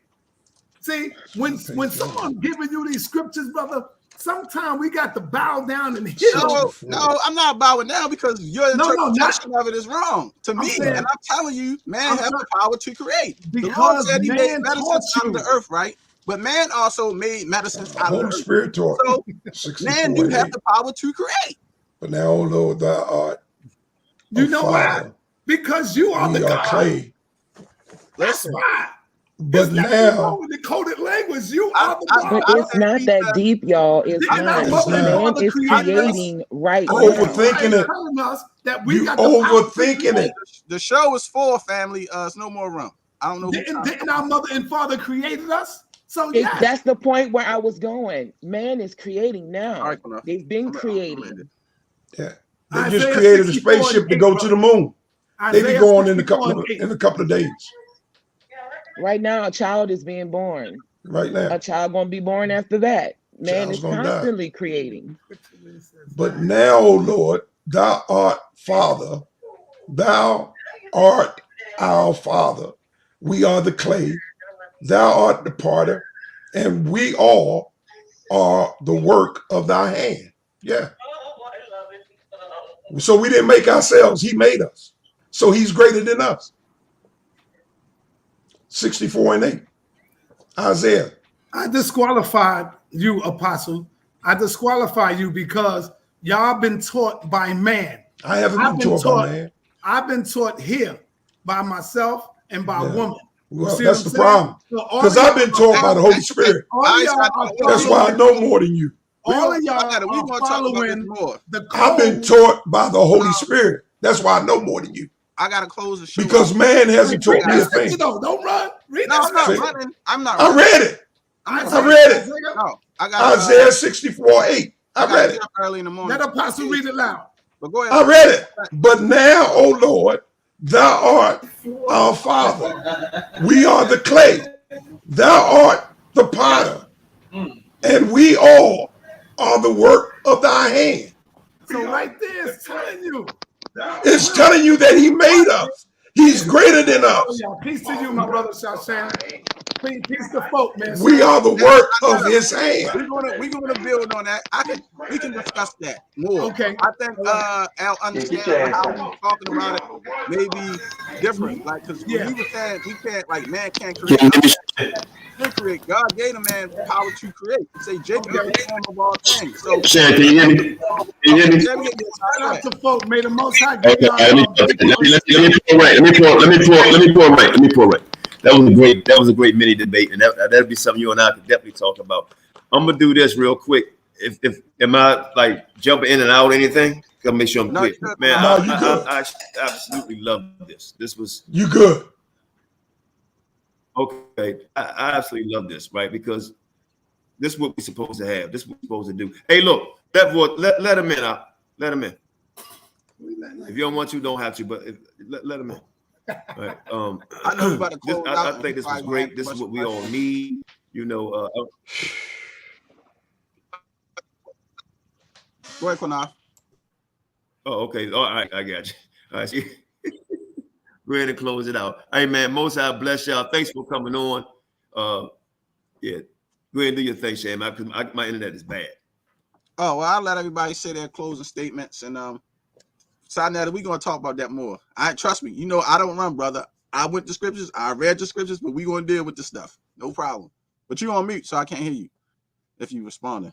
See, when someone giving you these scriptures, brother, sometimes we got to bow down and hear. No, I'm not bowing down because your interpretation of it is wrong to me. And I'm telling you, man has the power to create. The Lord said he made medicines out of the earth, right? But man also made medicines out of the earth. Spirit taught. So man do have the power to create. But now, O Lord, thou art. You know why? Because you are the God. Clay. That's why. But now, with the coded language, you are the God. But it's not that deep, y'all. It's not. Man is creating right now. Overthinking it. You overthinking it. The show is full, family. It's no more room. I don't know. Didn't our mother and father created us? So that's the point where I was going. Man is creating now. They've been creating. Yeah, they just created a spaceship to go to the moon. They be going in a couple of days. Right now, a child is being born. Right now. A child gonna be born after that. Man is constantly creating. But now, O Lord, thou art Father. Thou art our Father. We are the clay. Thou art the potter. And we all are the work of thy hand. Yeah. So we didn't make ourselves. He made us. So he's greater than us. 64:8. Isaiah. I disqualified you, Apostle. I disqualify you because y'all been taught by man. I haven't been taught by man. I've been taught here by myself and by woman. Well, that's the problem. Because I've been taught by the Holy Spirit. That's why I know more than you. All of y'all are following the code. I've been taught by the Holy Spirit. That's why I know more than you. I gotta close the show because man hasn't taught me a thing. Don't run. Read no, I'm not running. I'm not. I read it. I read it. No, I got Isaiah 64:8. I read it. Early in the morning. Let Apostle read it loud. But go ahead. I read it. But now, O Lord, thou art our Father. We are the clay. Thou art the potter. And we all are the work of thy hand. So right there, it's telling you. It's telling you that he made us. He's greater than us. Peace to you, my brother Shashan. Peace to folk, man. We are the work of his hand. We're gonna build on that. We can discuss that more. Okay. I think Al understand how we're talking about it may be different. Like, because we were saying we can't, like, man can't create. Create. God gave a man power to create. Say Jacob is the form of all things. So Shan, can you hear me? Can you hear me? Shout out to folk. May the Most High Okay, give y'all. let me pour right. That was a great mini debate, and that'd be something you and I could definitely talk about. I'm gonna do this real quick. If am I like jumping in and out or anything? Gotta make sure I'm clear. Man, I absolutely love this. This was you good. Okay, I absolutely love this, right? Because this is what we're supposed to have. This is what we're supposed to do. Hey, look, let him in. Let him in. If you don't want to, don't have to, but let him in. Right. I know about I think this was great. This is what we all need. You know. Go ahead, Qanath. Oh, okay. All right, I got you. All right. Go ahead and close it out. Hey, man, Most High bless y'all. Thanks for coming on. Yeah, go ahead and do your thing, Shane. My internet is bad. Oh, well, I'll let everybody say their closing statements. And Sinetta, we're going to talk about that more. Trust me, you know, I don't run, brother. I went to scriptures. I read the scriptures, but we're going to deal with the stuff. No problem. But you're on mute, so I can't hear you if you're responding.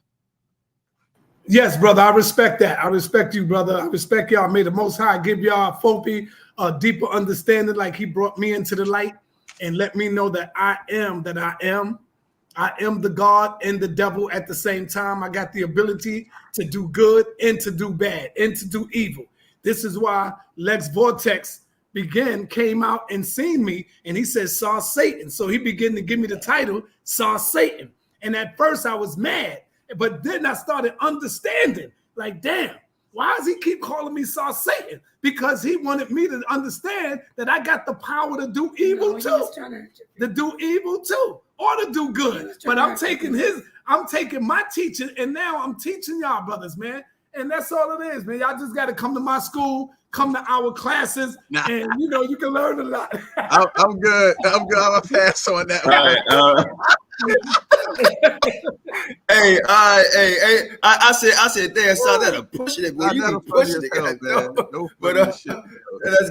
Yes, brother, I respect that. I respect you, brother. I respect y'all. May the Most High give y'all F.O.P.E a deeper understanding, like he brought me into the light and let me know that I am I am the God and the devil at the same time. I got the ability to do good and to do bad and to do evil. This is why Lex Vortex came out and seen me, and he said, saw Satan. So he began to give me the title, Saw Satan. And at first I was mad, but then I started understanding, like, damn, why does he keep calling me Saw Satan? Because he wanted me to understand that I got the power to do evil too. To do evil too, or to do good. But I'm taking my teaching, and now I'm teaching y'all, brothers, man. And that's all it is, man. Y'all just got to come to my school, come to our classes, and you know, you can learn a lot. I'm good. I'm gonna pass on that. All right. Hey, I said, there, so that pushing it, boy. You be pushing it, man. But that's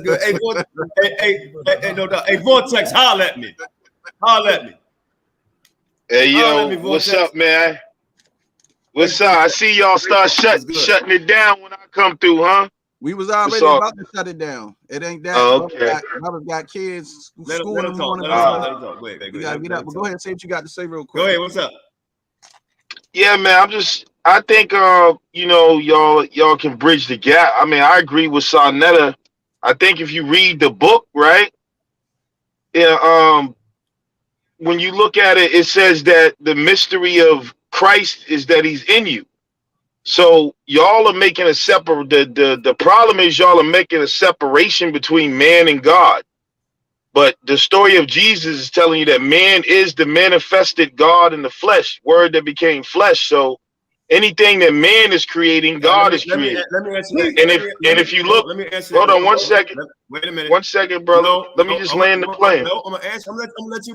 good. Hey, no doubt. Hey, Vortex, holler at me. Hey, yo, what's up, man? What's up? I see y'all start shutting it down when I come through, huh? We was already about to shut it down. It ain't that. Oh, okay. Brother got kids, school in the morning. You gotta get up. But go ahead and say what you got to say real quick. Go ahead. What's up? Yeah, man. I think you know, y'all can bridge the gap. I mean, I agree with Sarnetta. I think if you read the book, right? Yeah, when you look at it, it says that the mystery of Christ is that he's in you. So y'all are making a separate. The problem is y'all are making a separation between man and God. But the story of Jesus is telling you that man is the manifested God in the flesh, word that became flesh. So anything that man is creating, God is creating. Let me answer that. And if you look, hold on 1 second. Wait a minute. 1 second, brother. Let me just land the plane. No, I'm gonna let you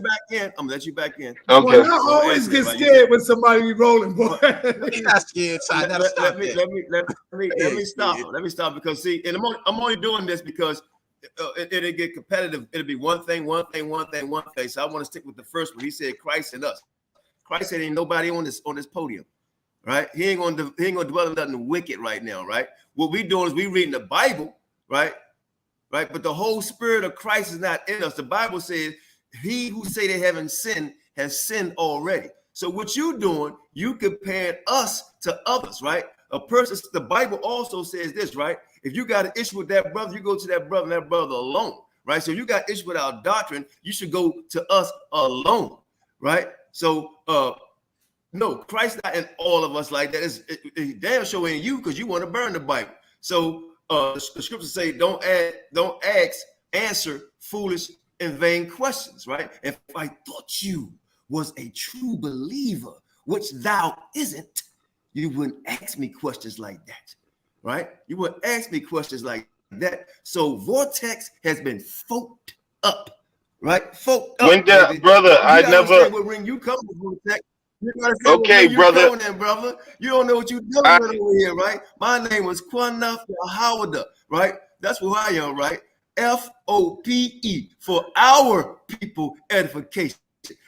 back in. Okay. Well, I always get scared when somebody be rolling, boy. You're not scared, son. Let me stop because see, and I'm only doing this because it'll get competitive. It'll be one thing. So I want to stick with the first one. He said Christ and us. Christ said ain't nobody on this podium. Right? He ain't gonna dwell in nothing wicked right now, right? What we doing is we reading the Bible, right? Right? But the whole spirit of Christ is not in us. The Bible says, he who say they haven't sinned has sinned already. So what you doing, you comparing us to others, right? The Bible also says this, right? If you got an issue with that brother, you go to that brother and that brother alone, right? So if you got issue with our doctrine, you should go to us alone, right? So No, Christ not in all of us like that. It's damn sure in you because you want to burn the Bible. So the scriptures say, don't answer foolish and vain questions, right? If I thought you was a true believer, which thou isn't, you wouldn't ask me questions like that, right? You wouldn't ask me questions like that. So Vortex has been folked up, right? Folked up. When that, brother, I never. What ring you come with, Vortex. Okay, brother. Brother. You don't know what you're dealing with over here, right? My name was Qanath Yahawashi, right? That's who I am, right? F.O.P.E. for our people edification.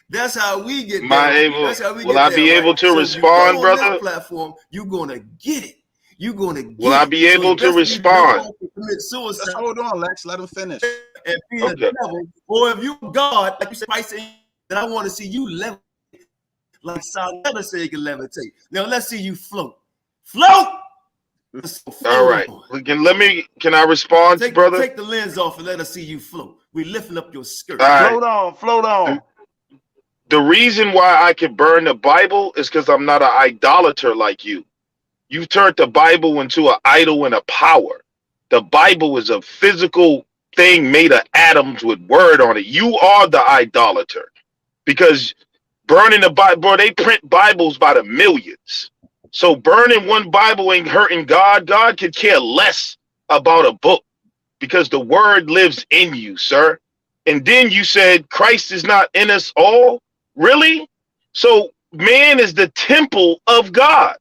That's how we get there. That's how we will get I there, be right? able to So respond, you brother? on that platform, you're gonna get it. You're gonna get will I be able to respond? Suicide. Hold on, Lex. Let him finish. And be a devil, or if you God, like you said, Christ, that I want to see you levitate, like Sonetta said, you can levitate. Now let's see you float. Float. All right. Can I respond, brother? Take the lens off and let us see you float. We're lifting up your skirt. All right. Float on. The reason why I can burn the Bible is because I'm not an idolater like you. You've turned the Bible into an idol and a power. The Bible is a physical thing made of atoms with word on it. You are the idolater because burning the Bible, bro, they print Bibles by the millions. So burning one Bible ain't hurting God. God could care less about a book because the word lives in you, sir. And then you said Christ is not in us all. Really? So man is the temple of God.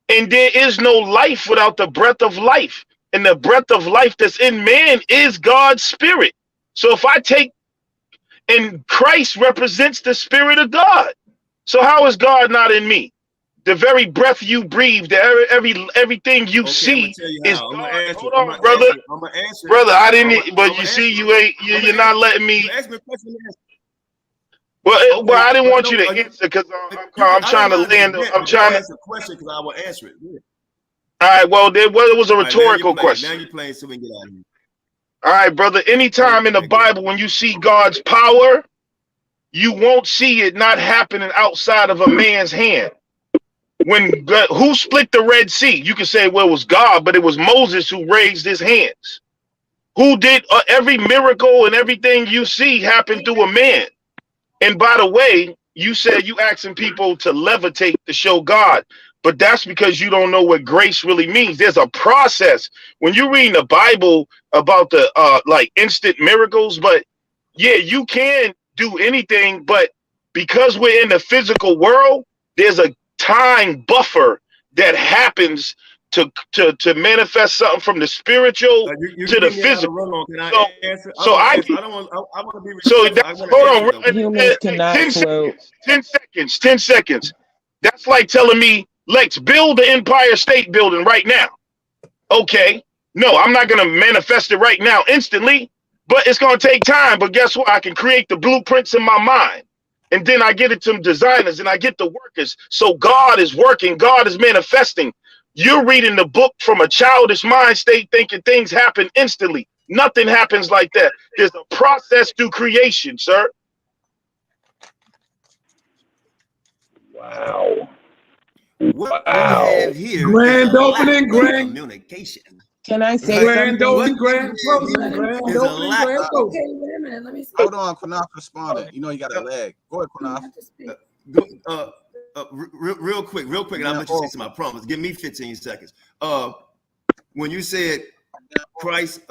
And there is no life without the breath of life. And the breath of life that's in man is God's spirit. So if I take, and Christ represents the spirit of God. So how is God not in me? The very breath you breathe, everything you see is God. Hold on, brother. I'm gonna answer. Brother, I didn't, but you see, you're not letting me. Ask me a question. Well, I didn't want you to answer because I'm trying to land. I'm trying to ask a question because I will answer it. Yeah. All right. Well, it was a rhetorical question. Now you're playing, so we can get out of here. All right, brother. Anytime in the Bible when you see God's power, you won't see it not happening outside of a man's hand. Who split the Red Sea? You can say, well, it was God, but it was Moses who raised his hands. Who did every miracle and everything you see happened through a man. And by the way, you said you asking people to levitate to show God, but that's because you don't know what grace really means. There's a process when you're reading the Bible about the like instant miracles, but yeah, you can do anything, but because we're in the physical world, there's a time buffer that happens to manifest something from the spiritual to the physical. So I want to be. So hold on. Humans cannot 10 seconds. That's like telling me, let's build the Empire State Building right now. Okay. No, I'm not going to manifest it right now instantly, but it's going to take time. But guess what? I can create the blueprints in my mind. And then I get it to designers and I get the workers. So God is working. God is manifesting. You're reading the book from a childish mind state thinking things happen instantly. Nothing happens like that. There's a process through creation, sir. Wow. What we have here grand opening, grand communication. Can I say grand something? opening, grand closing, grand opening, grand closing. Okay, wait a minute. Let me see. Hold on, Qanath responded. You know you got a leg. Go ahead, Qanath. Real quick, and I'll let you say something, I promise. Give me 15 seconds. When you said Christ,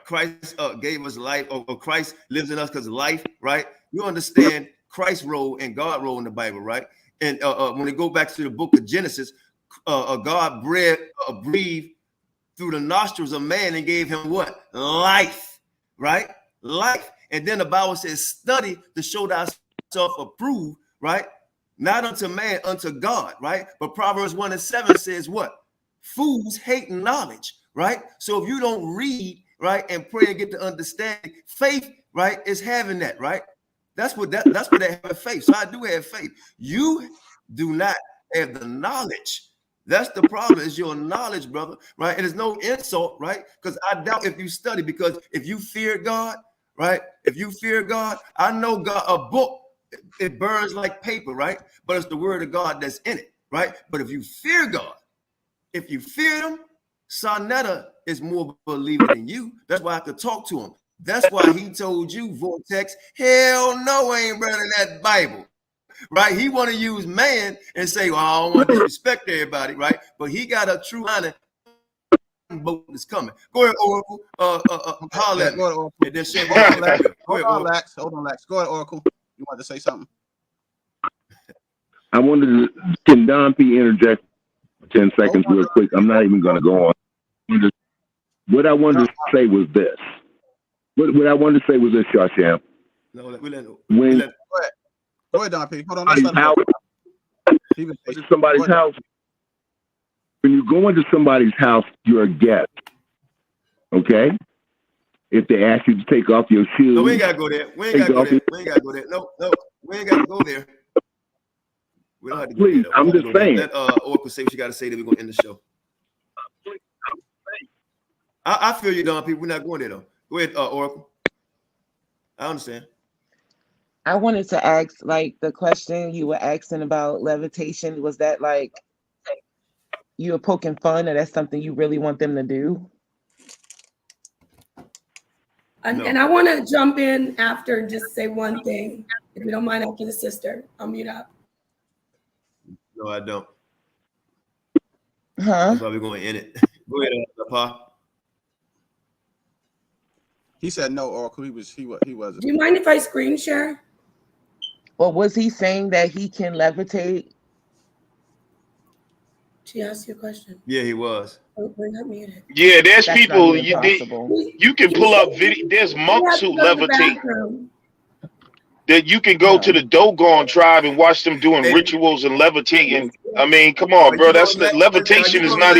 Christ gave us life, or Christ lives in us because of life, right? You understand Christ's role and God's role in the Bible, right? And when we go back to the book of Genesis, God breathed through the nostrils of man and gave him what? Life, right? Life. And then the Bible says, study to show thyself approved, right? Not unto man, unto God, right? But Proverbs 1:7 says what? Fools hate knowledge, right? So if you don't read, right, and pray and get to understanding, faith, right, is having that, right? That's what they have faith. So I do have faith. You do not have the knowledge. That's the problem, is your knowledge, brother, right? And it's no insult, right? Because I doubt if you study, because if you fear God, right? If you fear God, I know God, a book it burns like paper, right? But it's the word of God that's in it, right? But if you fear God, if you fear him, Sonetta is more believer than you. That's why I could talk to him. That's why he told you, Vortex, hell no, I ain't running that Bible. Right? He want to use man and say, well, I don't want to disrespect everybody, right? But he got a true honor boat is coming. Go ahead, Oracle. Holler at me. And then share Hold on, Lex. Hold on, Lex. Go ahead, Oracle. You want to say something? I wanted to, can Don P interject 10 seconds real quick? I'm not even going to go on. What I wanted to say was this. What I wanted to say was this, Shasham. No, we let when Go ahead, Don P. Hold on. Let's let him go. Somebody's house. When you go into somebody's house, you're a guest. Okay? If they ask you to take off your shoes. No, we ain't gotta go there. We ain't gotta go there. We ain't gotta go there. No, we ain't gotta go there. We don't have to go Please, there. I'm just saying. Let Oracle say what you gotta say, then we're gonna end the show. I feel you, Don P. We're not going there though. Go ahead, Oracle. I understand. I wanted to ask, like, the question you were asking about levitation, was that like you were poking fun, or that's something you really want them to do? And I want to jump in after and just say one thing, if you don't mind, after the sister. I'll mute up. No, I don't. That's why we're going to end it. Go ahead, Napah. He said no, Oracle. He wasn't. Do you mind if I screen share? Well, was he saying that he can levitate? She asked you a question. Yeah, he was. Oh, we're not muted. Yeah, there's That's people not even you can pull up video. There's monks who levitate. That you can go to the Dogon tribe and watch them doing rituals and levitating. I mean, come on, bro. That's the levitation is not.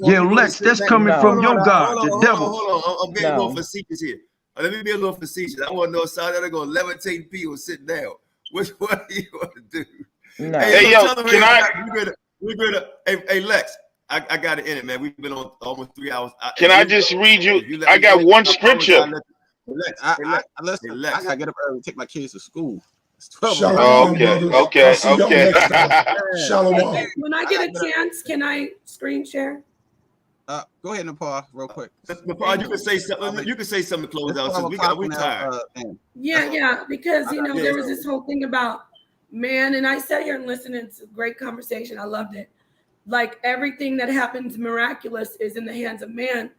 Yeah, Lex, that's coming from your God, the devil. Hold on. I'm being a little facetious here. Let me be a little facetious. I want to know side that are going to levitate people sit down. What do you want to do? No. Hey, yo, can I? We're gonna. Hey, Lex. I got it in it, man. We've been on almost 3 hours. Can I just read you? I got one scripture. I gotta get up early, take my kids to school. It's 12. Okay. Shalom. When I get a chance, can I screen share? Go ahead, Napah, real quick. Napah, you can say something. You can say something to close out. Since we tired. Yeah, because there was this whole thing about man, and I sat here and listened. It's a great conversation. I loved it. Like everything that happens miraculous is in the hands of man.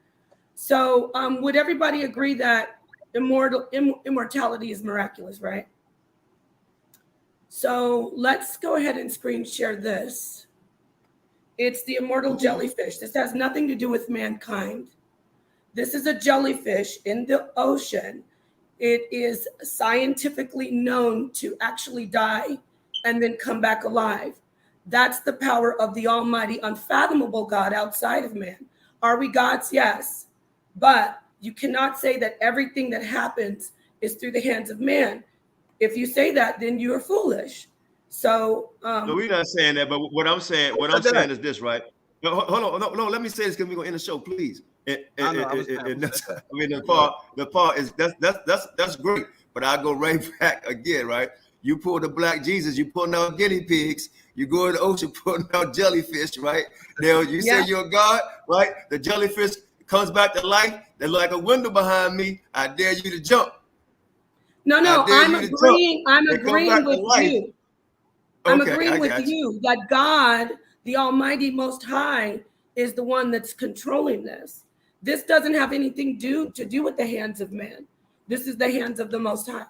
So, would everybody agree that immortality is miraculous, right? So let's go ahead and screen share this. It's the immortal jellyfish. This has nothing to do with mankind. This is a jellyfish in the ocean. It is scientifically known to actually die and then come back alive. That's the power of the almighty, unfathomable God outside of man. Are we gods? Yes. But you cannot say that everything that happens is through the hands of man. If you say that, then you are foolish. So no, we're not saying that, but what I'm saying is this, right? No, hold on, no, let me say this because we're gonna end the show, please. The part is that's great, but I go right back again, right? You pull the black Jesus, you pulling out guinea pigs, you go in the ocean pulling out jellyfish, right? Now you say you're a God, right? The jellyfish comes back to life. There's like a window behind me. I dare you to jump. No, I'm agreeing. I'm agreeing with you. I'm agreeing with you that God, the Almighty Most High, is the one that's controlling this. This doesn't have anything to do with the hands of man. This is the hands of the Most High.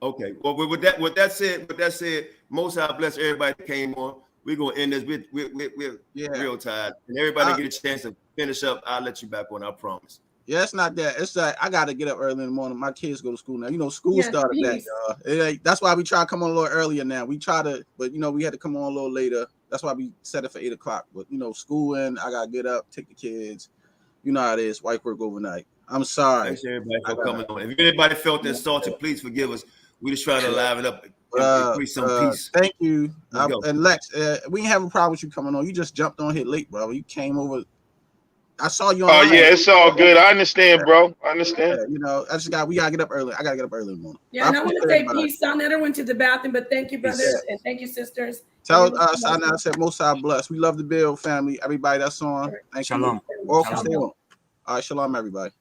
Okay. Well, with that said, Most High bless everybody that came on. We're gonna end this. We're real tired, and everybody get a chance to finish up. I'll let you back on. I promise. Yeah, it's not that. It's like I gotta get up early in the morning. My kids go to school now. School started back, y'all. That's why we try to come on a little earlier now. We try to, but we had to come on a little later. That's why we set it for 8 o'clock. But school in, I gotta get up, take the kids. You know how it is. Wife work overnight. I'm sorry. Thanks everybody for coming on. If anybody felt insulted, please forgive us. We just trying to liven up and increase some peace. Thank you. And Lex, we ain't have a problem with you coming on. You just jumped on here late, bro. You came over. I saw you Oh online. yeah, it's all good. I understand, bro. I understand. You know, we gotta get up early. I gotta get up early in the morning. Yeah, and I want to say peace. Sonetta went to the bathroom, but thank you, brothers, and thank you, sisters. Tell Sonetta I said most I bless. We love the build family. Everybody that's on. Thank Shalom. you. Or Shalom. stay on. All right, shalom, everybody.